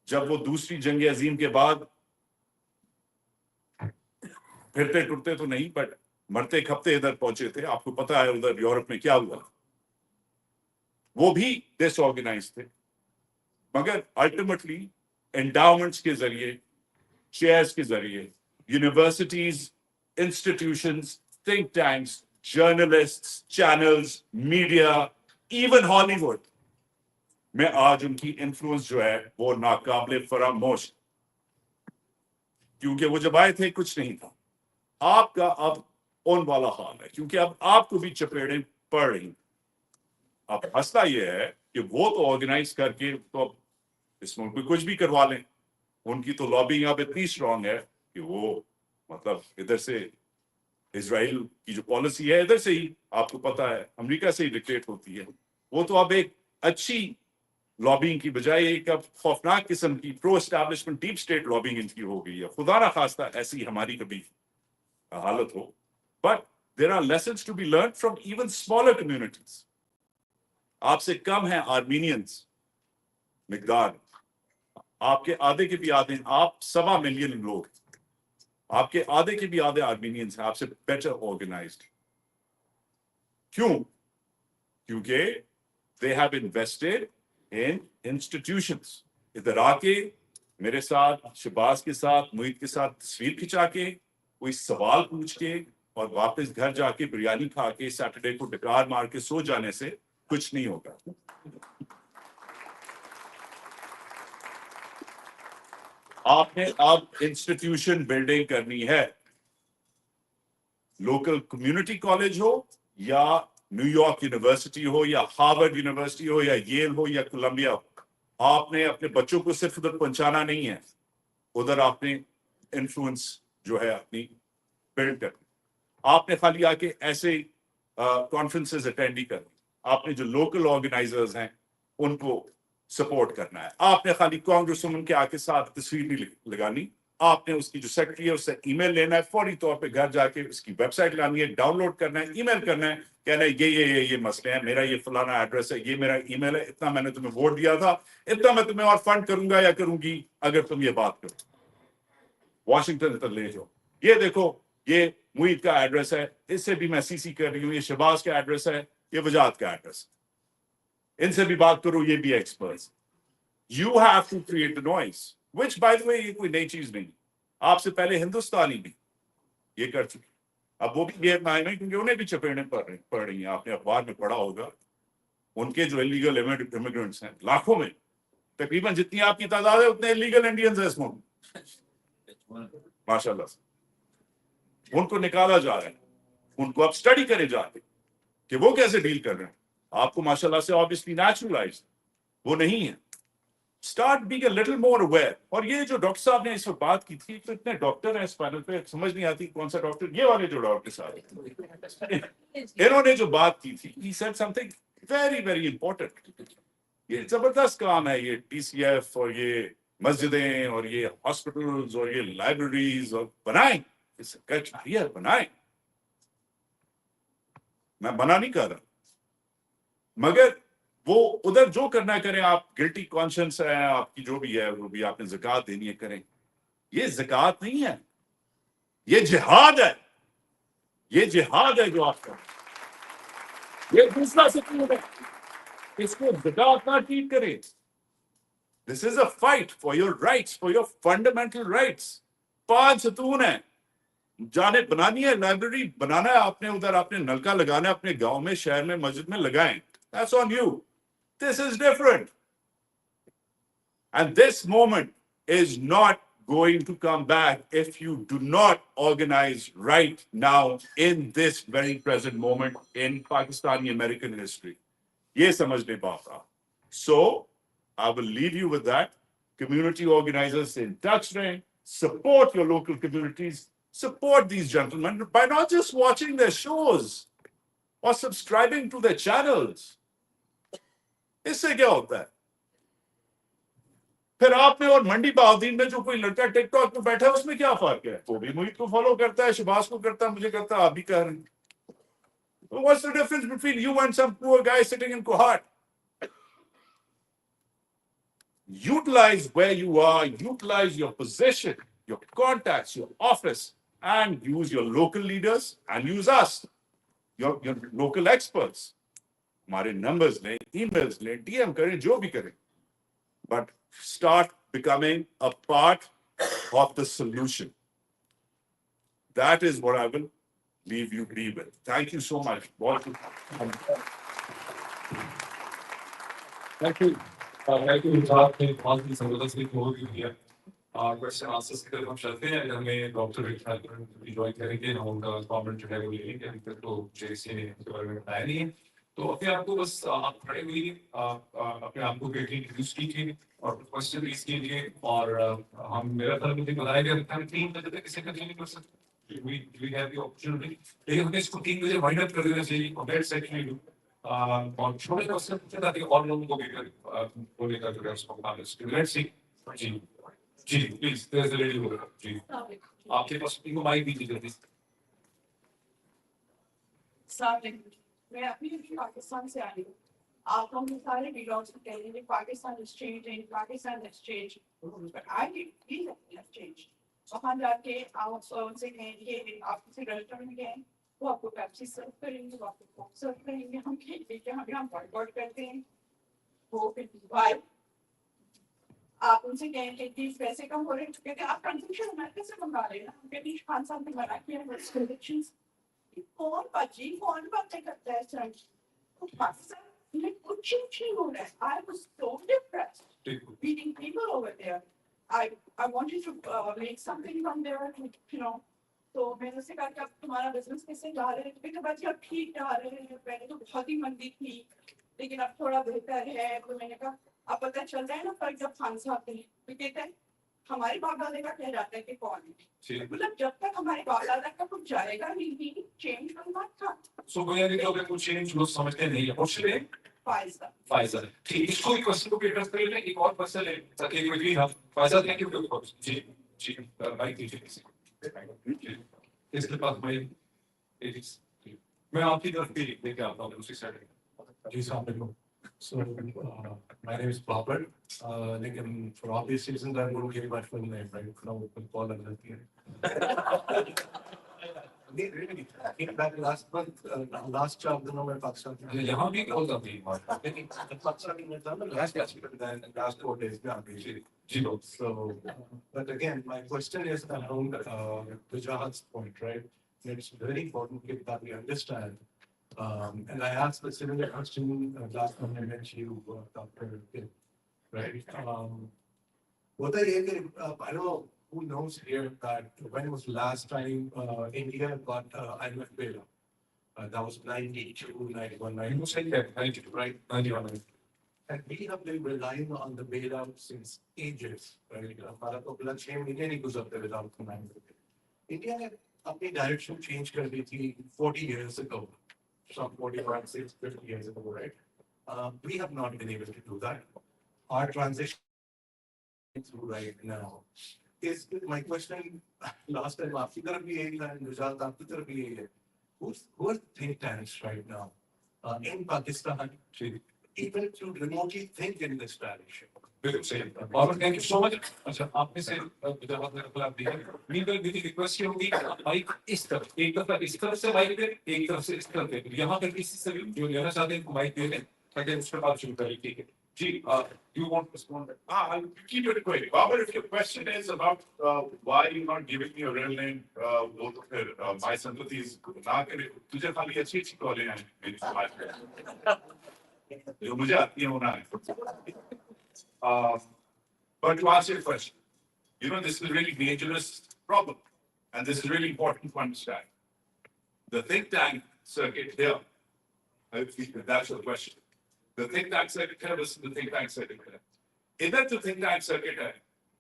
جب وہ دوسری جنگ عظیم کے بعد پھرتے ٹوٹتے تو نہیں بٹ مرتے کھپتے ادھر پہنچے تھے. آپ کو پتا ہے ادھر یورپ میں کیا ہوا, وہ بھی ڈس آرگنائز تھے. مگر الٹیمیٹلی انڈاؤمنٹس کے ذریعے, چیئرز کے ذریعے, universities, institutions, think tanks, journalist, channels, media, even ہالی ووڈ میں آج ان کی انفلوئنس جو ہے وہ ناقابل فراموش, کیونکہ وہ جب آئے تھے کچھ نہیں تھا. آپ کا اب ان والا حال ہے کیونکہ اب آپ کو بھی چپیڑیں پڑ رہی. اب مسئلہ یہ ہے کہ وہ تو آرگنائز کر کے تو اب اس ملک میں کچھ بھی کروا لیں. ان کی تو لابنگ اب اتنی اسٹرانگ ہے کہ وہ مطلب ادھر سے اسرائیل کی جو پالیسی ہے ادھر سے ہی آپ کو پتا ہے امریکہ سے ہی ڈکٹیٹ ہوتی ہے. وہ تو اب ایک اچھی لابنگ کی بجائے ایک اب خوفناک قسم کی پرو اسٹیبلشمنٹ ڈیپ اسٹیٹ لابنگ ان کی ہو گئی ہے. خدا نہ خواستہ ایسی ہماری کبھی حالت ہو, but there are lessons to be learned from even smaller communities. آپ سے کم ہیں آرمینینس مقدار, آپ کے آدھے کے بھی آدھے, آپ 1.25 ملین لوگ, آپ کے آدھے کے بھی آدھے آرمینینس ہیں آپ سے بیٹر آرگنائزڈ. کیوں؟ کیونکہ they have invested in institutions. ادھر آ کے میرے ساتھ, شہباز کے ساتھ, موئید کے ساتھ تصویر کھچا کے, کوئی سوال پوچھ کے اور واپس گھر جا کے بریانی کھا کے سیٹرڈے کو ڈکار مار کے سو جانے سے کچھ نہیں ہوگا. آپ نے اب انسٹیٹیوشن بلڈنگ کرنی ہے. لوکل کمیونٹی کالج ہو یا نیو یارک یونیورسٹی ہو یا ہارورڈ یونیورسٹی ہو یا ییل ہو یا کولمبیا ہو, آپ نے اپنے بچوں کو صرف ادھر پہنچانا نہیں ہے, ادھر آپ نے انفلوئنس جو ہے اپنی بلڈ کرنی. آپ نے خالی آ کے ایسے कॉन्फ्रेंसेस अटेंड ही करनी, आपने जो लोकल ऑर्गेनाइजर्स हैं उनको सपोर्ट करना है। आपने खाली कांग्रेस वुमन के आके साथ तस्वीर नहीं लगानी, आपने उसकी जो सेक्रेटरी है उससे ईमेल लेना है, फौरी तौर पे घर जाके उसकी वेबसाइट लानी है, डाउनलोड करना है, ईमेल करना है, कहना है ये मसले हैं, मेरा ये फलाना एड्रेस है, ये मेरा ईमेल है, इतना मैंने तुम्हें वोट दिया था, इतना मैं तुम्हें और फंड करूंगा या करूंगी अगर तुम ये बात करो। वॉशिंगटन तक ले जाओ, ये देखो ये मुईद का एड्रेस है, इससे भी मैं सीसी कर रही हूँ, ये शहबाज का एड्रेस है, ये वजाहत का एड्रेस, इनसे भी बात करो, ये भी experts. You have to create the noise, which by the way ये कोई नई चीज नहीं, आपसे पहले हिंदुस्तानी भी ये कर चुके, अब वो भी गैर नायम है क्योंकि उन्हें भी चपेड़े पड़ रही हैं। आपने अखबार में पढ़ा होगा, उनके जो इलीगल इमिग्रेंट्स हैं लाखों में, तकरीबन जितनी आपकी तादाद है उतने इलीगल इंडियंस हैं इसमें, माशाल्लाह से उनको निकाला जा रहा है, उनको अब स्टडी करे जाते कि वो कैसे डील कर रहे हैं। आपको माशाल्लाह से ऑब्वियसली नेचुरलाइज वो नहीं है, start being a little more aware. और ये जो डॉक्टर साहब ने इस वक्त बात की थी, तो इतने डॉक्टर हैं इस पैनल पे, समझ नहीं आती कौन सा डॉक्टर, ये वाले जो डॉक्टर साहब इन्होंने जो बात की थी, he said something very very important। ये जबरदस्त काम है ये टीसीएफ और ये मस्जिदें और ये हॉस्पिटल्स और ये लाइब्रेरीज और बनाएं, बनाएं, मैं मना नहीं कर रहा, मगर वो उधर जो करना करें, आप गिल्टी कॉन्शियंस है आपकी जो भी है, वो भी आपने ज़कात देनी है करें। ये ज़कात नहीं है, ये जिहाद है, ये जिहाद है जो आपका, ये दूसरा सतून है, इसको ज़कात ना ट्रीट करें। This is a fight for your rights, for your fundamental rights. 5 सतून है, जाने बनानी है, लाइब्रेरी बनाना है आपने, उधर आपने नलका लगाना है, अपने गांव में, शहर में, मस्जिद में लगाएं, that's on you. This is different. And this moment is not going to come back if you do not organize right now in this very present moment in Pakistani American history. Ye samajh le baat. So, I will leave you with that. Community organizers in touch rain, support your local communities, support these gentlemen by not just watching their shows or subscribing to their channels. इससे क्या होता है? फिर आप में और मंडी बहाउद्दीन में जो कोई लड़का टिकटॉक में बैठा है उसमें क्या फर्क है? वो भी मुईद को फॉलो करता है, शहबाज को करता है, मुझे करता है, आप भी कर रहे हैं। What's the difference between you and some poor guy sitting in Kohat? Utilize where you are, utilize your position, your contacts, your office, and use your local leaders and use us, your local experts. हमारे numbers लें, emails लें, DM करें, जो भी करें, but start becoming a part of the solution. That is what I will leave you be with. Thank you so much. Thank you. Thank you, आपने बहुत ही जबरदस्त ओवरव्यू दिया। क्वेश्चन आंसर्स की तरफ हम चलते हैं। हमें डॉक्टर रिक हैल्पेरिन भी ज्वाइन करेंगे, हम उनका कमेंट जो है वो ले लेंगे। अभी तक तो जेसी ने इसके बारे में बताया नहीं है, तो अपने आप को बस आप खड़े हुई अपने आप को इंट्रोड्यूस कीजिए और क्वेश्चन रेज कीजिए। और हम मेरा तरफ मुझे बताया गया था 3 बजे तक इसे कंटिन्यू कर सकते हैं। we have the opportunity, लेकिन हमें इसको 3 बजे वाइंड अप कर देना चाहिए और दैट्स एक्चुअली और छोटे क्वेश्चन पूछे ताकि और लोगों को भी बोलने का जो है उसको लेट्स सी। जी please, there is a lady over. जी आपके पास इनको माइक दीजिए जल्दी। मैं अपनी पाकिस्तान से आई हूँ। आप लोग सारे वीडियोस कह रहे हैं Pakistan is changing, Pakistan is changing, but I have change. वहाँ जाके आप से कहेंगे, आप किसी रेस्टोरेंट में गए, वो आपको पेप्सी सर्व करेंगे, वो आपको कोक सर्व करेंगे, हम कहेंगे कि हम बॉयकॉट करते हैं, वो फिर वाई आप उनसे कहेंगे कि पैसे कम हो रहे हैं, कहते हैं आप कंजम्पशन अमेरिका से मंगा रहे हैं ना, हम कहते हैं खान साहब ने मना किया है कंडीशंस। कौन बाजी कौन बातें करता है सर? पाकिस्तान में कुछ नहीं हो रहा है। I was so depressed meeting people over there. I wanted to make something from there, you know. तो मैंने उससे कहा कि अब तुम्हारा बिजनेस कैसे जा रहे हैं? तो बाजी अब ठीक जा रहे हैं, पहले तो बहुत ही मंदी थी लेकिन अब थोड़ा बेहतर है। तो मैंने कहा अब पता चल रहा है ना फर्क जब खान साहब थे, तो कहते हैं हमारे बाप दादा का कह जाता है कि कौन है जी। मतलब जब तक हमारे बाप दादा का कुछ जाएगा नहीं चेंज करना था So बुनियादी तौर पे कुछ चेंज लोग समझते नहीं है क्वेश्चन है फायदा फाइजल ठीक इसको भी क्वेश्चन को एड्रेस कर लें एक और क्वेश्चन है ताकि क्विकली हम Faizal thank you for your जी जी भाई दीजिए किसी इसके पास भाई मैं आपकी तरफ भी लेके आता हूँ उसी साइड जी साहब So my name is Babar, लेकिन for obvious reasons I'm going to give my full name right now we'll call it really in fact last month last job the number Pakistan यहाँ भी close up थी लेकिन Pakistan में था ना last year but then last 4 days में भी जी so but again my question is around Wajahat's point right it's very important that we understand and I asked the similar question last time I met you, Dr. Gill, right? What I don't know who knows here that when was the last time India got IMF bailout? That was 92, 91, 92. You said that, 92, right? 91. And we have been relying on the bailout since ages, right? हमारा तो अगला 6 महीने नहीं गुजरते without command. India ने अपनी direction change कर दी थी 40 years ago. Some 45, 50 years ago, right? We have not been able to do that. Our transition through right now is my question. Last time, आपकी तरफ भी यही था, गुजरात आपकी तरफ भी यही है. Who are think tanks right now in Pakistan even to remotely think in this direction? बिल्कुल सही है. और thank you so much. अच्छा आपने से जवाब मेरे को आप दिया. मीनल मेरी रिक्वेस्ट ये होगी माइक इस तरफ एक दफा इस तरफ से माइक दे एक तरफ से इस तरफ दे यहाँ पर किसी से भी जो लेना चाहते हैं माइक दे दें ताकि उस पर बात शुरू करें ठीक है जी you want to respond? I'll keep it quick. Babar, if your question is about why you're not giving me a real name, both of their, my sympathies, ना करे, तुझे खाली अच्छी कॉलें हैं मेरी समाज में, जो मुझे आती हैं होना है. But to answer your question, you know, this is a really dangerous problem, and this is really important to understand. The think tank circuit here, if that's your question. The think tank circuit here versus the think tank circuit here. इधर जो think tank circuit है,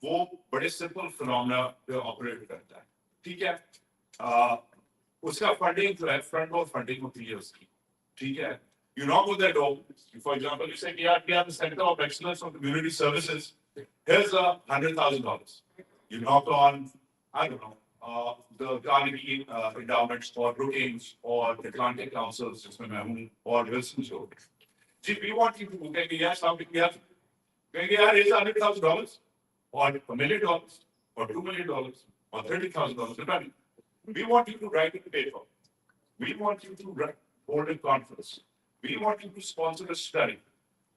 वो बड़े simple phenomena पे operate करता है. ठीक है? उसका funding जो है front door funding होती है उसकी. ठीक है? You knock on their door. For example, you say, "Yeah, we have the Center of Excellence of Community Services. Here's $100,000." You knock on, I don't know, the Carnegie endowments or Brookings or the Atlantic Councils, or Wilson's Group. Gee, we want you to get yes, how big we have. Here's $100,000 or $1 million or $2 million or $30,000, depending. We want you to write a paper. We want you to hold a conference. We want you to sponsor a study.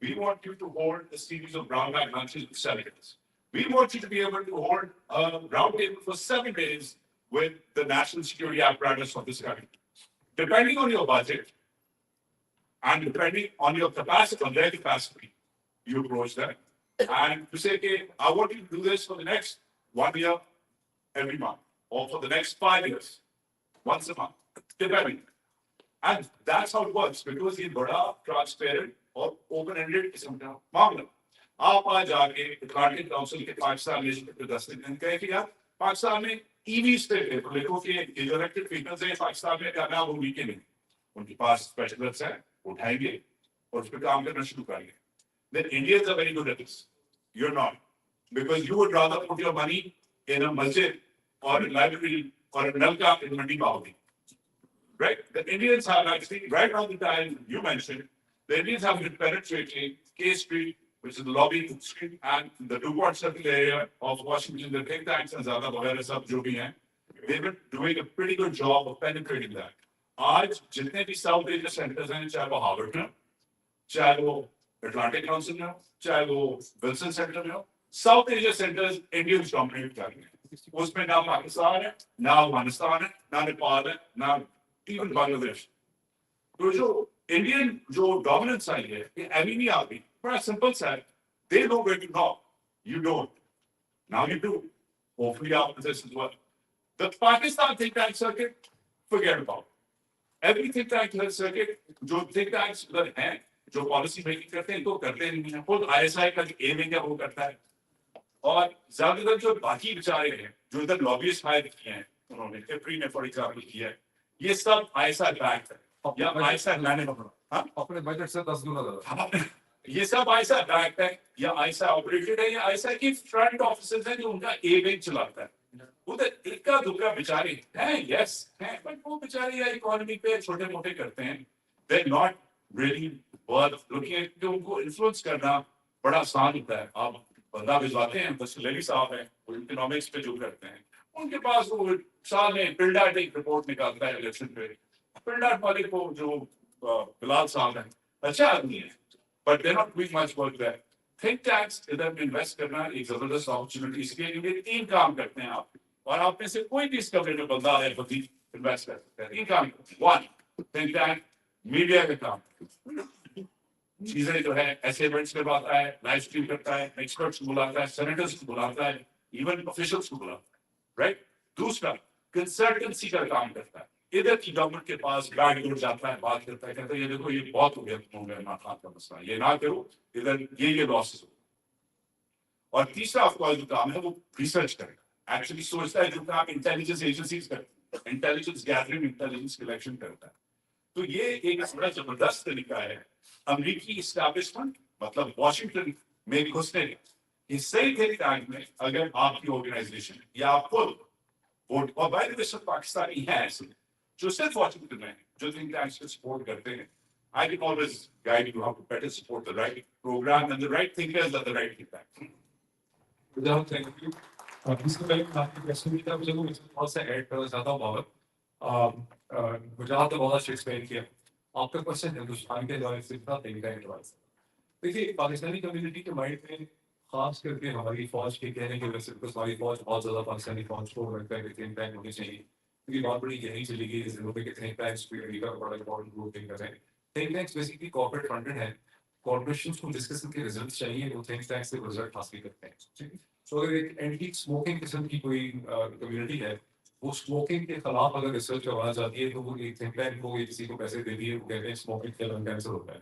We want you to hold a series of brown bag lunches with senators. We want you to be able to hold a round table for 7 days with the national security apparatus of this country. Depending on your budget and depending on your capacity, on their capacity, you approach them. And to say, okay, I want you to do this for the next 1 year every month, or for the next 5 years, once a month, depending. And that's how it works because ये बड़ा transparent और open-ended किस्म का मामला. आप आज जाके Atlantic Council के 5 साल लेजिस्लेचर पे 10 दिन कहे कि यार पाकिस्तान में EVs पे लिखो कि elected vehicles हैं पाकिस्तान में करना वो weekend नहीं. उनके पास specialists हैं उठाएंगे और उस पर काम करना शुरू करेंगे. Then Indians are very good at this. You're not, because you would rather put your money in a masjid or a library or a nalka in Mandi Bahudi. Right? The Indians have actually, right around the time you mentioned, the Indians have been penetrating K Street, which is the lobby street, and the DuPont Circle area of Washington, the think tanks and Zada Bagara sab jo bhi hain. They've been doing a pretty good job of penetrating that. आज जितने भी South Asia centers हैं, चाहे वो Harvard में हो, चाहे वो Atlantic Council में हो, चाहे वो Wilson Center में हो, South Asia centers Indians dominate कर रहे हैं. उसमें ना पाकिस्तान है, ना अफगानिस्तान है, ना नेपाल है, ना even Bangladesh. तो जो Indian जो dominance आई है, ये अभी नहीं आ गई. बड़ा simple सा है. They know where to knock. You don't. Now you do. Hopefully after this as well. The Pakistan think tank circuit, forget about it. Every think tank circuit, जो think tanks उधर हैं, जो policy making करते हैं, तो करते नहीं हैं. खुद ISI का जो aim है वो करता है. اور زیادہ تر جو باقی بیچارے ہیں جو ادھر لابیسٹ ہائر کیے ہیں انہوں نے ایپری نے فار ایگزامپل کیا ہے یہ سب ایسا بیک ہے یا ایسا لانے اپنے بجٹ سے 10 گنا زیادہ. یہ سب ایسا بیک ہے یا ایسا آپریٹڈ ہے یا ایسا کہ فرنٹ آفیسز ہیں جو ان کا اے بینک چلاتا ہے ادھر ایک کا دکا بیچارے ہیں یس ہیں بٹ وہ بیچارے یا اکانومی پہ چھوٹے موٹے کرتے ہیں they not really worth looking کہ ان کو انفلوئنس کرنا بڑا آسان ہوتا ہے. آپ بندہ بھجواتے ہیں بس لیڈی صاحب ہیں وہ اکنامکس پہ جو کرتے ہیں ان کے پاس وہ سال میں پلڈاٹ ایک رپورٹ نکالتا ہے الیکشن پہ پلڈاٹ والے کو جو بلال صاحب ہیں اچھا آدمی ہے but they not doing much work there. Think tanks ادھر میں انویسٹ کرنا ایک زبردست اپرچونٹی اس کے لیے 3 کام کرتے ہیں آپ اور آپ میں سے کوئی بھی اس کمرے میں بندہ ہے بندی انویسٹ کر سکتا ہے 3 کام 1 تھنک ٹینک میڈیا کا کام چیزیں جو ہے ایسے ایونٹس کرواتا ہے لائیو اسٹریم کرتا ہے ایکسپرٹس کو بلاتا ہے سینیٹرس کو بلاتا ہے ایون آفیشلس کو بلاتا ہے رائٹ. دوسرا کنسلٹنسی کا کام کرتا ہے ادھر کی گورنمنٹ کے پاس بیک ڈور جاتا ہے بات کرتا ہے کہتا ہے یہ دیکھو یہ بہت ہو گیا تم ہو گیا کا مسئلہ یہ نہ کرو ادھر یہ لاسز ہو. اور تیسرا آپ کا جو کام ہے وہ ریسرچ کرے گا ایکچولی سوچتا ہے جو کام انٹیلیجنس ایجنسیز کرتے ہیں انٹیلیجنس گیدرنگ انٹیلیجنس کلیکشن کرتا ہے. تو یہ ایک بڑا زبردست طریقہ ہے امریکی اسٹیبلشمنٹ مطلب واشنگٹن میں گھسنے کا. اس صحیح تھنک ٹینک میں اگر آپ کی آرگنائزیشن یا آپ خود ووٹ اور بائی دا وے سب پاکستانی ہیں ایسے جو صرف واشنگٹن میں جو تھنک ٹینکس کو سپورٹ کرتے ہیں. I can always guide you how to better support the right program and the right thinkers at the right impact. Thank you. اس سے پہلے آپ کی کوشچن کی طرف مجھے بہت سا ایڈ کرنا چاہتا ہوں بابر وجاہت تو بہت اچھا ایکسپلین کیا. آپ کا کوشچن ہندوستان کے حوالے سے تھا تھنک ٹینک کے حوالے سے. دیکھیے پاکستانی کمیونٹی کے مائنڈ میں خاص کر کے ہماری فوج کے کہنے کی وجہ سے ہماری فوج بہت زیادہ پاکستانی فوج کو لگتا ہے کہ تھنک ٹینک ہونی چاہیے کیونکہ بہت بڑی گہری چلی گئی اس کے تھنک ٹینکس بھی امریکہ کا بڑا امپورٹنٹ رول پلے کر رہے ہیں. Think tanks basically corporate funded ہیں کارپوریشنس کو جس قسم کے ریزلٹس چاہیے وہ تھنک ٹینک سے ریزلٹ حاصل کرتے ہیں. سو اگر ایک اینٹی اسموکنگ قسم کی کوئی کمیونٹی ہے وہ اسموکنگ کے خلاف اگر ریسرچ کروانا چاہتی ہے تو وہ ایک تھنک ٹینک کو کسی کو پیسے دیتی ہے وہ کہتے ہیں اسموکنگ کے لنگ کینسر ہوتا ہے.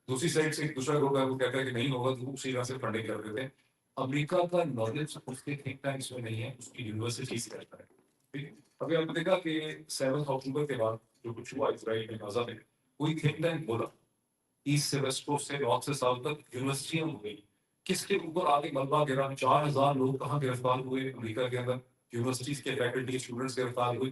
دوسری سائڈ سے ایک دوسرا گروپ ہے وہ کہتا ہے کہ نہیں ہوگا تو اسی طرح سے فنڈنگ کر دیتے ہیں. امریکہ کا نالج اس کے تھنک ٹینکس میں نہیں ہے اس کی یونیورسٹی سے کرتا ہے. ٹھیک ہے ابھی آپ نے دیکھا کہ 7 اکتوبر کے بعد جو کچھ ہوا اسرائیل میں غزہ میں کوئی تھنک ٹینک بولا ایسٹ سے ویسٹ کوسٹ سے نارتھ سے ساؤتھ تک یونیورسٹیاں ہو گئی کس کے اوپر آگے ملبہ گرا 4000 لوگ کہاں گرفتار ہوئے امریکہ کے اندر یونیورسٹیز کے فیکلٹی اسٹوڈنٹس گرفتار ہوئے.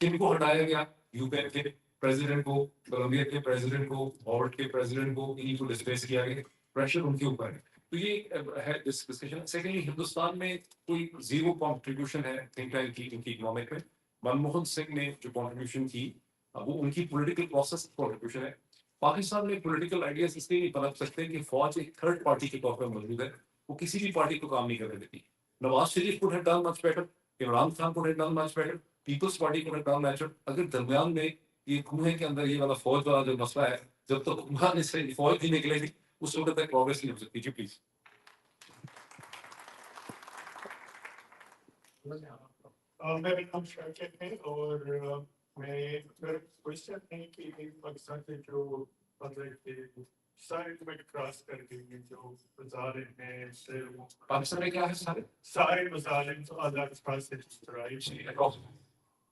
کن کو ہٹایا گیا یو پین کے پریزیڈنٹ کو کولمبیا کے پریزیڈنٹ کو ہارورڈ کے پریزیڈنٹ کو انہیں کو ڈسپلیس کیا گیا. پریشر ان کے اوپر ہے. تو یہ ہے ڈسکشن. سیکنڈلی ہندوستان میں کوئی زیرو کانٹریبیوشن ہے تھنک ٹینک کی ان کی اکنامک میں. منموہن سنگھ نے جو کانٹریبیوشن کی وہ ان کی پولیٹیکل پروسیس کانٹریبیوشن ہے. پاکستان میں پولیٹیکل آئیڈیاز اس لیے نہیں پنپ سکتے کہ فوج ایک تھرڈ پارٹی کے طور پر موجود ہے وہ کسی بھی پارٹی کو کام نہیں کرنے دیتی. نواز شریف کو head down much better Imran Khan کو head down much better peoples party کو ہیڈ ڈاؤن میچر. اگر درمیان میں یہ کنویں کے اندر یہ والا فوج والا جو مسئلہ ہے جب تک کنواں سے فوج نہیں نکلے گی اس وقت تک پروگریس نہیں ہو سکتی. جی پلیز. میرا نام شاکر ہے اور میں کوشچن ہے کہ پاکستان کے جو مطلب کہ سارے لمٹ کراس کر گئی جو مظالم ہیں پاکستان میں کیا ہے سارے مظالم تو آزاد پروسیس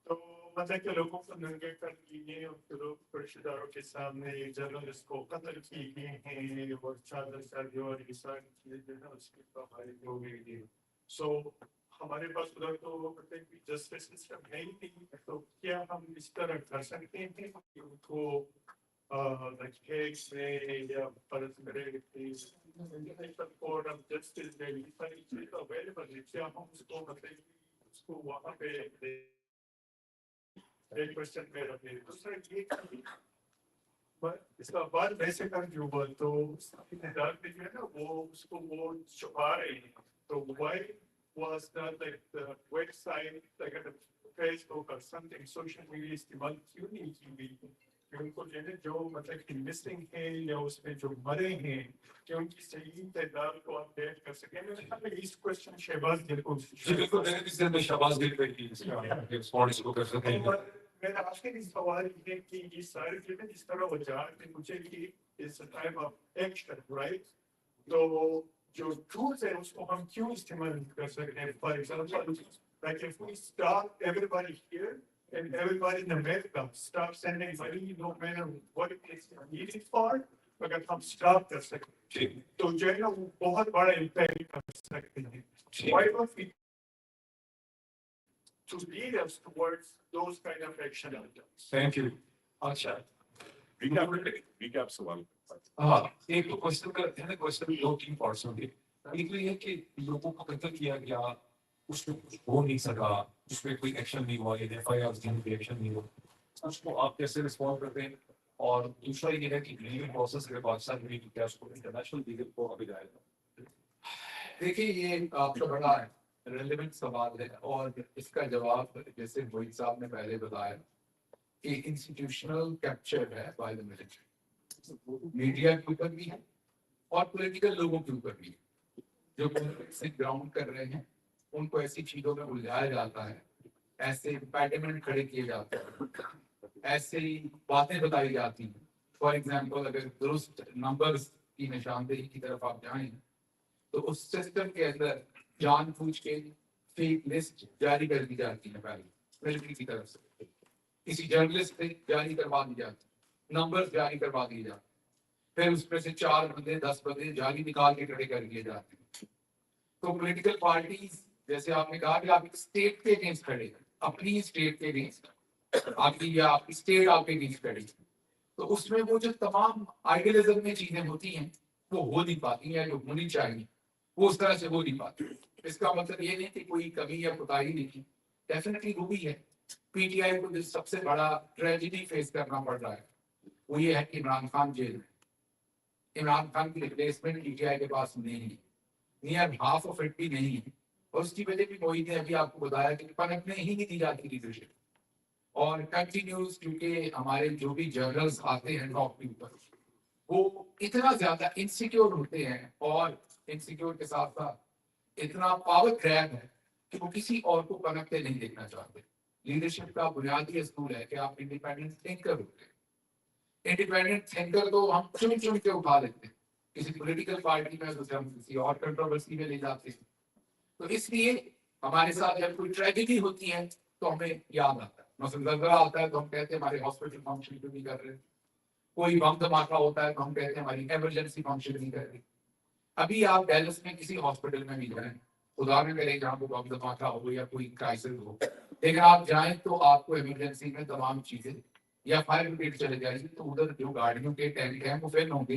تو مطلب کہ لوگوں کو ننگے کر دیے اور پھر لوگ رشتہ داروں کے سامنے جرنلسٹ کو قتل کی گئے ہیں اور چادر سردی اور یہ ساری چیزیں جو ہے اس کی ہماری ہو گئی ہے. سو ہمارے پاس ادھر تو مطلب کہ جسٹس سسٹم ہے ہی نہیں. تو کیا ہم اس طرح کر سکتے ہیں کہ ان کو کیس میں یا فرض کرے کورٹ آف جسٹس میں یہ ساری چیزیں اویلیبل ہے کیا ہم اس کو مطلب اس کو وہاں پہ ایک کوشچن میرا ہے. دوسرا یہ کہ اس کا بعد ویسے کا جو ہوا تو انتظار میں جو ہے نا وہ اس کو وہ چھپا رہے ہیں. تو Y was that like the website like a Facebook or something social media استعمال کیوں نہیں کی گئی کہ ان کو جو مطلب کہ مسنگ ہے یا اس میں جو مرے ہیں کہ ان کی صحیح تعداد کو اپڈیٹ کر سکیں. میں اس کوشچن شہباز گل کو شہباز گل کر سکتے ہیں. میرا آخری سوال یہ ہے کہ یہ ساری چیزیں جس طرح وجہ کہ مجھے کہ اس ٹائم آف ایکشن رائٹ تو जो tools है उसको हम क्यों इस्तेमाल कर सकते हैं? For example, like if we stop everybody here and everybody in America stop sending money no matter what it is needed for, अगर हम stop कर सकते हैं तो जो है ना वो बहुत बड़ा impact कर सकते हैं. Why don't we to lead us towards those kind of action items? Thank you. अच्छा recap सवाल. हाँ, एक तो क्वेश्चन करते हैं, क्वेश्चन दो तीन पार्ट्स होंगे. एक तो ये कि लोगों को कत्ल किया गया, उसमें कुछ हो नहीं सका, उसमें कोई एक्शन नहीं हुआ, FIR की एक्शन नहीं हुआ, उसको आप कैसे रिस्पॉन्ड करते हैं? और दूसरा ये है कि लीगल प्रोसेस अगर पाकिस्तान में क्या उसको इंटरनेशनल लीगल को अभी जाएगा. देखिए ये आपका बड़ा रेलेवेंट सवाल है और इसका जवाब जैसे मोहित साहब ने पहले बताया कि इंस्टीट्यूशनल कैप्चर है बाय द मिलिट्री, मीडिया के ऊपर भी है और पॉलिटिकल लोगों के ऊपर भी है. जो पॉलिटिक्स से ग्राउंड कर रहे हैं उनको ऐसी चीजों में उलझाया जाता है, ऐसे पैडेमेंट खड़े किए जाते हैं, ऐसे बातें बताई जाती हैं. फॉर एग्जाम्पल अगर दुरुस्त नंबर्स की निशानदेही की तरफ आप जाएं तो उस सिस्टम के अंदर जानबूझ के फेक लिस्ट जारी कर दी जाती है, पहले मिलिट्री की तरफ से किसी जर्नलिस्ट से जारी करवा दी जाती, नंबर जारी करवा दिए जाते, फिर उसमें से 4 बंदे 10 बंदे जाली निकाल के खड़े कर दिए जाते हैं. तो पॉलिटिकल पार्टीज जैसे आपने कहा कि आप स्टेट के अगेंस्ट खड़े हैं, अपनी स्टेट के अगेंस्ट आपकी या आपकी स्टेट आपके अगेंस्ट खड़ी, तो उसमें वो जो तमाम आइडियलिज्म में चीजें होती हैं वो हो नहीं पाती हैं, जो होनी चाहिए वो उस तरह से हो नहीं पाती. इसका मतलब ये नहीं कि कोई कमी या कोताही नहीं की, डेफिनेटली हुई है. पीटीआई को जो सबसे बड़ा ट्रेजेडी फेस करना पड़ रहा है वो ये है कि इमरान खान जेल में. इमरान खान की रिप्लेसमेंट पीटीआई के पास नहीं है, नियर हाफ ऑफ इट भी नहीं है. और उसकी वजह भी मोहित ने अभी आपको बताया कि पनपने ही नहीं दी जाती लीडरशिप. और कंटिन्यूस क्योंकि हमारे जो भी जर्नल्स आते हैं टॉप के ऊपर वो इतना ज्यादा इनसिक्योर होते हैं और इनसिक्योर के साथ साथ इतना पावर ग्रैब है कि वो किसी और को पनपते नहीं देखना चाहते. लीडरशिप का बुनियादी असूल है कि आप इंडिपेंडेंट थिंकर होते हैं. इंडिपेंडेंट थिंकर तो हम चुन चुन के उठा लेते हैं, किसी पॉलिटिकल पार्टी में तो हम किसी और कंट्रोवर्सी में ले जाते हैं. तो इसलिए हमारे साथ जब कोई ट्रेजेडी होती है तो हमें याद आता है. मसलन जलजला आता है तो हम कहते हैं हमारे हॉस्पिटल फंक्शन क्यों नहीं कर रहे. कोई बम धमाका होता है तो हम कहते हैं हमारी इमरजेंसी फंक्शन नहीं कर रही. अभी आप डैलस में किसी हॉस्पिटल में भी जाएं, खुदा न करे जहाँ को बम धमाका हो या कोई क्राइसिस हो, लेकिन आप जाएं तो आपको इमरजेंसी में तमाम चीजें या फायर ब्रिगेड चले जाएगी तो उधर जो गाड़ियों के टैंक हैं वो फिल होंगे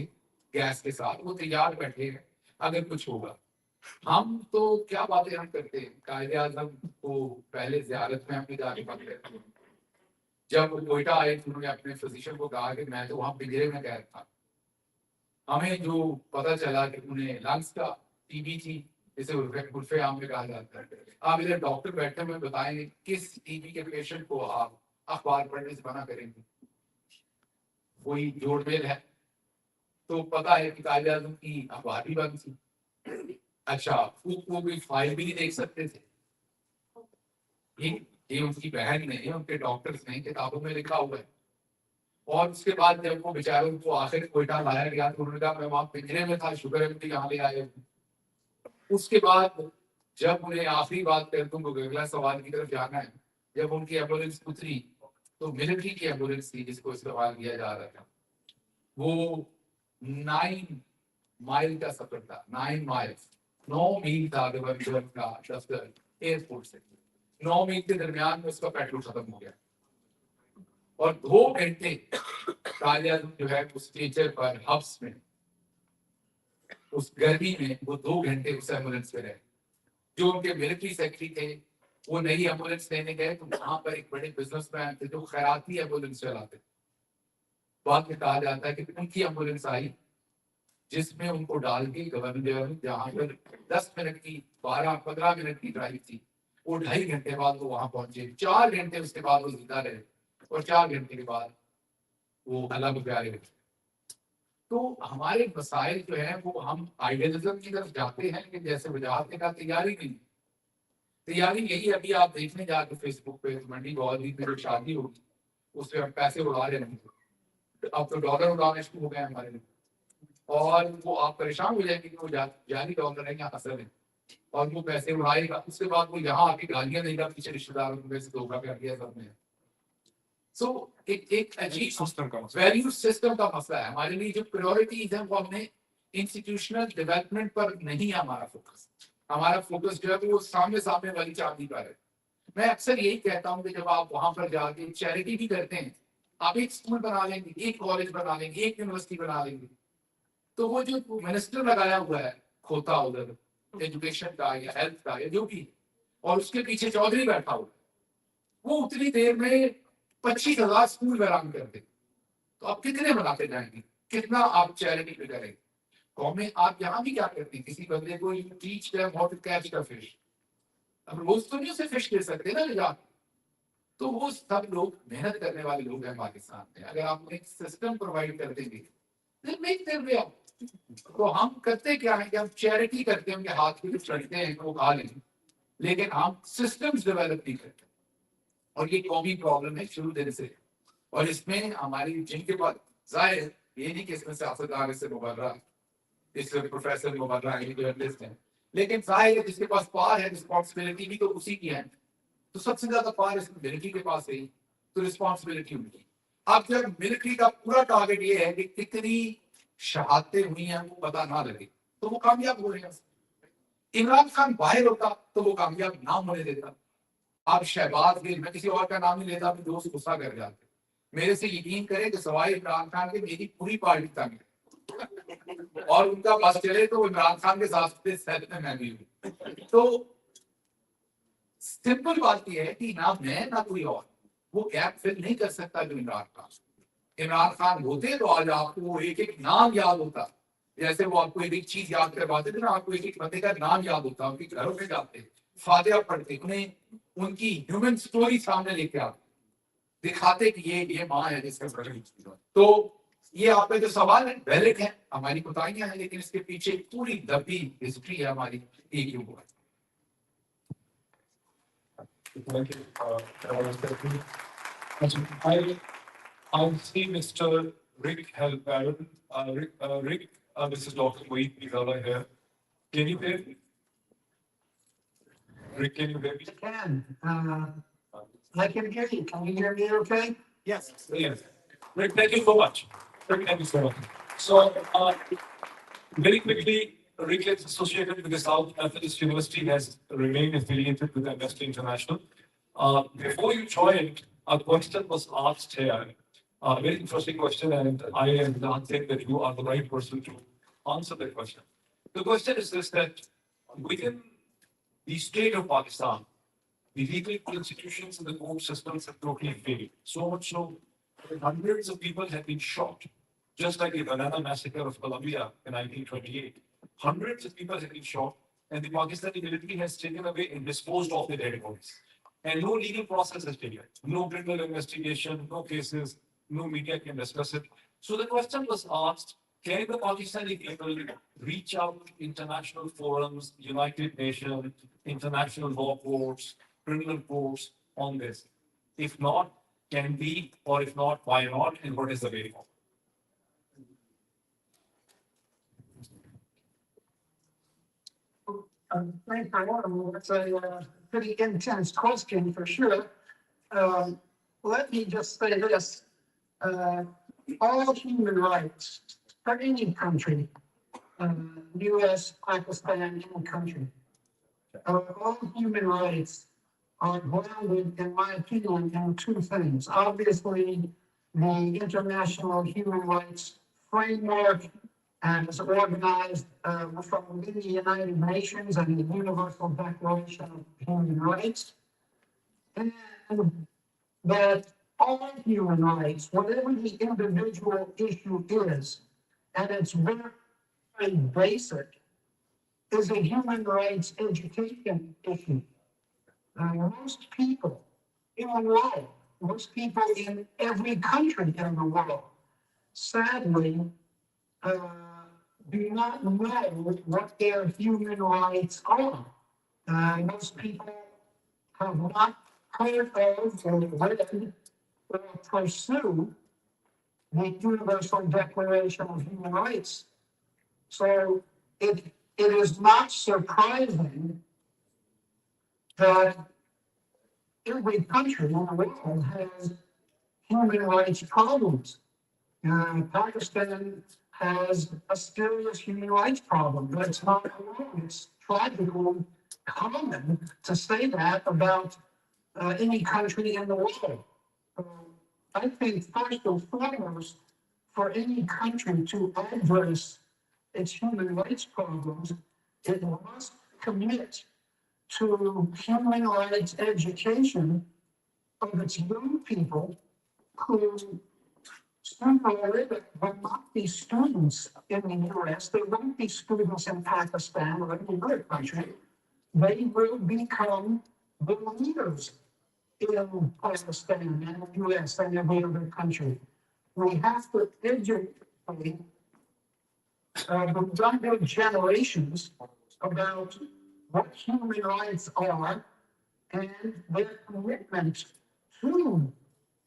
गैस के साथ, वो तैयार बैठे हैं अगर कुछ होगा. हम तो क्या बातें हम करते हैं. कायदे आजम को पहले जियारत में हमने जाके बात करते हैं. जब वो कोयटा आए तो उन्होंने अपने फिजिशियन को कहा कि मैं तो वहां पिंजरे में कैद था. हमें जो पता चला कि उन्हें लंग्स का टीबी थी, जिसे उल्फे आम में कहा जाता है. आप इधर डॉक्टर बैठे हुए बताएंगे किस टीबी के पेशेंट को आप अखबार पढ़ने से मना करेंगे. कोई जोड़मेल है तो पता है कि कायदे आजम की अखबार भी बंद थी. अच्छा वो कोई फाइल भी नहीं देख सकते थे. ये उनकी बहन ने, उनके डॉक्टर्स ने किताबों में लिखा हुआ है. और उसके बाद जब वो बेचारों को आखिर कोयटा लाया गया तो उन्होंने कहा मैं वहां पिंजरे में था, शुक्र है मुझे यहाँ ले आए. उसके बाद जब उन्हें आखिरी बात कर तुमको अगला सवाल की तरफ जाना है, जब उनकी एम्बुलेंस उतरी तो मिलिट्री की एम्बुलेंस थी जिसको इस्तेमाल किया जा रहा था. वो 9 माइल का सफर था, 9 माइल्स, 9 मील था गवर्नमेंट का दफ्तर एयरपोर्ट से. 9 मील के दरमियान में उसका पेट्रोल खत्म हो गया और 2 घंटे जो है उस स्टेचर पर हब्स में उस गर्मी में वो 2 घंटे उस एम्बुलेंस में रहे. जो उनके मिलिट्री सेक्रेटरी थे वो नई एम्बुलेंस लेने गए तो वहां पर एक बड़े बिजनेसमैन थे जो खैराती एम्बुलेंस चलाते. बाद में कहा जाता है कि उनकी एम्बुलेंस आई जिसमें उनको डाल के गवर्नर जहाँ पर 10 मिनट की 12-15 मिनट की ड्राइव थी वो 2.5 घंटे बाद वो वहां पहुंचे. 4 घंटे उसके बाद वो जिंदा रहे और 4 घंटे के बाद वो अलग प्यारे रहे. तो हमारे मसाइल जो है वो हम आइडियलिज्म की तरफ जाते हैं लेकिन जैसे वजाहत ने कहा तैयारी नहीं. तैयारी यही अभी आप देखने जाके फेसबुक पे मंडी गौरी में जो शादी होगी उससे हम पैसे उड़ा रहे हैं. अब तो डॉलर उड़ाने शुरू हो गए हमारे लिए. और वो आप परेशान हो जाएंगे कि वो जाली डॉलर है या असल है, और वो पैसे उड़ाएगा, उसके बाद वो यहाँ आके गालियां देगा पीछे रिश्तेदारों को, वैसे धोखा कर दिया सबने। सो एक अजीब सिस्टम का वैल्यू सिस्टम का मसला है। हमारे लिए जो प्रायोरिटीज है वो हमने इंस्टीट्यूशनल डेवलपमेंट पर नहीं है हमारा फोकस। हमारा फोकस जो है वो सामने सामने वाली चांदी पर है। मैं अक्सर यही कहता हूँ कि जब आप वहां पर जाके चैरिटी भी करते हैं, आप एक स्कूल बना लेंगे, एक कॉलेज बना लेंगे, एक यूनिवर्सिटी बना लेंगे, तो वो जो मिनिस्टर लगाया हुआ है खोता उधर एजुकेशन का या हेल्थ का या जो भी, और उसके पीछे चौधरी बैठा हुआ, वो उतनी देर में 25,000 स्कूल वीरान कर दे, तो आप कितने बनाते जाएंगे, कितना आप चैरिटी पे करेंगे। कौमें आप यहाँ भी क्या करते हैं, किसी बंदे को you teach them how to catch the fish, अब रोज तो नहीं उसे फिश दे सकते ना ले जाके, तो वो सब लोग मेहनत करने वाले लोग हैं पाकिस्तान में। अगर आप एक सिस्टम प्रोवाइड कर देंगे तो हम करते क्या है कि हम चैरिटी करते हैं, उनके हाथ में चढ़ते हैं वो खा लें, लेकिन हम सिस्टम्स डेवलप नहीं करते, और ये कौमी प्रॉब्लम है शुरू दिन से। और इसमें हमारी जिनके पास जाहिर ये नहीं कि इसमें सियासतदान इससे मुबर्रा, इससे प्रोफेसर मुबर्रा है, जर्नलिस्ट हैं, लेकिन जाहिर है जिसके पास पावर है रिस्पॉन्सिबिलिटी भी तो उसी की है, तो सबसे ज्यादा पावर इस मिलिट्री के पास है, तो रिस्पॉन्सिबिलिटी उनकी। अब जब मिलिट्री का पूरा टारगेट ये है कि कितनी शहादतें हुई हैं वो पता ना लगे, तो वो कामयाब हो रहे हैं। इमरान खान बाहर होता तो वो कामयाब ना होने देता। आप शहबाज गिल, मैं किसी और का नाम नहीं लेता, अपने दोस्त गुस्सा कर जाते, मेरे से यकीन करें कि सवाई इमरान खान के मेरी पूरी पार्टी तंग है, और उनका बस चले तो इमरान खान के साथ में मैं भी हूँ। तो सिंपल बात यह है कि ना मैं ना कोई और वो गैप फिल नहीं कर सकता जो इमरान खान होते तो आज आपको एक एक नाम याद होता, जैसे वो आपको एक एक चीज याद करवाते थे ना, आपको एक एक बंदे का नाम याद होता, उनके घरों में जाते, फातिहा पढ़ते, उन्हें उनकी ह्यूमन स्टोरी सामने लेके आते, दिखाते कि ये माँ है जिसका। तो ये आपका जो सवाल है वैलिड है, हमारी कोताहियां हैं, लेकिन इसके पीछे पूरी लंबी हिस्ट्री है हमारी एक ही हुआ। I see Mr. Rick Halperin. Rick, this is Dr. Moeed Pirzada here. Can you hear me? Rick, can you hear me? I can. I can hear you. Can you hear me okay? Yes. Yes. Rick, thank you so much. Rick, thank you so much. So, very quickly, Rick is associated with the South Methodist University, has remained affiliated with Amnesty International. Before you joined, a question was asked here, a very interesting question, and I am not saying that you are the right person to answer that question. The question is this, that within the state of Pakistan, the legal institutions and the court systems have totally failed. So much so that hundreds of people have been shot, just like the banana massacre of Colombia in 1928. Hundreds of people have been shot, and the Pakistani military has taken away and disposed of the dead bodies. And no legal process has taken, no criminal investigation, no cases, no media can discuss it. So the question was asked, can the Pakistani people reach out to international forums, United Nations, international law courts, criminal courts on this? If not, can be, or if not, why not, and what is the way forward? Thank you. That's a pretty intense question for sure. Let me just say this. All human rights for any country, US, Pakistan, any country, all human rights are grounded, in my opinion, in two things. Obviously, the international human rights framework and is organized from within the United Nations and the Universal Declaration of Human Rights, and that all human rights, whatever the individual issue is, and it's very, very basic, is a human rights education issue. Most people in the world, most people in every country in the world, sadly, do not know what their human rights are. Most people have not heard of or read or pursue the Universal Declaration of Human Rights. So it is not surprising that every country in the world has human rights problems. Pakistan has a serious human rights problem, but it's not alone. It's tragically common to say that about any country in the world. I think first and foremost, for any country to address its human rights problems, it must commit to human rights education of its young people who similarly will not be students in the US, they won't be students in Pakistan or any other country. They will become the leaders in Pakistan and the US and every other country. We have to educate the younger generations about what human rights are and their commitment to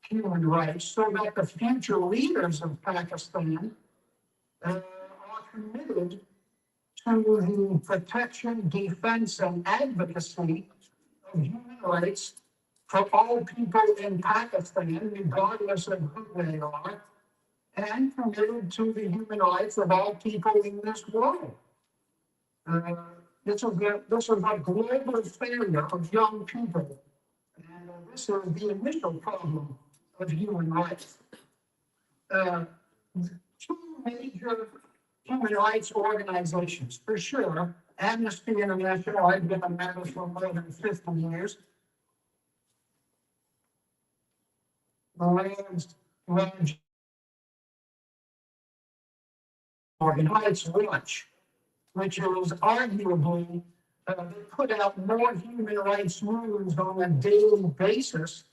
human rights so that the future leaders of Pakistan are committed to the protection, defense, and advocacy of human rights for all people in Pakistan, regardless of who they are, and committed to the human rights of all people in this world. This is a global failure of young people, and this is the initial problem of human rights. Two major human rights organizations, for sure, Amnesty International, I've been a member for more than 50 years. The world's largest Human Rights Watch, which is arguably, they put out more human rights rules on a daily basis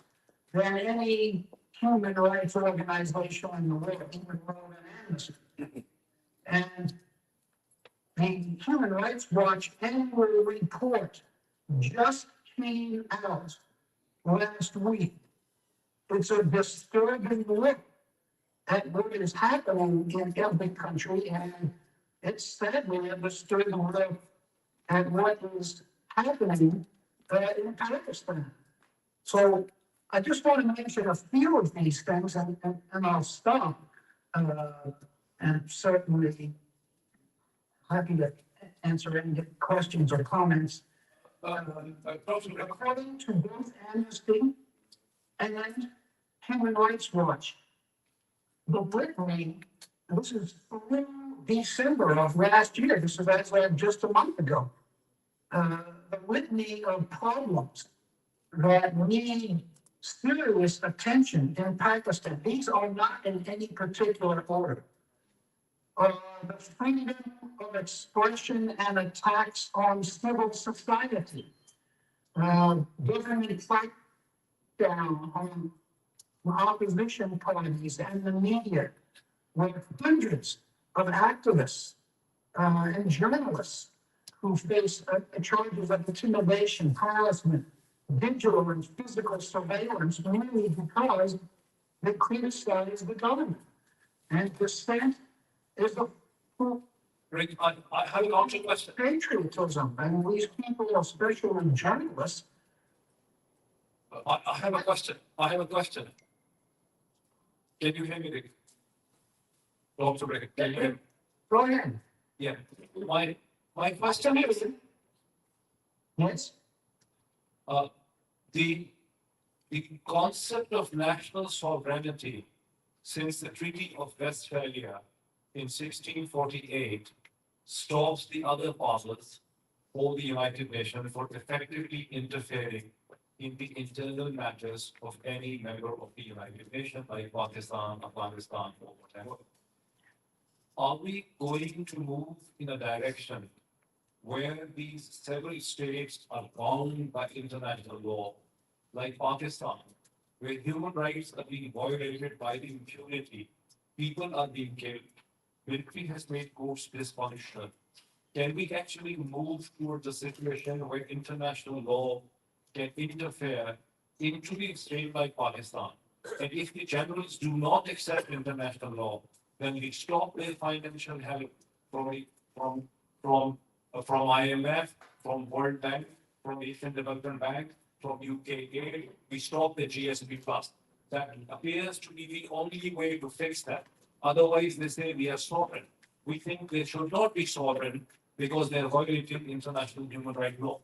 than any human rights organization in the world, even more than Amnesty. And the Human Rights Watch annual report just came out last week. It's a disturbing look at what is happening in every country, and it's sadly a disturbing look at what is happening in Pakistan. So I just want to mention a few of these things, and I'll stop. And certainly happy to answer any questions or comments. According to both Amnesty and Human Rights Watch, the litany, this is through December of last year, this is actually just a month ago, the litany of problems that need serious attention in Pakistan. These are not in any particular order. The freedom of expression and attacks on civil society, government crackdown on opposition parties and the media, with hundreds of activists and journalists who face charges of intimidation, harassment, digital and physical surveillance, merely because they criticize the government. And dissent is a Rick, I have an option question. Patriotism, and these people, especially journalists. I have a question. I have a question. Can you hear me, Rick? Dr. Rick, can you hear me? Go ahead. Yeah. My question is, yes. The concept of national sovereignty since the Treaty of Westphalia in 1648 stops the other powers or the United Nations for effectively interfering in the internal matters of any member of the United Nations, like Pakistan, Afghanistan, or whatever. Are we going to move in a direction where these several states are bound by international law, like Pakistan, where human rights are being violated by the impunity, people are being killed, military has made courts dysfunctional? Can we actually move towards a situation where international law can interfere into the state like Pakistan? And if the generals do not accept international law, then we stop their financial help for from IMF, from World Bank, from Asian Development Bank, from UKA. We stopped the GSP Plus. That appears to be the only way to fix that. Otherwise, they say we are sovereign. We think they should not be sovereign because they're violating international human rights law.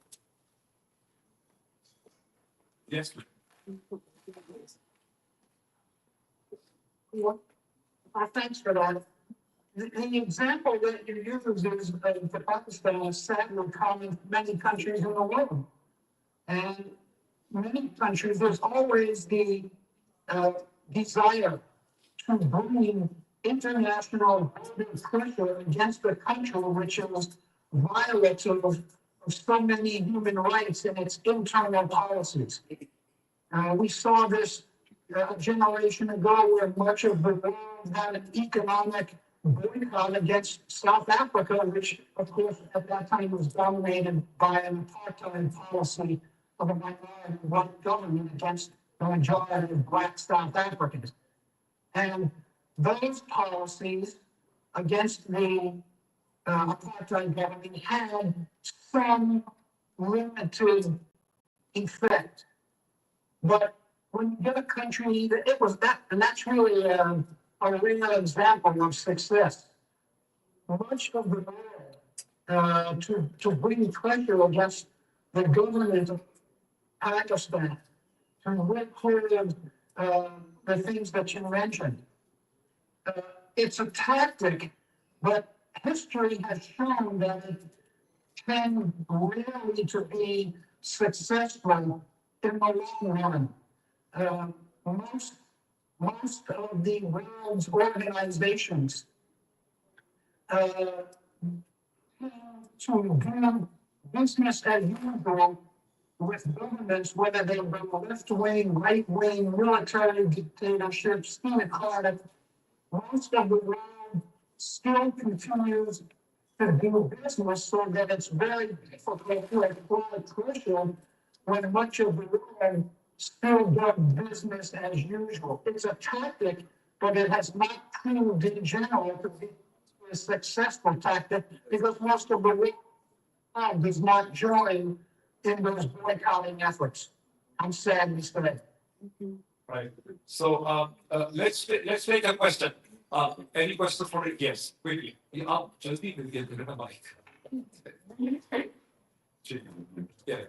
Yes. Well, thanks for that. The example that you use is the Pakistan is sadly common in many countries in the world. And many countries, there's always the desire to bring international pressure against the country which is violative of so many human rights in its internal policies. We saw this a generation ago where much of the world had an economic boycott against South Africa, which of course at that time was dominated by an apartheid policy of a minority white government against the majority of black South Africans. And those policies against the apartheid government had some limited effect. But when you get a country that it was that, and that's really a real example of success. Much of the world to bring pressure against the government of Pakistan, to withhold the things that you mentioned. It's a tactic, but history has shown that it can really to be successful in the long run. Most of the world's organizations to do business as usual with governments, whether they be left-wing, right-wing, military dictatorships, democratic, most of the world still continues to do business so that it's very difficult to apply pressure when much of the world still does business as usual. It's a tactic, but it has not proved in general to be a successful tactic because most of the world does not join in those boycotting efforts. I'm sad to say. Right. So let's take a question. Any question for it? Yes, quickly. Yeah, jaldi will get the mic. Yeah.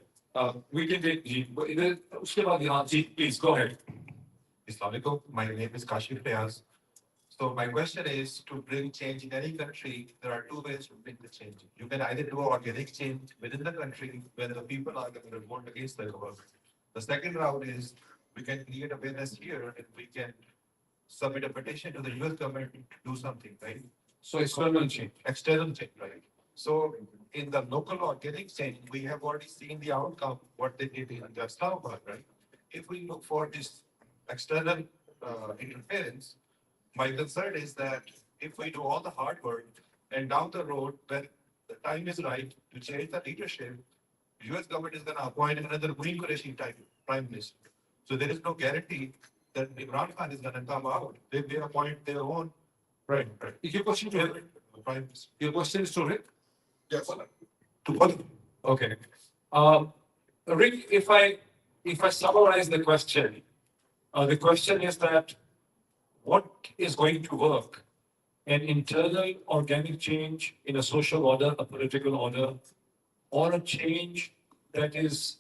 We can take उसके बाद यहाँ जी, please go ahead. Assalamualaikum. My name is Kashif Fayaz. So my question is, to bring change in any country, there are two ways to bring the change. You can either do organic change within the country where the people are going to revolt against the government. The second route is we can create awareness here and we can submit a petition to the US government to do something, right? So external change. External change, right? So in the local organic change, we have already seen the outcome, what they did in the Islamabad, right? If we look for this external interference, my concern is that if we do all the hard work and down the road, when the time is right to change the leadership, US government is going to appoint another Green Qureshi type prime minister. So there is no guarantee that Imran Khan is going to come out. They may appoint their own. Right. Your question to Rick? Prime minister. Your question is to Rick? Yes. To all. Okay. Rick, if I summarize the question is that what is going to work? An internal organic change in a social order, a political order, or a change that is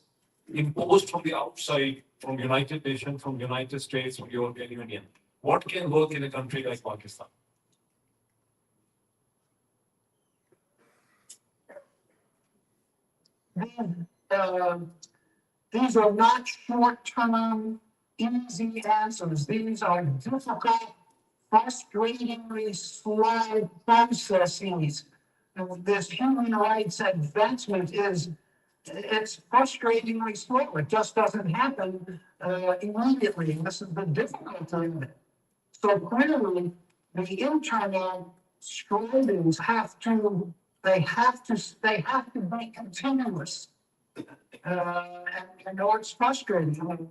imposed from the outside, from United Nations, from United States, from European Union. What can work in a country like Pakistan? These are not short-term, easy answers. These are difficult, frustratingly slow processes. And this human rights advancement it's frustratingly slow. It just doesn't happen immediately. This is the difficulty of it. So clearly, the internal strivings have to be continuous. And it's frustrating. I mean,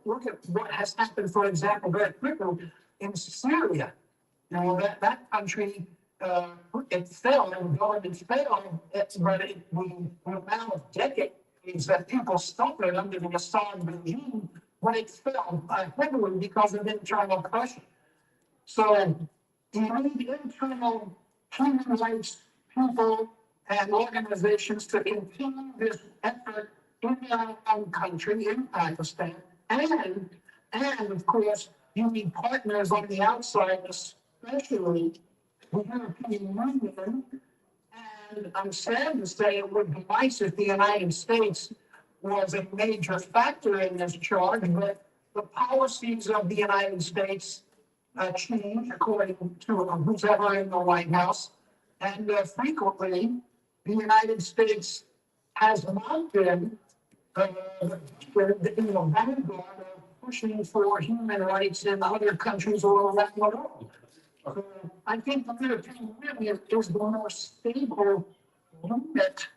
look at what has happened, for example, very quickly in Syria. You know, that country it fell and governments failed, but the amount of decades that people suffered under the Assad regime, when it fell heavily because of internal pressure. So you need internal human rights people and organizations to continue this effort in their own country, in Pakistan. And of course, you need partners on the outside, especially the European Union. And I'm sad to say it would be nice if the United States was a major factor in this charge, but the policies of the United States change according to who's ever in the White House. And frequently, the United States has not been in the vanguard of pushing for human rights in other countries all around the world. I think the European Union is the more stable unit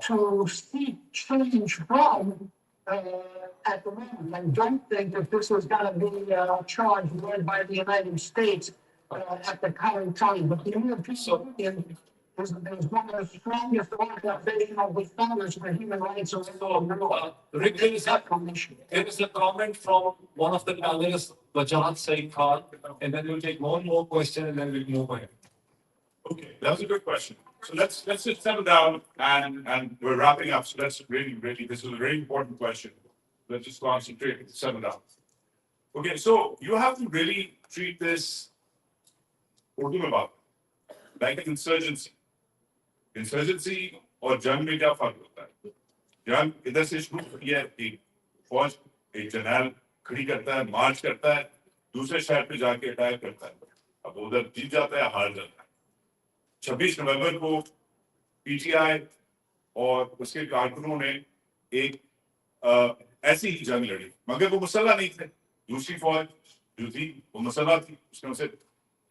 to see change from at the moment. I don't think that this is going to be a charge led by the United States at the current time. But the European Union is one of the strongest organizational defenders for human rights around the world. Rick, there is a comment from one of the panelists, Wajahat S.Khan, and then we'll take one more question and then we'll move ahead. Okay, that was a good question. So let's just settle down and we're wrapping up. So that's really, this is a very important question. Let's just concentrate and settle down. Okay, so you have to really treat this like an insurgency. Insurgency और जंग में क्या फर्क होता है? जंग इधर से शुरू होती है, एक फौज एक जनरल खड़ी करता है, मार्च करता है, दूसरे शहर पे जाके अटैक करता है. अब उधर जीत जाता है, हार जाता है. 26 नवंबर को पीटीआई और उसके कारकुनों ने एक ऐसी ही जंग लड़ी, मगर वो मुसल्ला नहीं थे. दूसरी फौज जो थी वो मुसल्ला थी, उसने उसे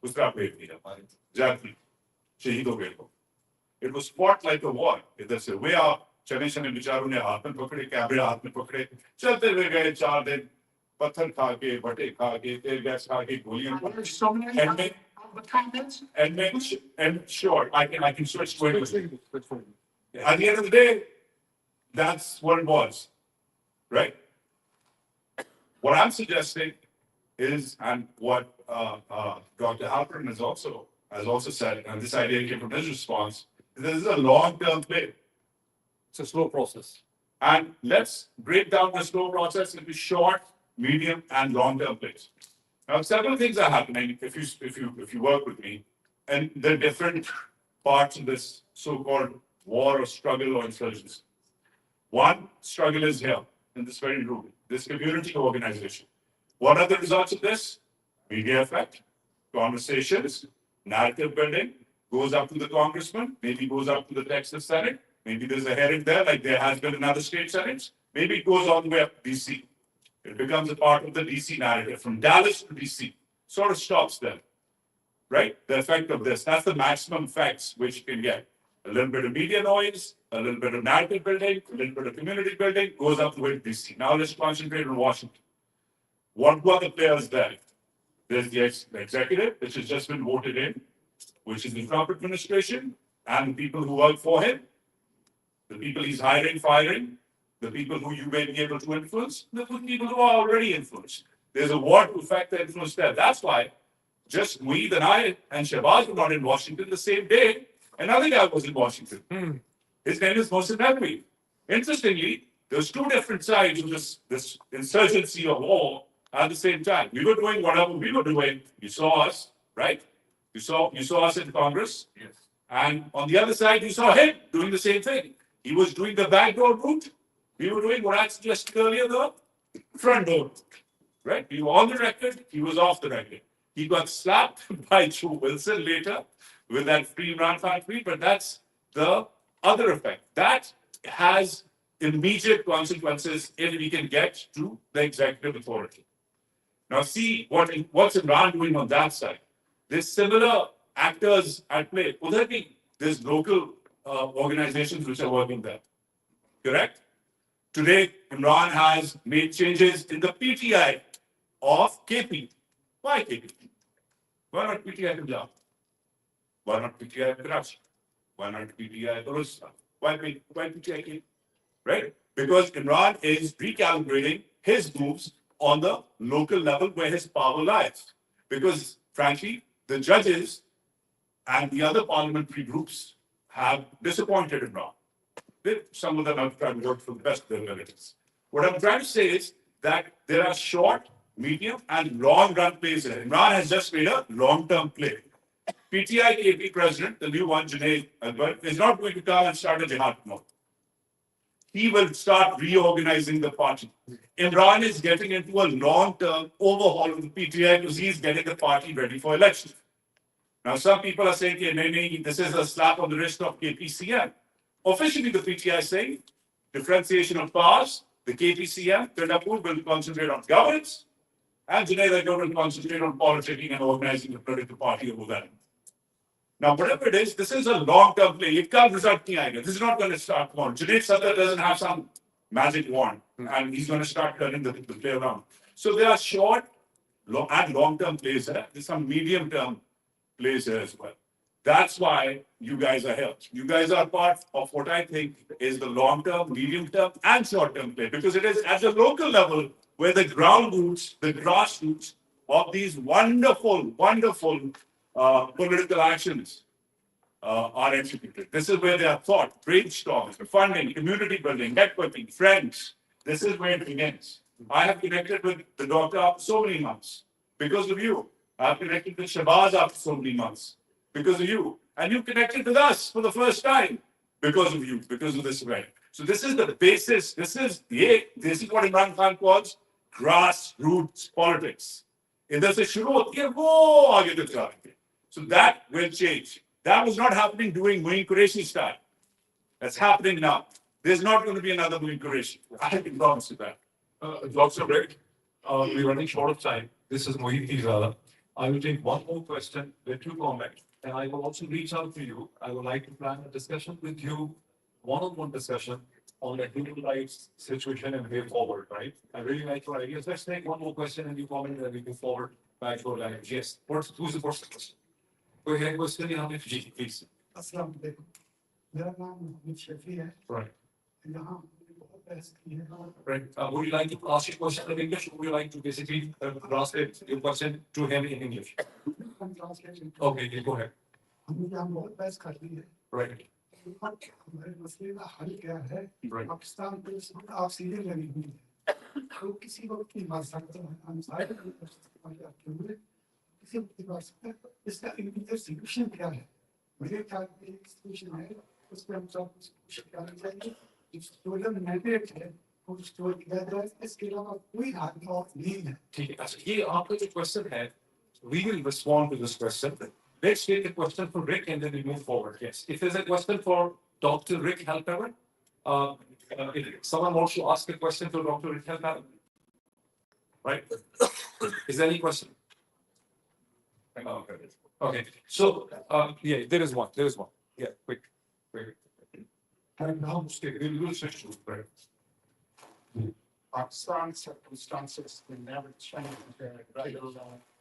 उस तरह फेंक दिया, जाती शहीद हो गए. It was fought like a war. इधर से वे आप चने बेचारों ने हाथ में पकड़े, कैमरे हाथ में पकड़े, चलते हुए गए 4 दिन, पत्थर खा के, बटे खा के, तेल गैस खा के, गोलियां. And sure, I can switch quickly. At the end of the day, that's what it was, right? What I'm suggesting is, and what Dr. Halperin has also said, and this idea came from his response, this is a long-term play. It's a slow process. And let's break down the slow process into short, medium, and long-term plays. Now, several things are happening if you work with me, and there are different parts of this so-called war or struggle or insurgency. One struggle is here in this very room, this community organization. What are the results of this? Media effect, conversations, narrative building, goes up to the congressman, maybe goes up to the Texas Senate, maybe there's a hearing there like there has been in other state senates, maybe it goes all the way up to DC. It becomes a part of the DC narrative. From Dallas to DC, sort of stops there, right? The effect of this, that's the maximum effects which you can get. A little bit of media noise, a little bit of narrative building, a little bit of community building, goes up the way to DC. Now let's concentrate on Washington. What were the players there? There's the executive, which has just been voted in, which is the Trump administration, and the people who work for him, the people he's hiring, firing, the people who you may be able to influence, the people who are already influenced. There's a war to affect the influence there. That's why just Moeed and I and Shahbaz were not in Washington the same day. Another guy was in Washington. His name is Moeed Pirzada. Interestingly, there's two different sides of this insurgency or war at the same time. We were doing whatever we were doing. You saw us, right? You saw us in Congress. Yes. And on the other side, you saw him doing the same thing. He was doing the backdoor route. We were doing what I suggested earlier, the front door, right? We were on the record. He was off the record. He got slapped by Joe Wilson later with that free Imran Khan tweet, but that's the other effect. That has immediate consequences if we can get to the executive authority. Now see what's Imran doing on that side. There's similar actors at play. There's local organizations which are working there. Correct? Today, Imran has made changes in the PTI of KP. Why KP? Why not PTI Punjab? Why not PTI Karachi? Why not PTI Uruzgan? Why PTI Cape? Right? Because Imran is recalibrating his moves on the local level where his power lies. Because frankly, the judges and the other parliamentary groups have disappointed Imran. Some of them have tried to work for the best of their abilities. What I'm trying to say is that there are short, medium, and long run plays here. Imran has just made a long-term play. PTI KP president, the new one, Junaid Akbar, is not going to come and start a jihad mode. He will start reorganizing the party. Imran is getting into a long-term overhaul of the PTI because he's getting the party ready for election. Now, some people are saying, this is a slap on the wrist of KPCM. Officially, the PTI is saying differentiation of powers. The KPCM, Trinapur, will concentrate on governance, and Junaid Akbar will concentrate on politicking and organizing the political party over that. Now, whatever it is, this is a long-term play. It can't result in This is not going to start tomorrow. Junaid Sadar doesn't have some magic wand, and he's going to start turning the play around. So there are short and long-term plays there. There's some medium-term plays here as well. That's why you guys are here. You guys are part of what I think is the long-term, medium-term, and short-term play, because it is at the local level where the ground roots, the grassroots of these wonderful, wonderful political actions are executed. This is where they are thought, brainstorms, funding, community building, networking, friends. This is where it begins. I have connected with the doctor after so many months because of you. I have connected with Shahbaz after so many months because of you. And you connected with us for the first time because of you, because of this event. So this is the basis. This is what Imran Khan calls grassroots politics. इधर से शुरू होती है वो आगे तक जाएंगे. So that will change. That was not happening during Moeed Qureshi's time. That's happening now. There's not going to be another Moeed Qureshi. I can promise you that. Dr. Rick, we're running short of time. This is Moeed Pirzada. I will take one more question, let you comment, and I will also reach out to you. I would like to plan a discussion with you, one-on-one discussion on the human rights situation and way forward, right? I really like your ideas. Let's take one more question and you comment and we move forward back to our language. Yes, who's the first question? Go ahead, question, please. अस्सलाम वालेकुम मेरा नाम मोहम्मद शफी है Right. यहाँ हमने बहुत बहस की है Right. Would you like to ask your question in English, or would you like to basically translate your question to him in English? Okay, yeah, go ahead. हमने यहाँ बहुत बहस कर ली है Right. हमारे मसले का हल क्या है Right. पाकिस्तान पे इस वक्त ऑक्सीजन लगी हुई है तो किसी वक्त नहीं मार सकते हैं हम सारे किसी वक्त नहीं मार सकते इसका इमीडिएट सॉल्यूशन क्या है मेरे ख्याल में एक सॉल्यूशन है उस पर हम सब कोशिश करनी चाहिए जो मैंडेट है वो स्टोर किया जाए इसके अलावा कोई हाथ और नहीं है ठीक है अच्छा ये आपका जो क्वेश्चन है we will respond to this question. Let's take a question for Rick and then we move forward. Yes, if there's a question for Dr. Rick Halperin, if someone wants to ask a question to Dr. Rick Halperin, right? Is there any question? Okay, so yeah, there is one. Yeah, quick. And now We'll switch to right. Pakistan circumstances will never change.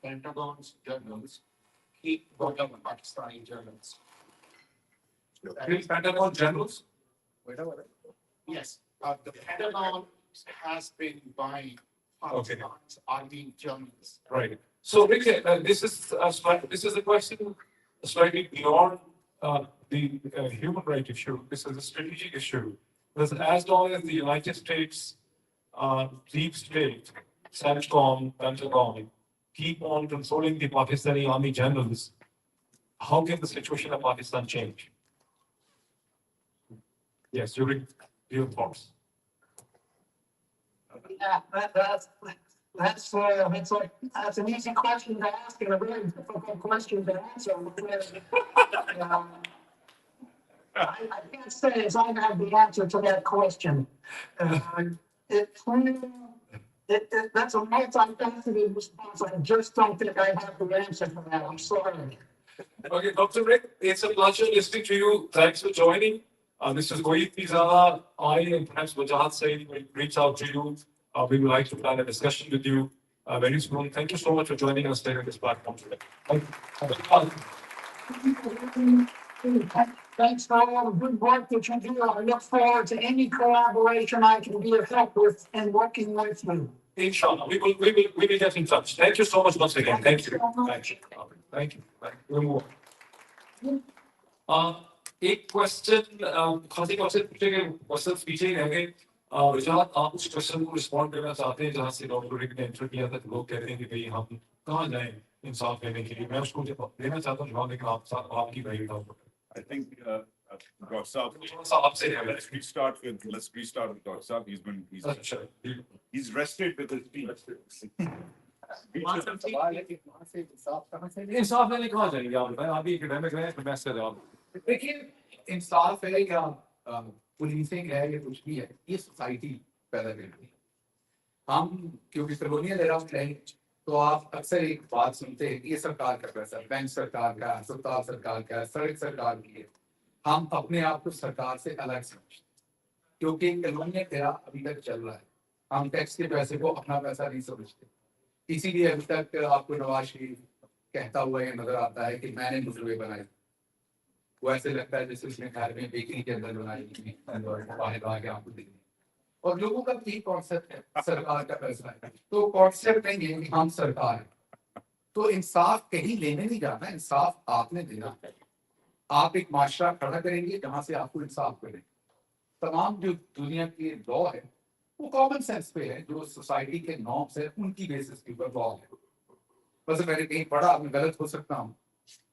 Pentagon's generals keep voting Pakistani generals. Pentagon generals? Yes, the Pentagon has been buying Pakistan's army generals. Right. So, Rick, this is a question slightly beyond the human rights issue. This is a strategic issue. Because as long as the United States deep state, CENTCOM, Pentagon, keep on controlling the Pakistani army generals, how can the situation of Pakistan change? Yes, your thoughts. yeah, that's an easy question to ask and a very difficult question to answer. I can't say as I have the answer to that question. That's a multifaceted response. I just don't think I have the answer for that. I'm sorry. Okay, Dr. Rick, it's a pleasure listening to you. Thanks for joining. This is Moeed Pirzada. I and perhaps Wajahat S.Khan will reach out to you. We would like to plan a discussion with you very soon. Thank you so much for joining us here on this platform today. Thank you. Thanks for all the good work that you do. I look forward to any collaboration I can be of help with and working with you. Inshallah, we will get in touch. Thank you so much once again. Thank you. Thank you. Thank you. We'll move on. एक question खासी question पूछेंगे, question पीछे ही रहेंगे। वजाहत, आप उस question को respond करना चाहते हैं जहां से डॉक्टर रिक ने एंटर किया था कि लोग कहते हैं कि भाई हम कहाँ जाएं इंसाफ लेने के लिए। मैं उसको देना चाहता हूँ जवाब, लेकिन आपकी भाई का I think, Dr. Saab, let's restart with Dr. Saab. He's rested with his team. इंसाफ लेने कहाँ जाएंगे आप बताएं? आप भी एकेडमिक हैं, प्रोफेसर हैं आप। देखिए, इंसाफ है या पुलिसिंग है या कुछ भी है, ये सोसाइटी पैदा करती है। हम क्योंकि कॉलोनियल एरा में रहे, तो आप अक्सर एक बात सुनते हैं, ये सरकार का पैसा, बैंक सरकार का, अस्पताल सरकार का, सड़क सरकार की है। हम अपने आप को सरकार से अलग समझते हैं, क्योंकि कॉलोनियल एरा अभी तक चल रहा है। हम टैक्स के पैसे को अपना पैसा नहीं समझते, इसीलिए अभी तक आपको नवाज शरीफ कहता हुआ ये नजर आता है कि मैंने मोटरवे बनाई। वो ऐसे लगता है जैसे उसने घर में बेकरी के अंदर बनाई के आपको देखने। और लोगों का यही कॉन्सेप्ट है, सरकार का पैसा है, तो कॉन्सेप्ट नहीं है कि हम सरकार है। तो इंसाफ कहीं लेने नहीं जाना, इंसाफ आपने देना है। आप एक माशरा खड़ा करेंगे जहां से आपको इंसाफ करेंगे। तमाम जो दुनिया के लॉ है वो कॉमन सेंस पे है, जो सोसाइटी के नॉर्म्स है उनकी बेसिस के ऊपर लॉ है। बस मैंने कहीं पढ़ा, मैं गलत हो सकता हूँ,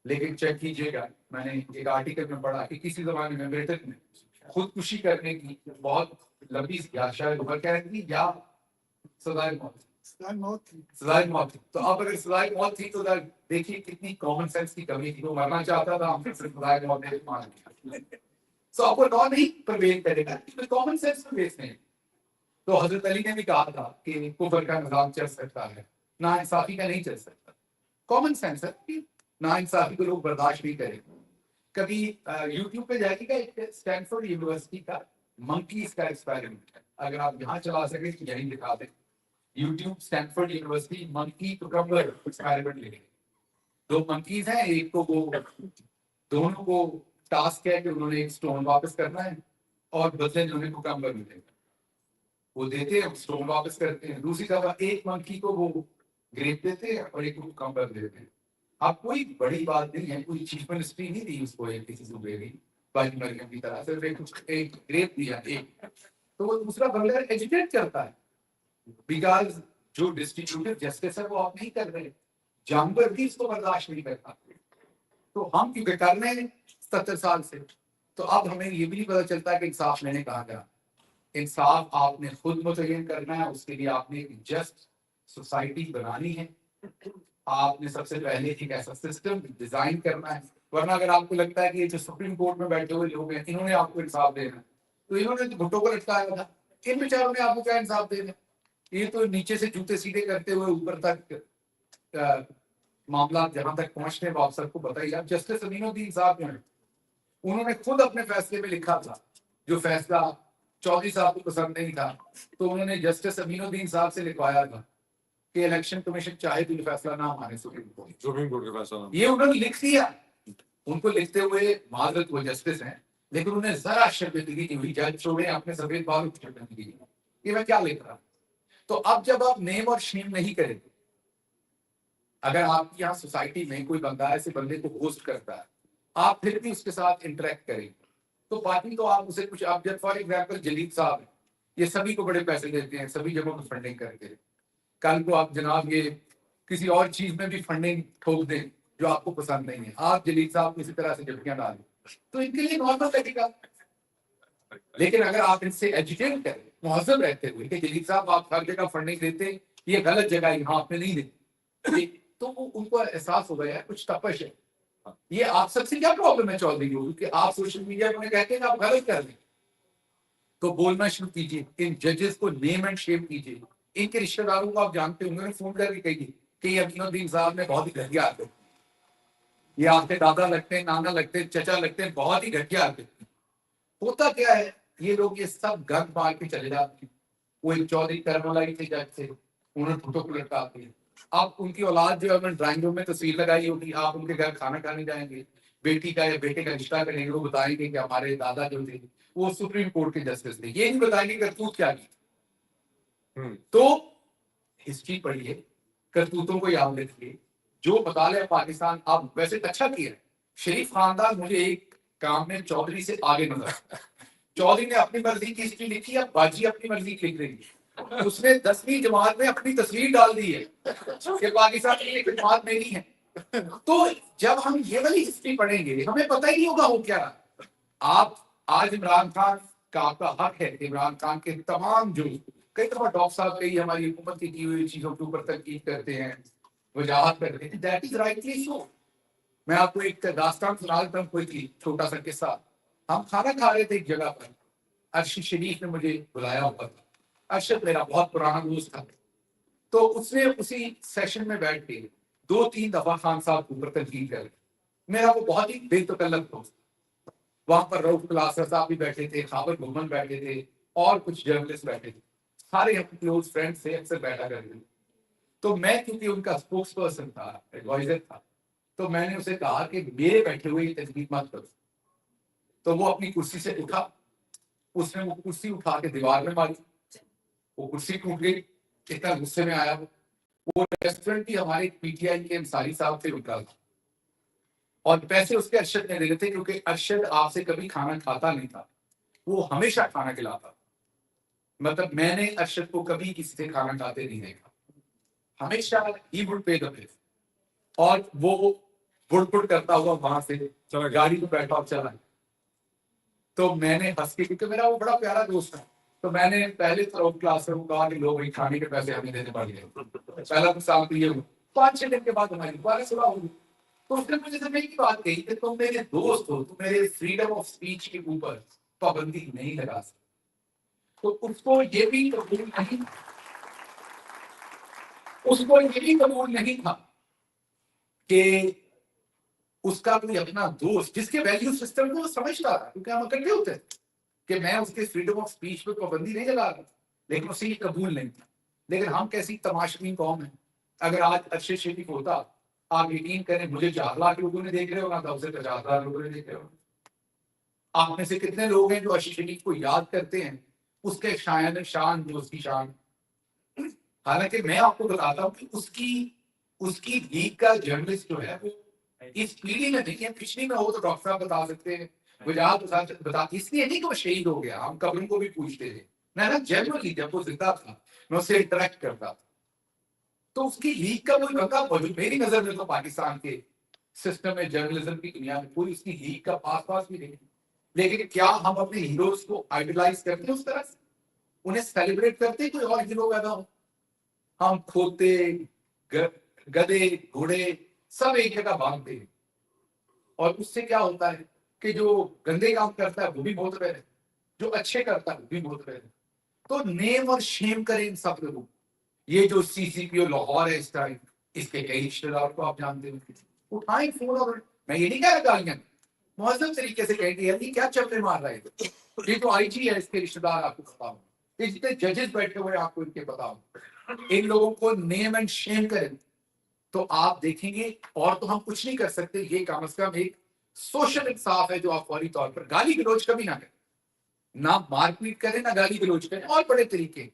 लेकिन चेक कीजिएगा, मैंने एक आर्टिकल में पढ़ा कि किसी जमाने में ब्रिटेन में खुदकुशी करने की बहुत लंबी या शायद उम्र क्या रहती या सजाए मौत थी। तो अब अगर सजाए मौत थी तो देखिए कितनी कॉमन सेंस की कमी थी। वो मरना चाहता था, हम फिर सजाए मौत ने मान लिया। सो आपको लॉ नहीं प्रवेश करेगा, कॉमन सेंस प्रवेश नहीं। तो हजरत अली ने भी कहा था कि कुफर का निजाम चल सकता है, ना इंसाफी का नहीं चल सकता। कॉमन सेंस है कि ना इंसाफी को लोग बर्दाश्त नहीं करेंगे। कभी यूट्यूब पे जाइएगा, एक स्टैनफोर्ड यूनिवर्सिटी का मंकीज का एक्सपेरिमेंट है, अगर आप यहाँ चला सके तो यहीं दिखा दें। YouTube Stanford university monkey cucumber experiment लेंगे। 2 मंकीज हैं, एक को वो दोनों को टास्क है कि उन्होंने एक स्टोन वापस करना है और बदले में उन्हें कुकम्बर मिलेगा। वो देते हैं, स्टोन वापस करते हैं। दूसरी दफा एक मंकी को वो ग्रेप देते हैं और एक को कुकम्बर देते हैं। अब कोई बड़ी बात नहीं है, कोई चीफ मिनिस्ट्री नहीं दी उसको, एक किसी सूबे की बाई मरियम की तरह सिर्फ एक ग्रेप दिया एक, तो वो दूसरा बंदा एजुकेट करता है। बिकॉज जो डिस्ट्रीब्यूटिव जस्टिस है वो आप नहीं कर रहे, जानवर भी इसको बर्दाश्त नहीं करता। तो हम क्योंकि कर रहे हैं 70 साल से, तो अब हमें ये भी नहीं पता चलता कि इंसाफ मैंने कहा गया। इंसाफ आपने खुद मुतय्यन करना है, उसके लिए आपने एक जस्ट सोसाइटी बनानी है। आपने सबसे पहले एक ऐसा सिस्टम डिजाइन करना है, वरना अगर आपको लगता है कि ये जो सुप्रीम कोर्ट में बैठे हुए लोग हैं इन्होंने आपको इंसाफ देना है, तो इन्होंने तो भुट्टो को लटकाया था, इन बेचारों ने आपको क्या इंसाफ देना? ये तो नीचे से जूते सीधे करते हुए ऊपर तक मामला जहां तक पहुंचते हैं, आप सबको बताइए। आप जस्टिस अमीनुद्दीन साहब हैं, उन्होंने खुद अपने फैसले में लिखा था, जो फैसला चौधरी साहब को पसंद नहीं था, तो उन्होंने जस्टिस अमीनुद्दीन साहब से लिखवाया था कि इलेक्शन कमीशन चाहे तो ये फैसला ना माने सुप्रीम कोर्ट के फैसला। ये उन्होंने लिख दिया। उनको लिखते हुए माजरत वो जस्टिस हैं, लेकिन उन्हें जरा शर्मिंदगी नहीं हुई। जज छोड़े अपने सफेद बालों की शर्मिंदगी, कि मैं क्या लिख रहा। तो अब जब आप नेम और शेम नहीं करेंगे, अगर आपकी यहाँ सोसाइटी में कोई बंदा ऐसे बंदे को होस्ट करता है, आप फिर भी उसके साथ इंटरेक्ट करेंगे, तो बाकी तो आप उसे कुछ, आप जब फॉर एग्जाम्पल जलील साहब ये सभी को बड़े पैसे देते हैं, सभी जगहों पर फंडिंग करते हैं। कल को आप जनाब ये किसी और चीज में भी फंडिंग ठोक दें जो आपको पसंद नहीं है, आप जलील साहब को इसी तरह से जबकियां डालें, तो इनके लिए नॉर्मल लगेगा। लेकिन अगर आप इनसे एजुकेट करें मुहज़्ज़ब रहते हुए कि जलील साहब आप हर जगह फंडिंग देते हैं, ये गलत जगह है, यहाँ आपने नहीं देती, तो उनको एहसास हो गया कुछ तपश है। ये आप सबसे क्या प्रॉब्लम है चौधरी को, क्योंकि आप सोशल मीडिया में कहते हैं आप गलत कर रहे हैं, तो बोलना शुरू कीजिए। इन जजेस को नेम एंड शेम कीजिए। इनके रिश्तेदारों को आप जानते होंगे, फोन करके कहिए कि ये अमीनुद्दीन साहब ने बहुत ही घटिया आते, ये आपके दादा लगते हैं, नाना लगते हैं, चचा लगते हैं, बहुत ही घटिया आते। होता क्या है, ये लोग ये सब गंद पाल के चले जाते हैं। वो एक चौधरी करमलाई थे जज से, उन्होंने फोटो को लटकाते हैं, अब उनकी औलाद जो है ड्राइंग रूम में तस्वीर लगाई होगी, आप उनके घर खाना खाने जाएंगे, बेटी का या बेटे का रिश्ता करेंगे, वो बताएंगे कि हमारे दादा जो थे वो सुप्रीम कोर्ट के जस्टिस थे, ये नहीं बताएंगे करतूत क्या की। तो हिस्ट्री पढ़िए, करतूतों को याद रखिए, जो बता ले पाकिस्तान। आप वैसे अच्छा किया, शरीफ खानदान मुझे एक काम में चौधरी से आगे नजर। चौधरी ने अपनी मर्जी की हिस्ट्री लिखी है, बाजी अपनी मर्जी की लिख रही है। उसने 10वीं जमात में अपनी तस्वीर डाल दी है कि पाकिस्तान की एक जमात मेरी है। तो जब हम ये वाली हिस्ट्री पढ़ेंगे हमें पता ही नहीं होगा वो क्या रहा। आप आज इमरान खान का आपका हक है, इमरान खान के तमाम जो कई दफा डॉक्टर साहब कई हमारी हुकूमत की हुई चीजों के ऊपर तनकीद करते हैं, वजाहत करते हैं, दैट इज राइटली सो। मैं आपको एक दास्तान सुना देता हूँ, कोई छोटा सा किस्सा। हम खाना खा रहे थे एक जगह पर, अरशद शरीफ ने मुझे बुलाया हुआ था। अरशद मेरा बहुत पुराना दोस्त था, तो उसने उसी सेशन में बैठ के 2-3 दफा खान साहब के ऊपर तनकीद कर, मेरा वो बहुत ही बेतकल्लफ दोस्त। वहां पर रऊफ क्लासर साहब भी बैठे थे, खाबर घुमन बैठे थे, और कुछ जर्नलिस्ट बैठे थे, सारे हम क्लोज फ्रेंड से अक्सर बैठा करते थे। तो मैं क्योंकि उनका स्पोक्स पर्सन था, एडवाइजर था, तो मैंने उसे कहा कि मेरे बैठे हुए तनकीद मत करो। तो वो अपनी कुर्सी से उठा, उसने वो कुर्सी उठा के दीवार में मारी, वो कुर्सी टूट गई, इतना गुस्से में आया। वो रेस्टोरेंट भी हमारे पीटीआई के अंसारी साहब से उठा था, और पैसे उसके अरशद ने देने थे, क्योंकि अरशद आपसे कभी खाना खाता नहीं था, वो हमेशा खाना खिलाता। मतलब मैंने अरशद को कभी किसी से खाना खाते नहीं देखा, हमेशा ही वुड पे द बिल। और वो बुड़ करता हुआ वहां से गाड़ी में बैठा और चला। तो मैंने हंस के, क्योंकि मेरा वो बड़ा प्यारा दोस्त है, तो मैंने पहले तो क्लास में कहा कि लोग वही खाने के पैसे हमें देने पड़ गए। पहला तो साल तो ये 5-6 दिन के बाद हमारी दोबारा सुबह हुई, तो उसने मुझे समय की बात कही कि तुम मेरे दोस्त हो, तुम मेरे फ्रीडम ऑफ स्पीच के ऊपर पाबंदी नहीं लगा सकते। तो उसको ये भी कबूल नहीं था कि उसका कोई अपना दोस्त जिसके वैल्यू सिस्टम को समझता था, क्योंकि हम इकट्ठे होते हैं, कि मैं उसके फ्रीडम ऑफ स्पीच पे पाबंदी नहीं लगा रहा, लेकिन उसे ये कबूल नहीं था। लेकिन हम कैसी तमाशबीन कौम है, अगर आज अरशद शरीफ होता, आप यकीन करें मुझे 4 लाख लोगों ने देख रहे होगा था, उसे 50 लाख लोगों ने देख रहे होगा। आप में से कितने लोग हैं जो अरशद शरीफ को याद करते हैं, उसके शान जो उसकी शान। हालांकि मैं आपको बताता हूँ कि उसकी लीग का जर्नलिस्ट जो है वो इस पीढ़ी में नहीं है, पिछली में हो तो डॉक्टर साहब बता सकते हैं, वजाहत बता, इसलिए नहीं कि वो शहीद हो गया, हम कब्रों को भी पूछते थे। मैं ना जनरली जब वो जिंदा था मैं उससे इंटरेक्ट करता था, तो उसकी लीग का कोई बंदा मौजूद मेरी नजर में तो पाकिस्तान के सिस्टम में, जर्नलिज्म की दुनिया में कोई उसकी लीग का पास भी नहीं। लेकिन क्या हम अपने हीरोज को आइडलाइज करते हैं उस तरह से, उन्हें सेलिब्रेट करते हैं कोई और हीरो पैदा हो? हम खोते, गधे, घोड़े सब एक जगह बांधते हैं, और उससे क्या होता है कि जो गंदे काम करता है वो भी बहुत रहे, जो अच्छे करता है वो भी बहुत रहे। तो नेम और शेम करें इन सब लोगों। ये जो सीसीपीओ लाहौर है इस टाइम, इसके कई रिश्तेदार को आप जानते हैं, उठाएं फोन, और मैं ये नहीं कह रहा गालियां, मौजूद तरीके से कहेंगे यार ये क्या चलते मार रहे थे, ये तो आईजी है, इसके रिश्तेदार आपको पता हो, जितने जजेस बैठे हुए आपको इनके पता हो, इन लोगों को नेम एंड शेम करें, तो आप देखेंगे। और तो हम कुछ नहीं कर सकते, ये कम से कम एक सोशल इंसाफ है जो आप फौरी तौर पर गाली गलौज कभी ना करें, ना मारपीट करें, ना गाली गलौज करें, और बड़े तरीके।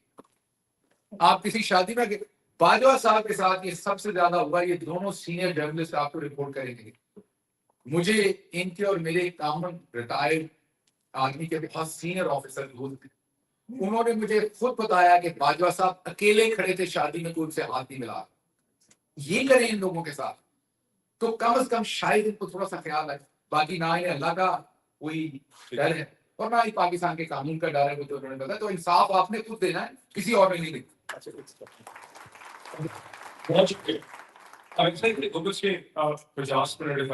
आप किसी शादी में बाजवा साहब के साथ ये सबसे ज्यादा हुआ, ये दोनों सीनियर जर्नलिस्ट आपको रिपोर्ट करेंगे। मुझे इनके और मेरे कॉमन रिटायर्ड आर्मी के बहुत सीनियर ऑफिसर दोस्त थे, उन्होंने मुझे खुद बताया कि बाजवा साहब अकेले खड़े थे शादी में, कोई उनसे हाथ नहीं मिला। ये करें इन लोगों के साथ तो कम से कम शायद इनको थोड़ा सा ख्याल है। बाकी ना इन्हें अल्लाह का कोई डर है और ना ही पाकिस्तान के कानून का डर है, तो उन्होंने बताया। तो इंसाफ आपने खुद देना है, किसी और ने नहीं देना। बहुत शुक्रिया। I think the Google 50 minutes